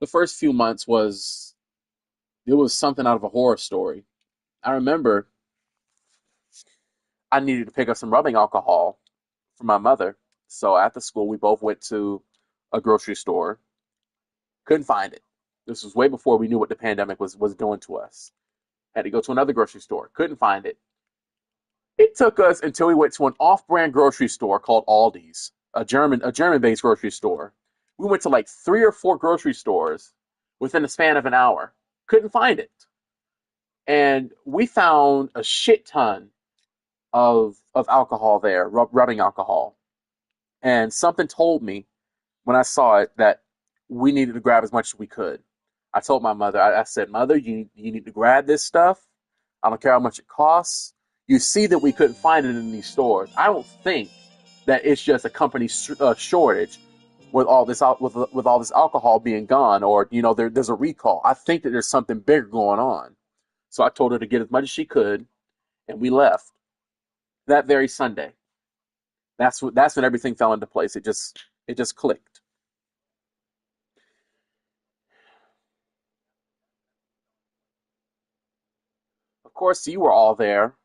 the first few months it was something out of a horror story. I remember I needed to pick up some rubbing alcohol for my mother. So after school, we both went to a grocery store. Couldn't find it. This was way before we knew what the pandemic was doing to us. Had to go to another grocery store. Couldn't find it. It took us until we went to an off-brand grocery store called Aldi's, a German-based grocery store. We went to like 3 or 4 grocery stores within the span of an hour. Couldn't find it. And we found a shit ton of alcohol there, rubbing alcohol. And something told me when I saw it that we needed to grab as much as we could. I told my mother, I said, Mother, you need to grab this stuff. I don't care how much it costs. You see that we couldn't find it in these stores. I don't think that it's just a company shortage. with all this with all this alcohol being gone, or there's a recall. I think that there's something bigger going on. So I told her to get as much as she could, and we left that very Sunday. That's when everything fell into place. It just clicked. Of course, you were all there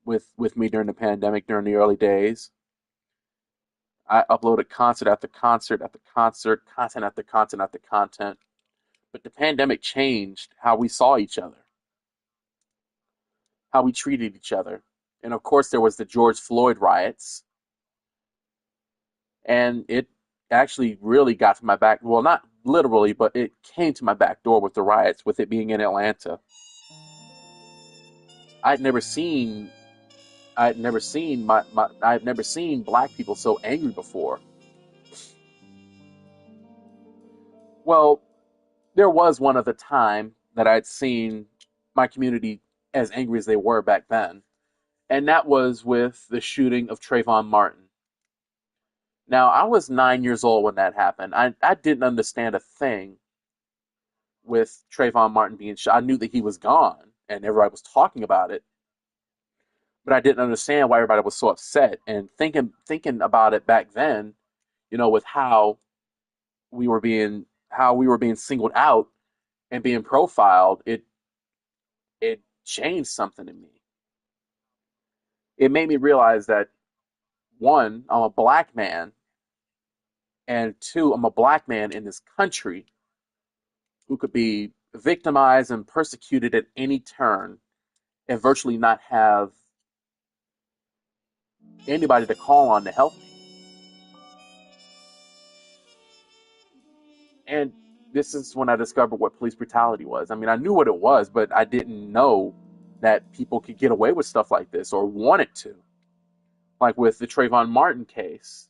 with me during the pandemic during the early days. I uploaded concert after concert after concert, content after content after content. But the pandemic changed how we saw each other, how we treated each other. And of course, there was the George Floyd riots, and it actually really got to my back. Well, not literally, but it came to my back door with the riots, with it being in Atlanta. I'd never seen I'd never seen I've never seen black people so angry before. Well, there was one other time that I'd seen my community as angry as they were back then, and that was with the shooting of Trayvon Martin. Now, I was 9 years old when that happened. I didn't understand a thing with Trayvon Martin being shot. I knew that he was gone, and everybody was talking about it, but I didn't understand why everybody was so upset. And thinking about it back then, with how we were being singled out and being profiled, it changed something in me. It made me realize that, one, I'm a black man, and two, I'm a black man in this country who could be victimized and persecuted at any turn and virtually not have anybody to call on to help me. And this is when I discovered what police brutality was. I mean, I knew what it was, but I didn't know that people could get away with stuff like this or wanted to. Like with the Trayvon Martin case.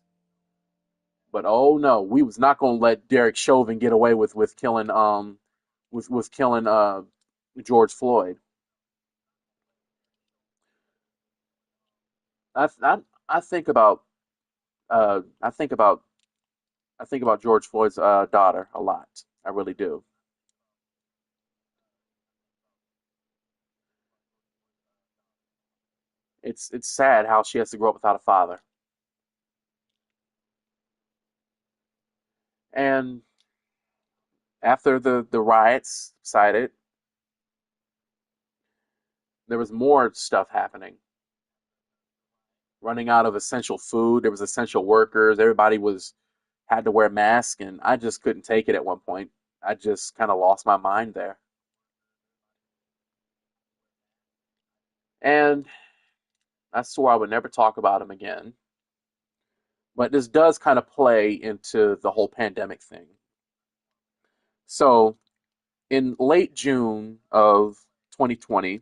But oh no, we was not going to let Derek Chauvin get away with killing killing George Floyd. I I, I think about uh, I think about I think about George Floyd's daughter a lot. I really do. It's sad how she has to grow up without a father. And after the riots subsided, there was more stuff happening. Running out of essential food, there was essential workers. Everybody was had to wear masks, and I just couldn't take it at one point. I just kind of lost my mind there. And I swore I would never talk about him again. But this does kind of play into the whole pandemic thing. So, in late June of 2020,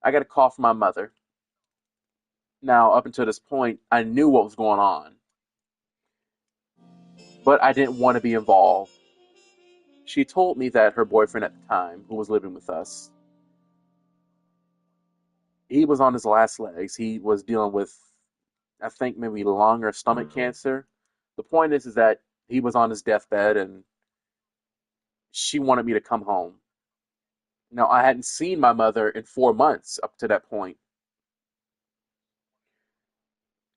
I got a call from my mother. Now, up until this point, I knew what was going on, but I didn't want to be involved. She told me that her boyfriend at the time, who was living with us, he was on his last legs. He was dealing with, I think, maybe lung or stomach cancer. The point is that he was on his deathbed, and she wanted me to come home. Now, I hadn't seen my mother in 4 months up to that point.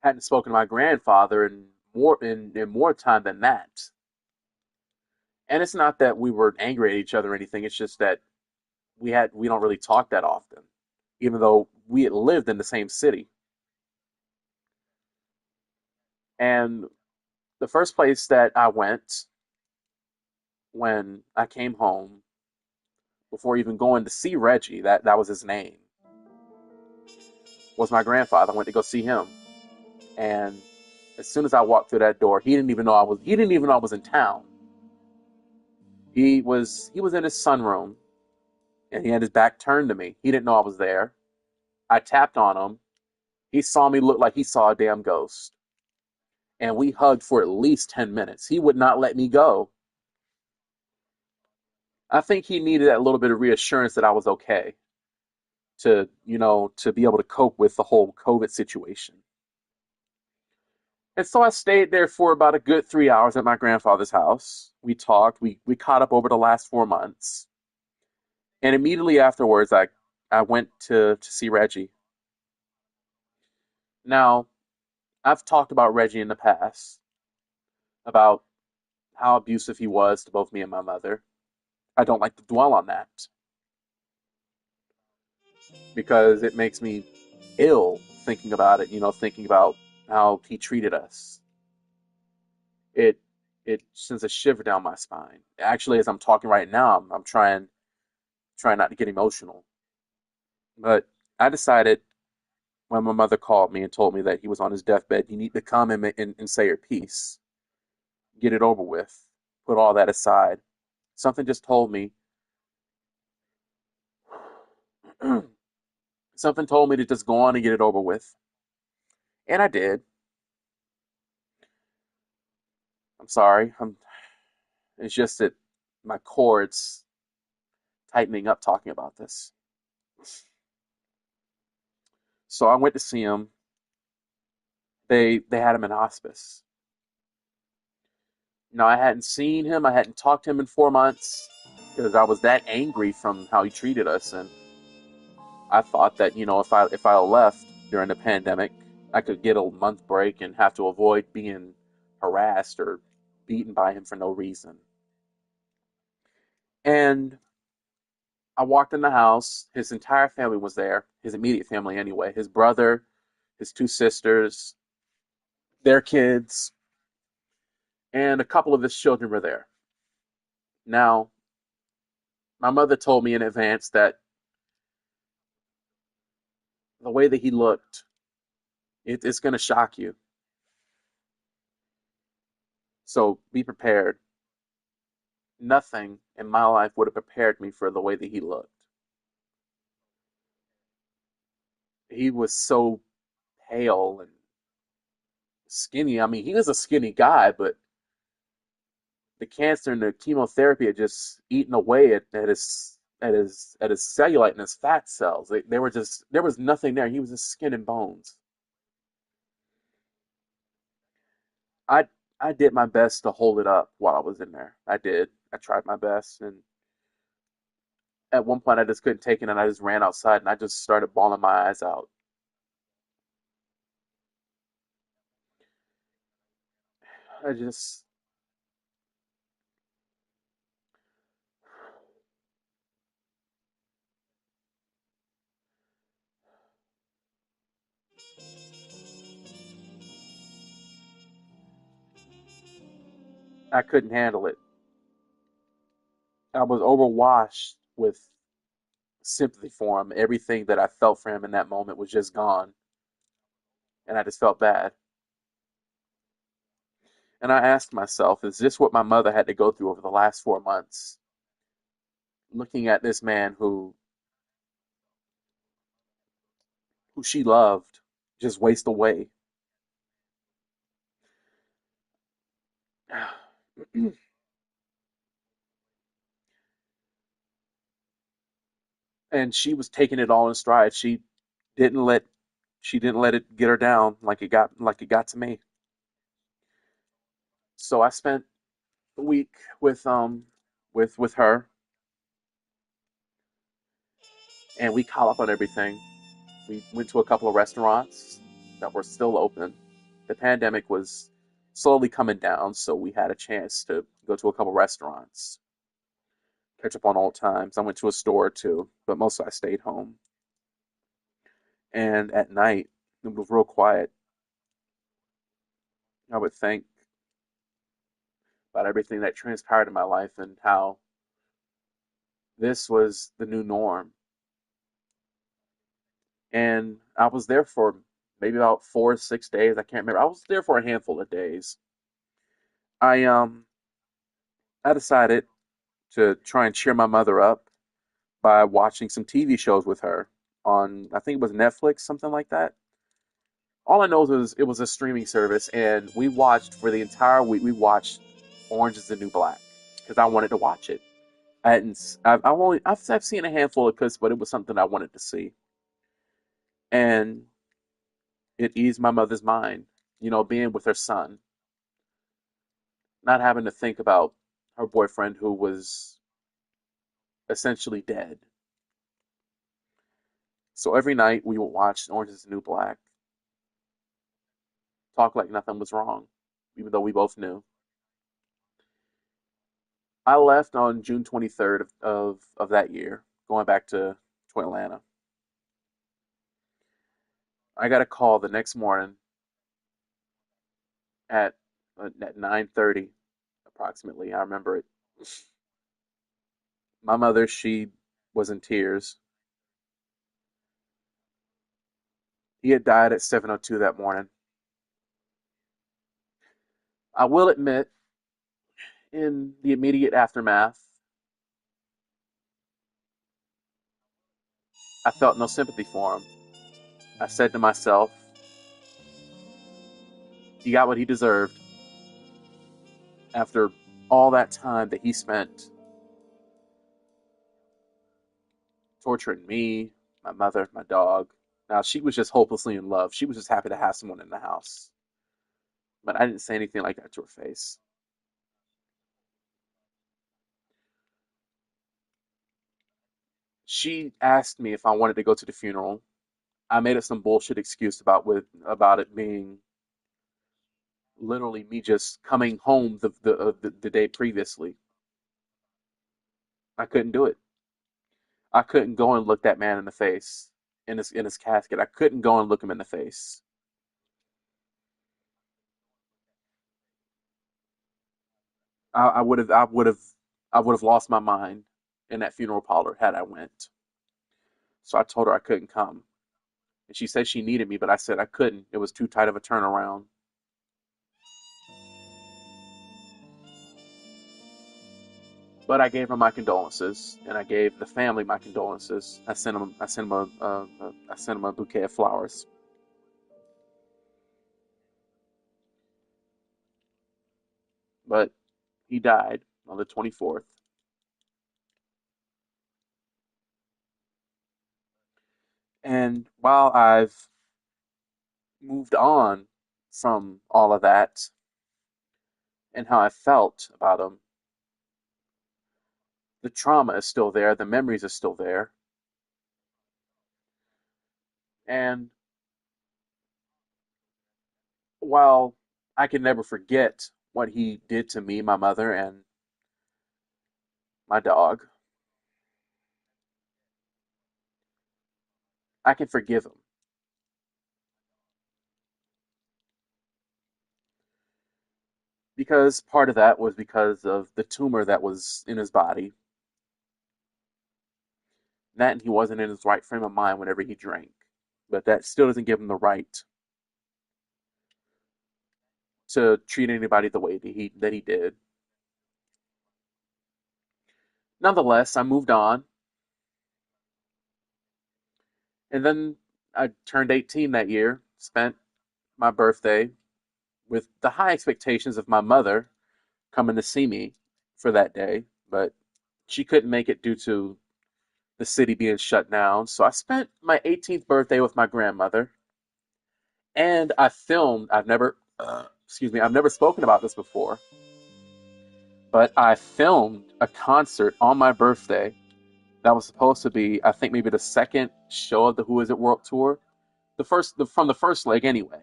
Hadn't spoken to my grandfather in more time than that. And it's not that we were angry at each other or anything. It's just that we don't really talk that often, even though we had lived in the same city. And the first place that I went when I came home, before even going to see Reggie, that was his name, was my grandfather. I went to go see him. And as soon as I walked through that door, he didn't even know I was in town. He was in his sunroom, and he had his back turned to me. He didn't know I was there. I tapped on him. He saw me look like he saw a damn ghost. And we hugged for at least 10 minutes. He would not let me go. I think he needed that little bit of reassurance that I was okay to be able to cope with the whole COVID situation. And so I stayed there for about a good 3 hours at my grandfather's house. We talked, we caught up over the last 4 months. And immediately afterwards, I went to see Reggie. Now, I've talked about Reggie in the past, about how abusive he was to both me and my mother. I don't like to dwell on that because it makes me ill thinking about it, thinking about how he treated us. It it sends a shiver down my spine. Actually, as I'm talking right now, I'm trying not to get emotional. But I decided when my mother called me and told me that he was on his deathbed, you need to come and say your piece, get it over with, put all that aside. Something just told me, something told me to just go on and get it over with. And I did. I'm sorry. It's just that my chord's tightening up talking about this. So I went to see him. They had him in hospice. No, I hadn't seen him. I hadn't talked to him in 4 months because I was that angry from how he treated us, and I thought that if I left during the pandemic, I could get a month break and have to avoid being harassed or beaten by him for no reason. And I walked in the house. His entire family was there. His immediate family, anyway. His brother, his two sisters, their kids, and a couple of his children were there. Now, my mother told me in advance that the way that he looked, it's going to shock you. So be prepared. Nothing in my life would have prepared me for the way that he looked. He was so pale and skinny. I mean, he was a skinny guy, but the cancer and the chemotherapy had just eaten away at his cellulite and his fat cells. They were just there was nothing there. He was just skin and bones. I I did my best to hold it up while I was in there. I did. I tried my best, and at one point I just couldn't take it, and I just ran outside and I just started bawling my eyes out. I just I couldn't handle it. I was overwashed with sympathy for him. Everything that I felt for him in that moment was just gone, and I just felt bad. And I asked myself, is this what my mother had to go through over the last 4 months? Looking at this man who she loved just waste away. And she was taking it all in stride. Didn't let she didn't let it get her down like it got to me. So I spent a week with her, and we caught up on everything. We went to a couple of restaurants that were still open. The pandemic was slowly coming down, so we had a chance to go to a couple of restaurants, catch up on old times. I went to a store too, but mostly I stayed home. And at night, it was real quiet. I would think about everything that transpired in my life and how this was the new norm. And I was there for maybe about 4 or 6 days. I can't remember. I was there for a handful of days. I I decided to try and cheer my mother up by watching some TV shows with her on, I think it was Netflix, something like that. All I know is it was a streaming service, and we watched for the entire week. We watched Orange is the New Black because I wanted to watch it. I hadn't. I've seen a handful of clips, but it was something I wanted to see, and it eased my mother's mind. being with her son, not having to think about her boyfriend who was essentially dead. So every night we would watch Orange is the New Black, talk like nothing was wrong, even though we both knew. I left on June 23rd of that year, going back to Atlanta. I got a call the next morning at 9:30 approximately. I remember it. My mother, she was in tears. He had died at 7:02 that morning. I will admit, in the immediate aftermath, I felt no sympathy for him. I said to myself, he got what he deserved after all that time that he spent torturing me, my mother, my dog. Now, she was just hopelessly in love. She was just happy to have someone in the house. But I didn't say anything like that to her face. She asked me if I wanted to go to the funeral. I made up some bullshit excuse about it being literally me just coming home the day previously. I couldn't do it. I couldn't go and look that man in the face in his casket. I couldn't go and look him in the face. I would have lost my mind in that funeral parlor had I went. So I told her I couldn't come. And she said she needed me, but I said I couldn't. It was too tight of a turnaround. But I gave her my condolences, and I gave the family my condolences. I sent them a bouquet of flowers. But he died on the 24th. And while I've moved on from all of that and how I felt about him, the trauma is still there, the memories are still there. And while I can never forget what he did to me, my mother, and my dog, I can forgive him because part of that was because of the tumor that was in his body. That and he wasn't in his right frame of mind whenever he drank. But that still doesn't give him the right to treat anybody the way that he did. Nonetheless, I moved on, and then I turned 18 that year, spent my birthday with the high expectations of my mother coming to see me for that day, but she couldn't make it due to the city being shut down. So I spent my 18th birthday with my grandmother, and I filmed. Excuse me, I've never spoken about this before, but I filmed a concert on my birthday that was supposed to be, I think, maybe the second show of the Who Is It World Tour, from the first leg anyway.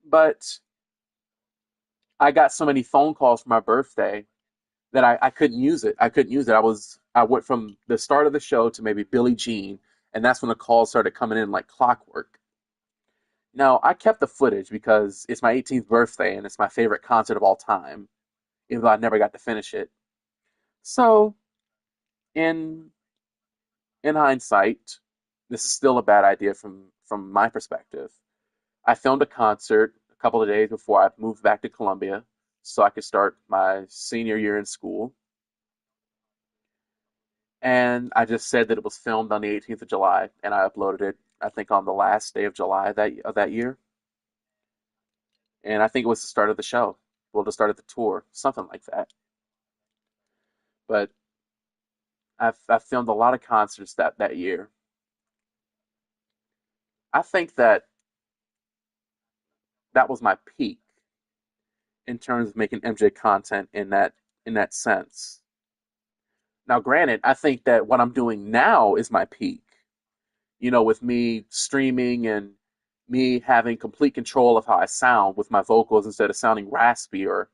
But I got so many phone calls for my birthday that I couldn't use it. I couldn't use it. I went from the start of the show to maybe Billie Jean, and that's when the calls started coming in like clockwork. Now I kept the footage because it's my 18th birthday and it's my favorite concert of all time, even though I never got to finish it. So in in hindsight, this is still a bad idea from my perspective. I filmed a concert a couple of days before I moved back to Columbia so I could start my senior year in school. And I just said that it was filmed on the 18th of July, and I uploaded it, I think, on the last day of July of that year. And I think it was the start of the show, well, the start of the tour, something like that. But I filmed a lot of concerts that year. I think that that was my peak in terms of making MJ content in that sense. Now, granted, I think that what I'm doing now is my peak. With me streaming and me having complete control of how I sound with my vocals instead of sounding raspy or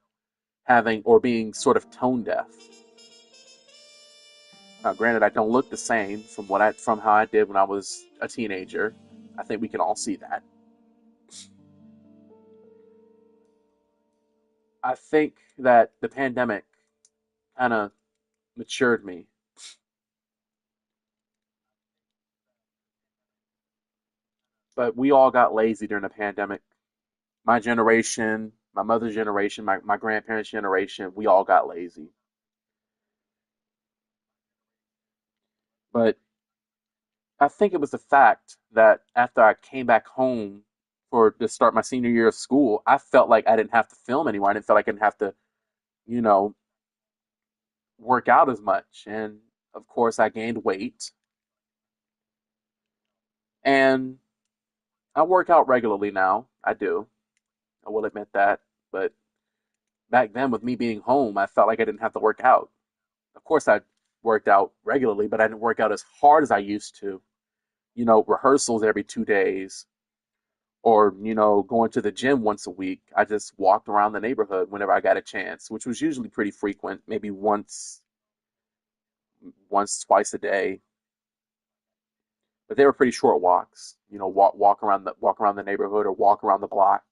being sort of tone deaf. Now, granted, I don't look the same from how I did when I was a teenager. I think we can all see that. I think that the pandemic kind of matured me. But we all got lazy during the pandemic. My generation, my mother's generation, my grandparents' generation, we all got lazy. But I think it was the fact that after I came back home to start my senior year of school, I felt like I didn't have to film anymore. I didn't feel like I didn't have to, you know, work out as much. And of course, I gained weight. And I work out regularly now. I do. I will admit that. But back then, with me being home, I felt like I didn't have to work out. Of course, I worked out regularly, but I didn't work out as hard as I used to. Rehearsals every 2 days, or going to the gym once a week. I just walked around the neighborhood whenever I got a chance, which was usually pretty frequent, maybe twice a day. But they were pretty short walks. Walk around the neighborhood or walk around the block.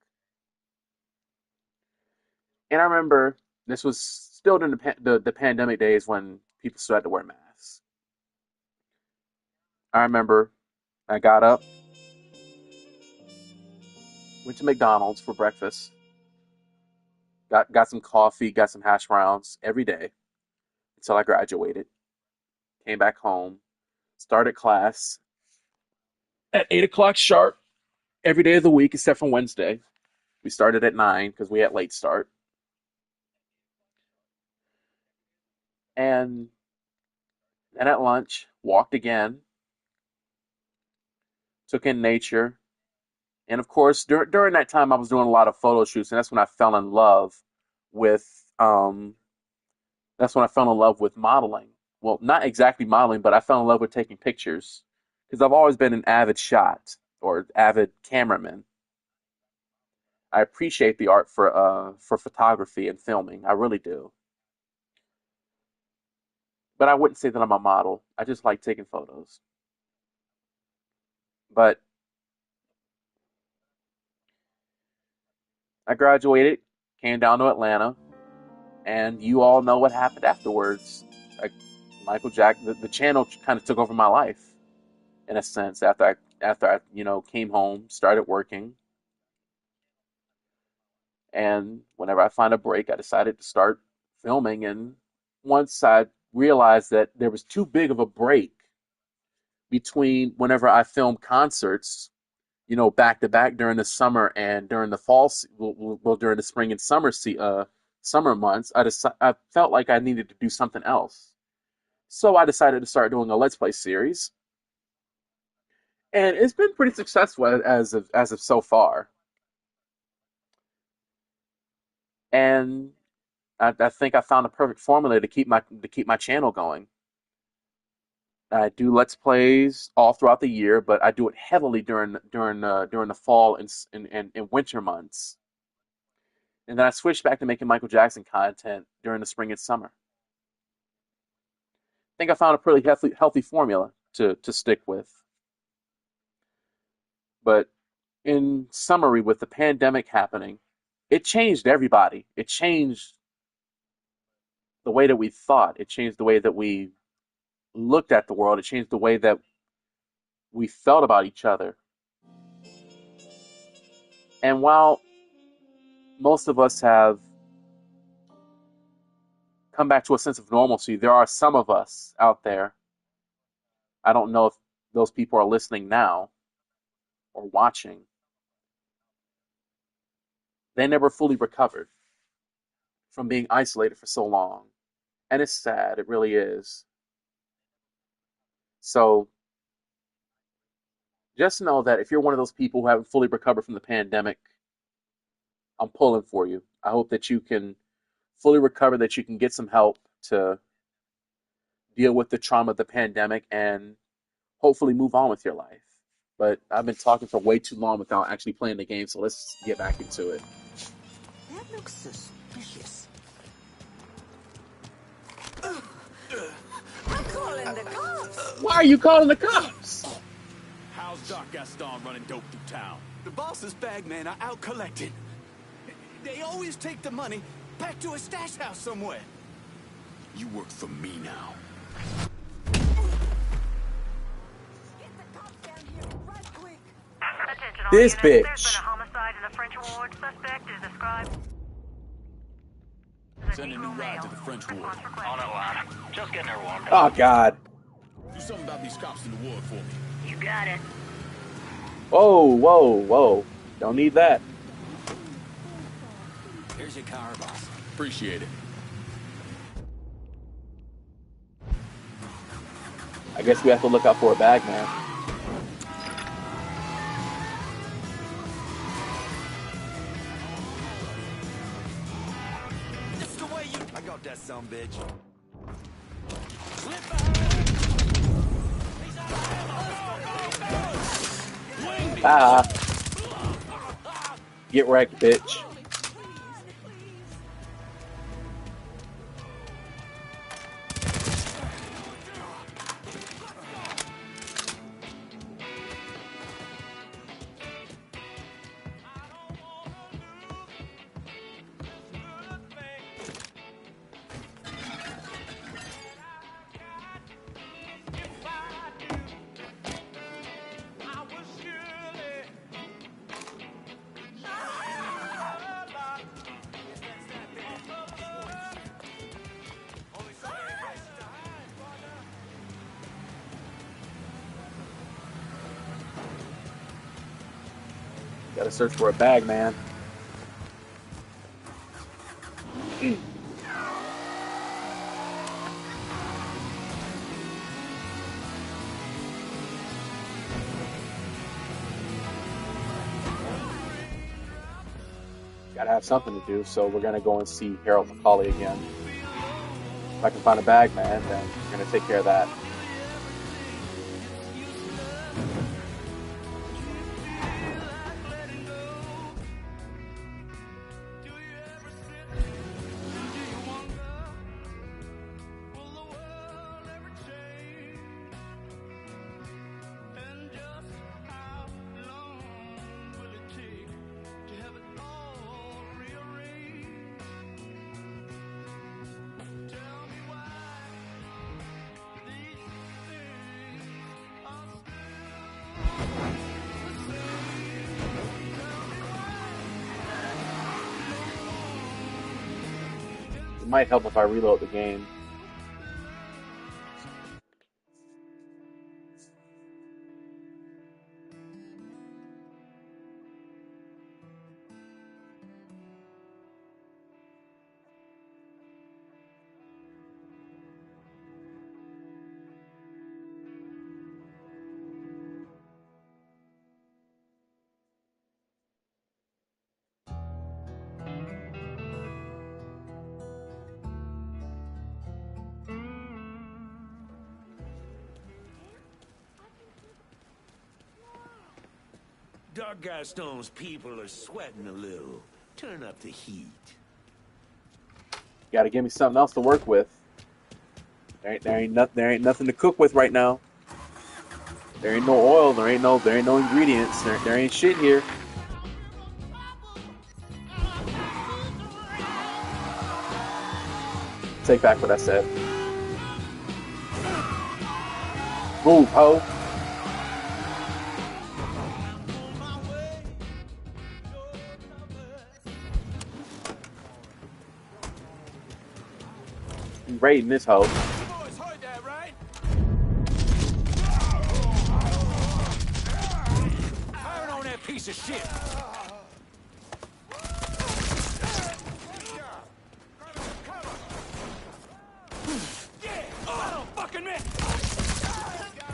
And I remember this was still during the pandemic days when people still had to wear masks. I remember I got up, went to McDonald's for breakfast, got some coffee, got some hash browns every day until I graduated. Came back home, started class at 8 o'clock sharp every day of the week except for Wednesday. We started at 9 because we had late start. And then at lunch, walked again, took in nature. And of course, during that time, I was doing a lot of photo shoots, and with um, that's when I fell in love with modeling. Well, not exactly modeling, but I fell in love with taking pictures because I've always been an avid shot or avid cameraman. I appreciate the art for photography and filming. I really do. But I wouldn't say that I'm a model. I just like taking photos. But I graduated, came down to Atlanta, and you all know what happened afterwards. Like Michael Jack, the channel kind of took over my life in a sense after I came home, started working, and whenever I find a break, I decided to start filming. And once I realized that there was too big of a break between whenever I filmed concerts, back to back during the summer and during the fall, well, during the spring and summer months, I felt like I needed to do something else. So I decided to start doing a Let's Play series, and it's been pretty successful as of so far. And I think I found a perfect formula to keep my channel going. I do Let's Plays all throughout the year, but I do it heavily during the fall and winter months. And then I switched back to making Michael Jackson content during the spring and summer. I think I found a pretty healthy formula to stick with. But in summary, with the pandemic happening, it changed everybody. It changed the way that we thought. It changed the way that we looked at the world. It changed the way that we felt about each other. And while most of us have come back to a sense of normalcy, there are some of us out there. I don't know if those people are listening now or watching. They never fully recovered from being isolated for so long. And it's sad, it really is. So just know that if you're one of those people who haven't fully recovered from the pandemic, I'm pulling for you. I hope that you can fully recover, that you can get some help to deal with the trauma of the pandemic and hopefully move on with your life. But I've been talking for way too long without actually playing the game, so let's get back into it. That looks suspicious. I'm calling the cops. Why are you calling the cops? How's Doc Gaston running dope through town? The boss's bagmen are out collecting. They always take the money back to a stash house somewhere. You work for me now. Attention all This units. There's been bitch. a homicide in the French Ward. Suspect is described. Send a new ride to the French Ward. On it, lad. Just getting her warmed up. Oh, God. Do something about these cops in the ward for me. You got it. Whoa, whoa, whoa. Don't need that. Here's your car, boss. Appreciate it. I guess we have to look out for a bag, man. This is the way you... I got that sumbitch. Ah. Get wrecked, bitch. Gotta search for a bag, man. Gotta have something to do, so we're gonna go and see Harold McCauley again. If I can find a bag, man, then we're gonna take care of that. It might help if I reload the game. Doc Gaston's people are sweating a little. Turn up the heat. Gotta give me something else to work with. There ain't nothing to cook with right now. There ain't no oil. There ain't no ingredients. There ain't shit here. Take back what I said. Move, ho. You raiding this hoe. Firing on that piece of shit.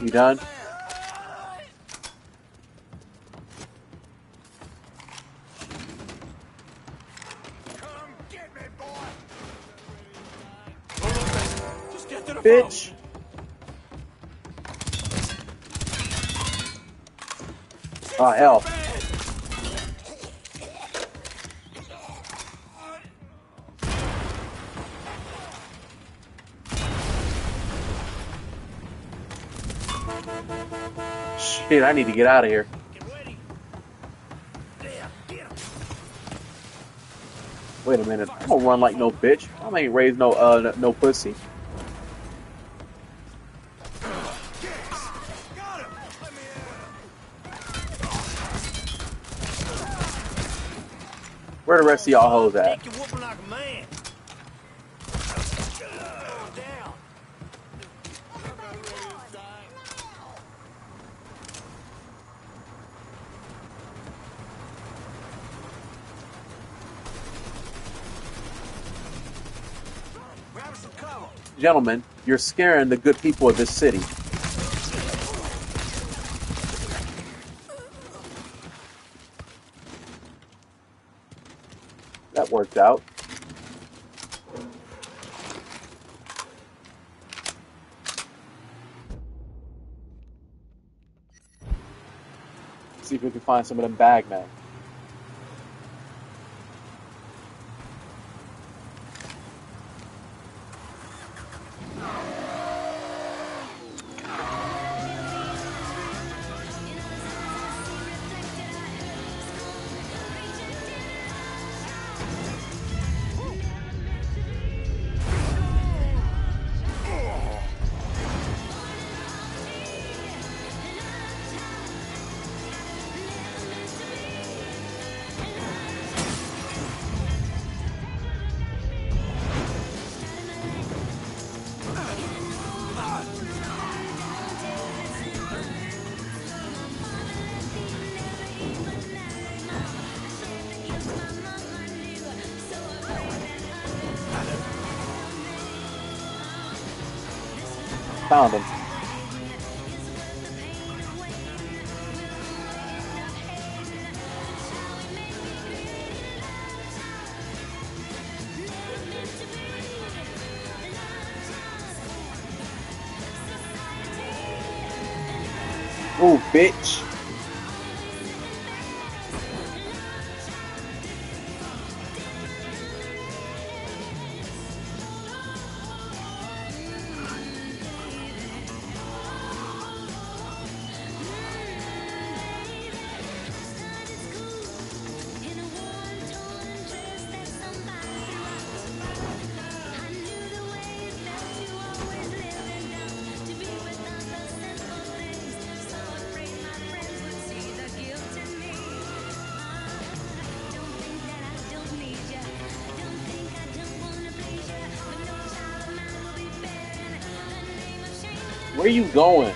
You done? bitch. Oh, hell. Shit, I need to get out of here. Wait a minute. I don't run like no bitch. I ain't raised no pussy. Where the rest of y'all hoes at? Gentlemen, you're scaring the good people of this city. That worked out. See if we can find some of them bag men. Found him. Ooh, bitch. Where you going?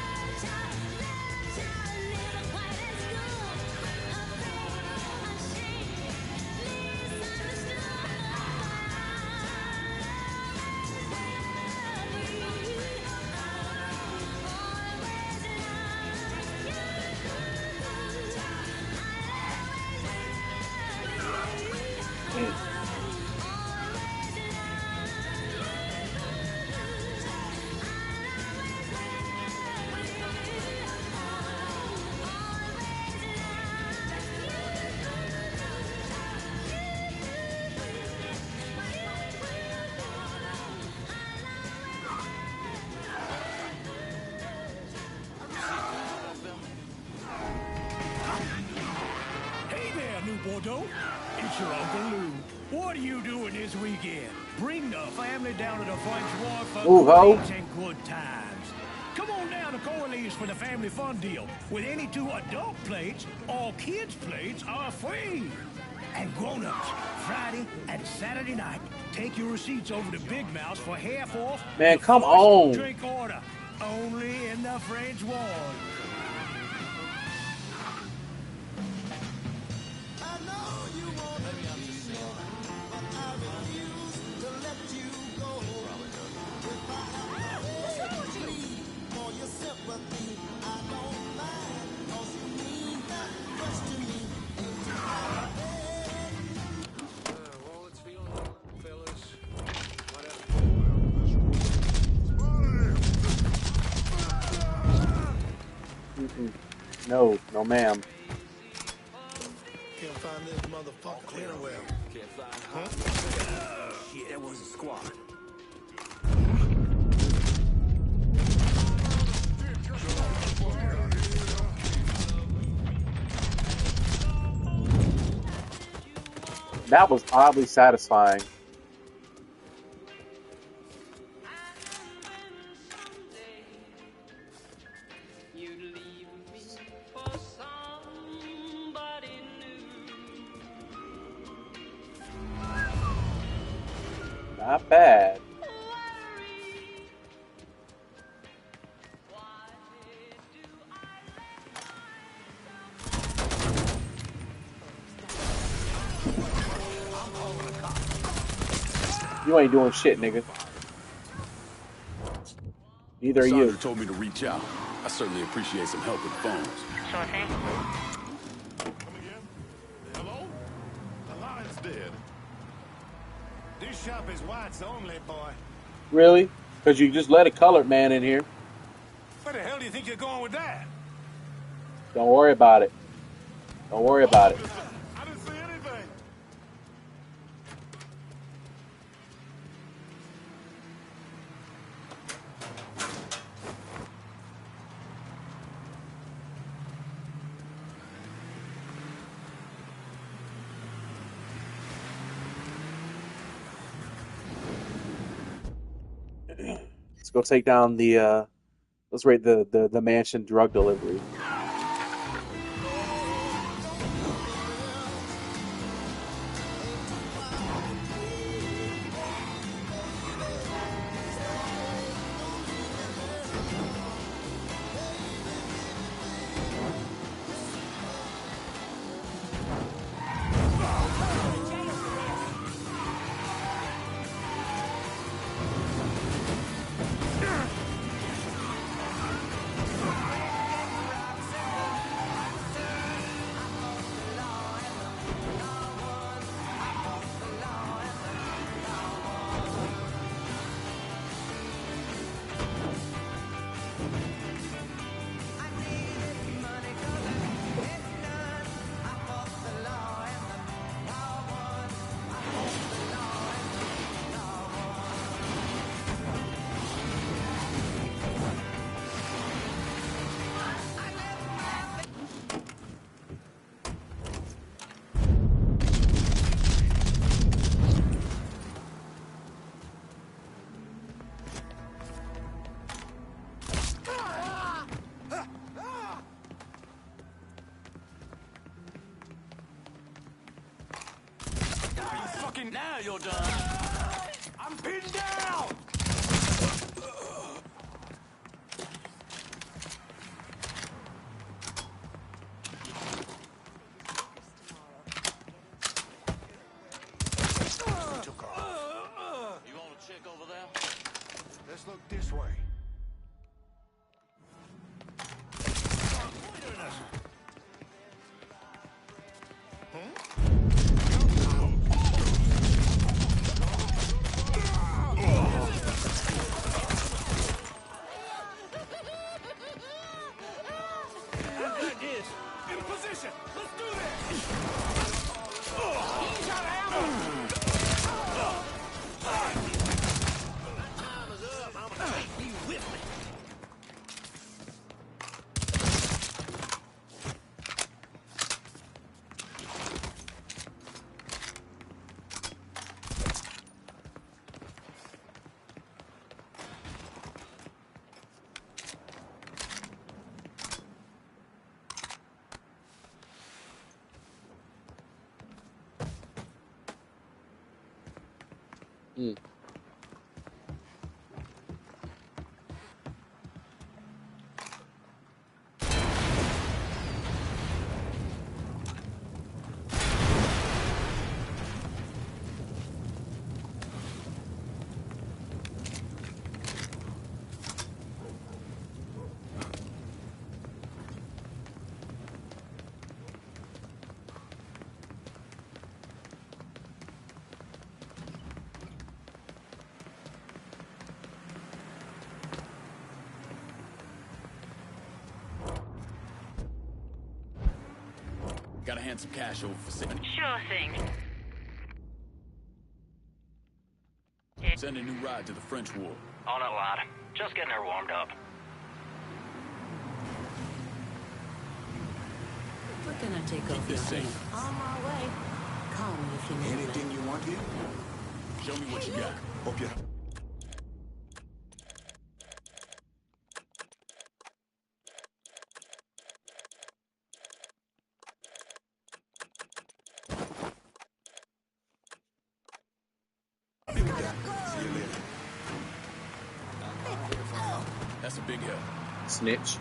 Bordeaux, it's your Uncle Lou. What are you doing this weekend? Bring the family down to the French Wharf for good eats and good times. Come on down to Corley's for the family fun deal. With any 2 adult plates, all kids' plates are free. And grown-ups, Friday and Saturday night, take your receipts over to Big Mouse for half off. Man, come on. Drink order, only in the French Ward. No, no, ma'am. Can't find this motherfucker anywhere. Can't find Shit, that was a squad. That was oddly satisfying. Not bad. You ain't doing shit, nigga. Neither are you. Sandra told me to reach out. I certainly appreciate some help with phones. Sure thing. Come again? Hello? The line's dead. This shop is whites only, boy. Really? Because you just let a colored man in here. Where the hell do you think you're going with that? Don't worry about it. Don't worry about it. I didn't see anything. Let's go take down the let's raid the mansion drug delivery. Now you're done. I'm pinned down. Took off. You want to check over there? Let's look this way. Mm. Gotta hand some cash over for safety. Sure thing. Send a new ride to the French War. On it, lad. Just getting her warmed up. We're gonna take off your head. On my way. Call me if you need me. Anything you want here? Show me what you got. Hope you... That's a big help. Snitch.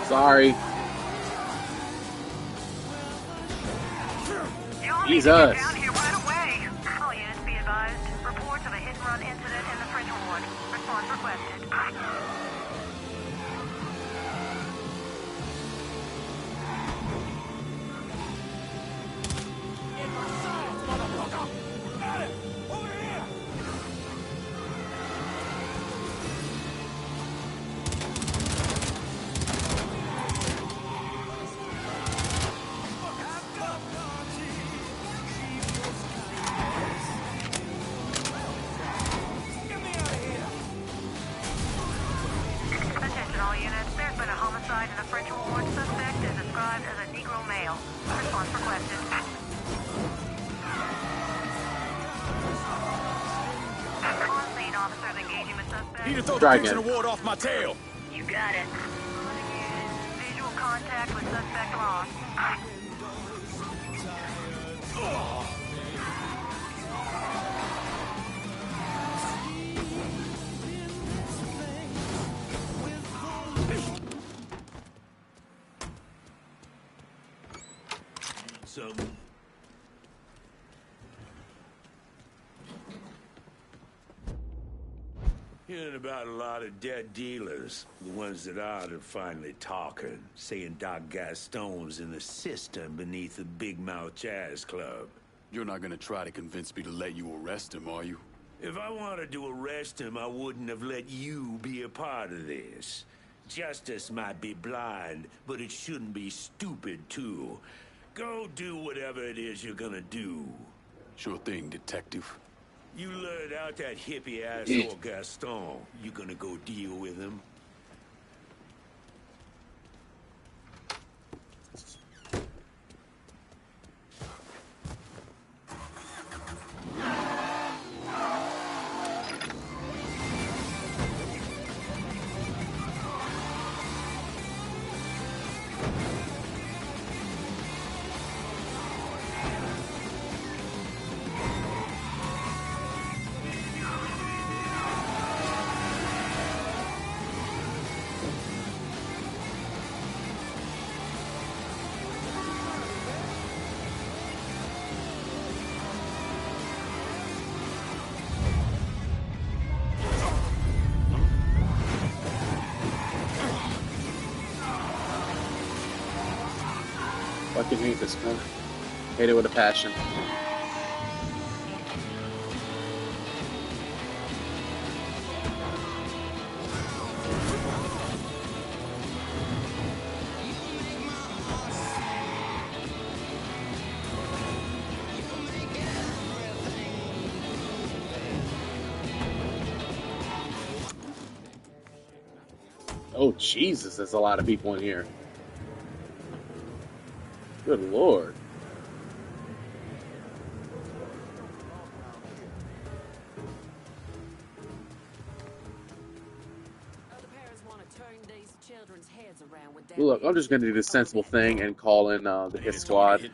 Sorry. Jesus. Down here right away. All units be advised. Reports of a hit-and-run incident in the French Ward. Response requested. Attention all units. There's been a homicide in the French Ward. Suspect is described as a Negro male. Response requested. On scene, officers engaging with suspect. Need to throw the bitch in the ward off my tail. You got it. Visual contact with suspect lost. Something. Hearing about a lot of dead dealers. The ones that are finally talking, saying Doc Gaston's in the system beneath the Big Mouth Jazz Club. You're not gonna try to convince me to let you arrest him, are you? If I wanted to arrest him, I wouldn't have let you be a part of this. Justice might be blind, but it shouldn't be stupid, too. Go do whatever it is you're gonna do. Sure thing, detective. You lured out that hippie asshole Gaston. You gonna go deal with him? Fucking hate this one. Hate it with a passion. Oh Jesus, there's a lot of people in here. Good Lord. Look, I'm just gonna do the sensible thing and call in the hit squad.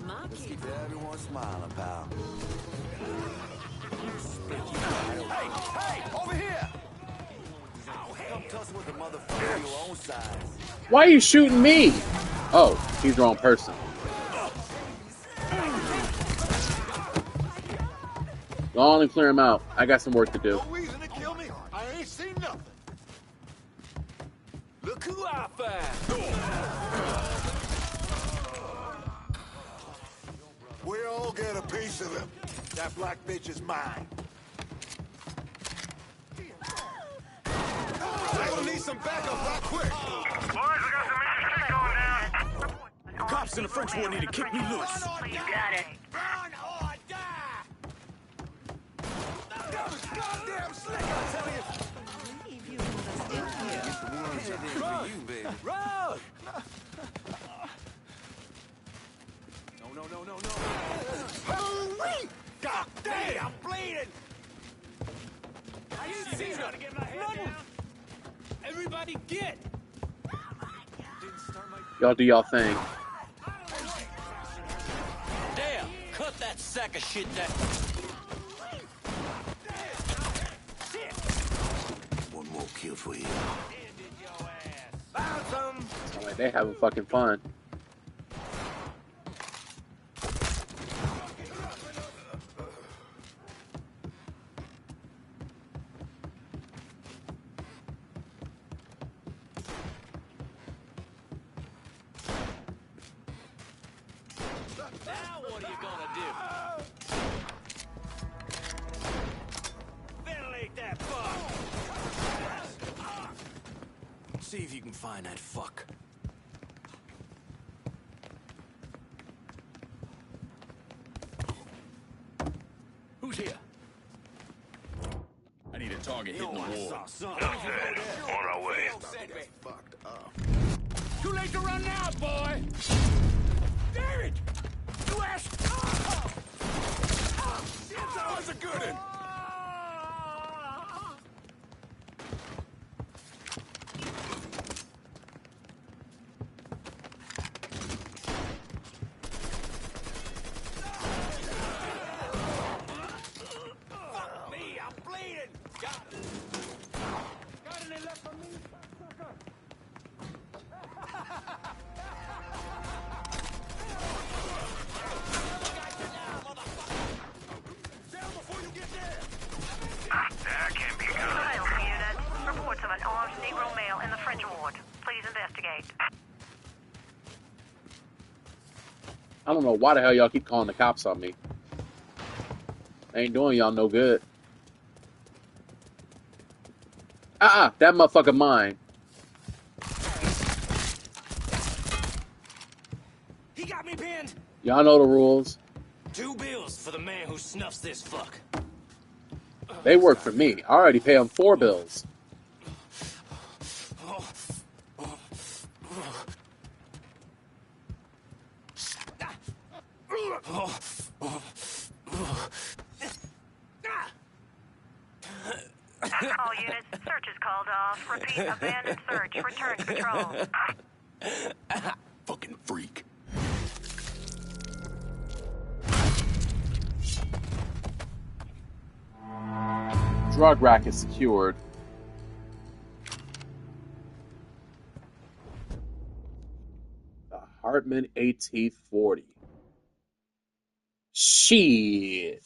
Let's keep everyone smiling, pal. Hey, over here! Come tussle with the motherfucker your own size. Why are you shooting me? Oh, he's the wrong person. Go on and clear him out. I got some work to do. No reason to kill me. I ain't seen nothing. Look who I found! We all get a piece of him. That black bitch is mine. I'm gonna need some backup right quick. Boys, we got some major shit going down. Cops in the French War need to kick me loose. You got it. Run or die! Goddamn slick, I tell you. Run! Run! No. Hurry! God damn, I'm bleeding! I didn't see nothing. Everybody get! Y'all do y'all thing. Damn! Cut that sack of shit down. One more kill for you. Alright, they having fucking fun. Now what are you gonna do? Ventilate that fuck! See if you can find that fuck. Who's here? I need a target hitting the wall. On our way. Fucked up. Too late to run now, boy! Damn it! You asked! That was a good one. Fuck me, I'm bleeding! Got any left for me, sucker? That can't be good. Surveillance unit. Reports of an armed Negro male in the French ward. Please investigate. I don't know why the hell y'all keep calling the cops on me. They ain't doing y'all no good. That motherfucker mine. He got me pinned! Y'all know the rules. 2 bills for the man who snuffs this fuck. They work for me. I already pay them 4 bills. All units, search is called off. Repeat, abandoned search. Return to patrol. Fucking freak. Drug rack is secured. The Hartman AT-40. Shit.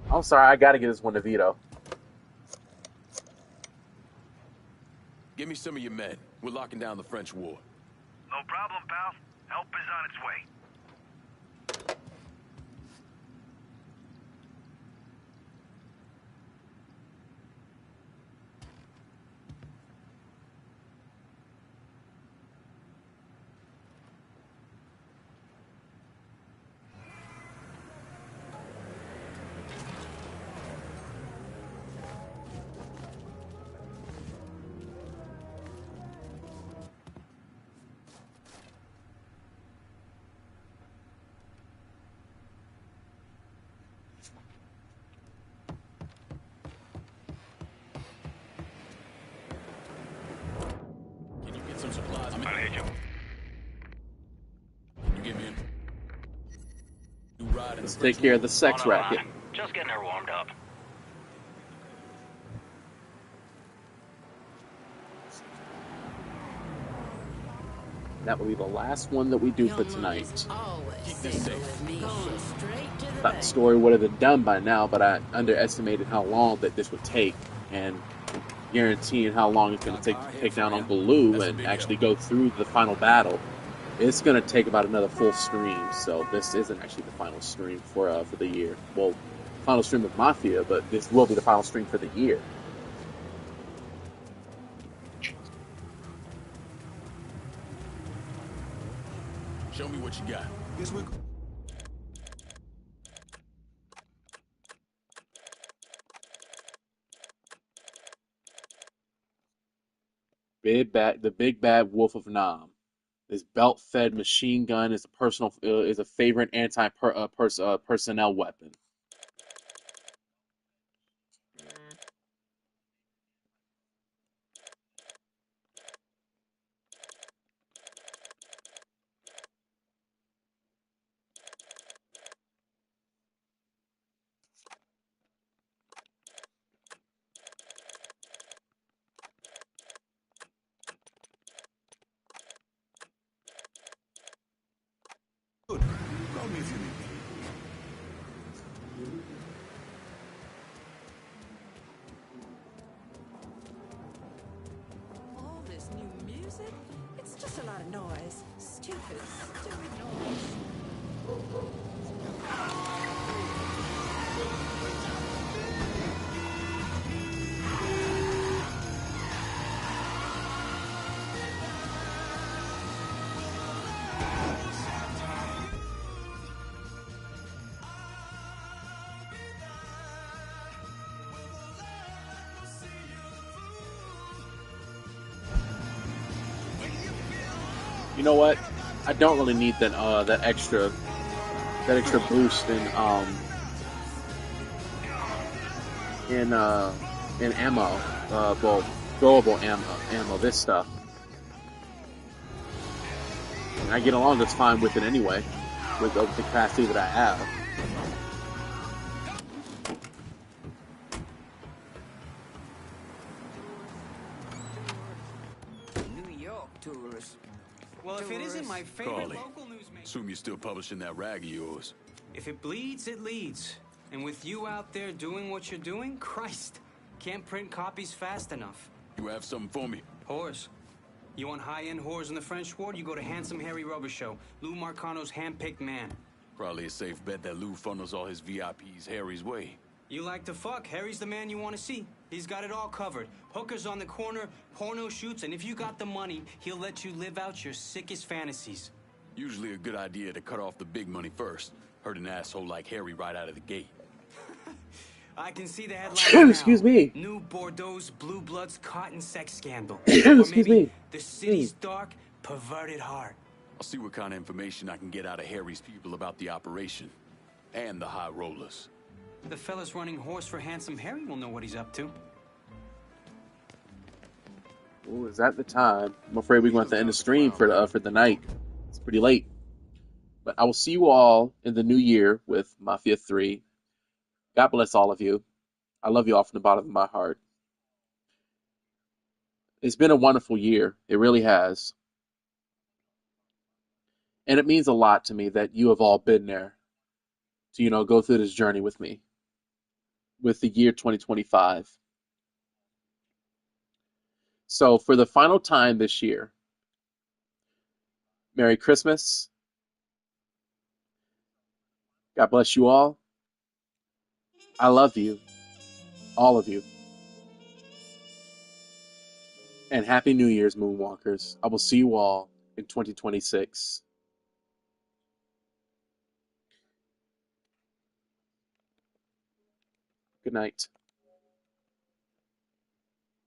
I'm sorry, I gotta get this one to Vito. Give me some of your men. We're locking down the French war. No problem, pal. Help is on its way. Some supplies. I'll hit you. Can you get me in? New ride in Let's the take French care of war. the sex racket. Just getting her warmed up. That will be the last one that we do for tonight. Keep this safe. Thought the story would have been done by now, but I underestimated how long that this would take, and guaranteeing how long it's going to take to take down Uncle Lou and actually go through the final battle. It's going to take about another full stream, so this isn't actually the final stream for the year. Well, final stream of Mafia, but this will be the final stream for the year. Show me what you got. Guess we. The big bad wolf of Nam. This belt-fed machine gun is a favorite personnel weapon. Good. Call me if you need me. All this new music? It's just a lot of noise. Stupid noise. You know what? I don't really need that extra boost in ammo. Well, throwable ammo. This stuff. And I get along just fine with it anyway, with the capacity that I have. New York tourists. Well, if it isn't my favorite Carly, local newsmaker. assume you're still publishing that rag of yours. If it bleeds, it leads. And with you out there doing what you're doing, Christ, can't print copies fast enough. You have something for me? Whores. You want high-end whores in the French Quarter? You go to Handsome Harry Rubber Show, Lou Marcano's hand-picked man. Probably a safe bet that Lou funnels all his VIPs Harry's way. You like to fuck, Harry's the man you want to see. He's got it all covered. Hookers on the corner, porno shoots, and if you got the money, he'll let you live out your sickest fantasies. Usually a good idea to cut off the big money first. Hurt an asshole like Harry right out of the gate. I can see the headline Excuse now. me. New Bordeaux's Blue Bloods cotton sex scandal. Excuse me. The city's dark, perverted heart. I'll see what kind of information I can get out of Harry's people about the operation. And the high rollers. The fellas running horse for Handsome Harry will know what he's up to. Well, is that the time? I'm afraid we're going to have to end the stream for the night. It's pretty late. But I will see you all in the new year with Mafia 3. God bless all of you. I love you all from the bottom of my heart. It's been a wonderful year. It really has. And it means a lot to me that you have all been there to, go through this journey with me. With the year 2025. So for the final time this year, Merry Christmas. God bless you all. I love you. All of you. And Happy New Year's, Moonwalkers. I will see you all in 2026. Good night.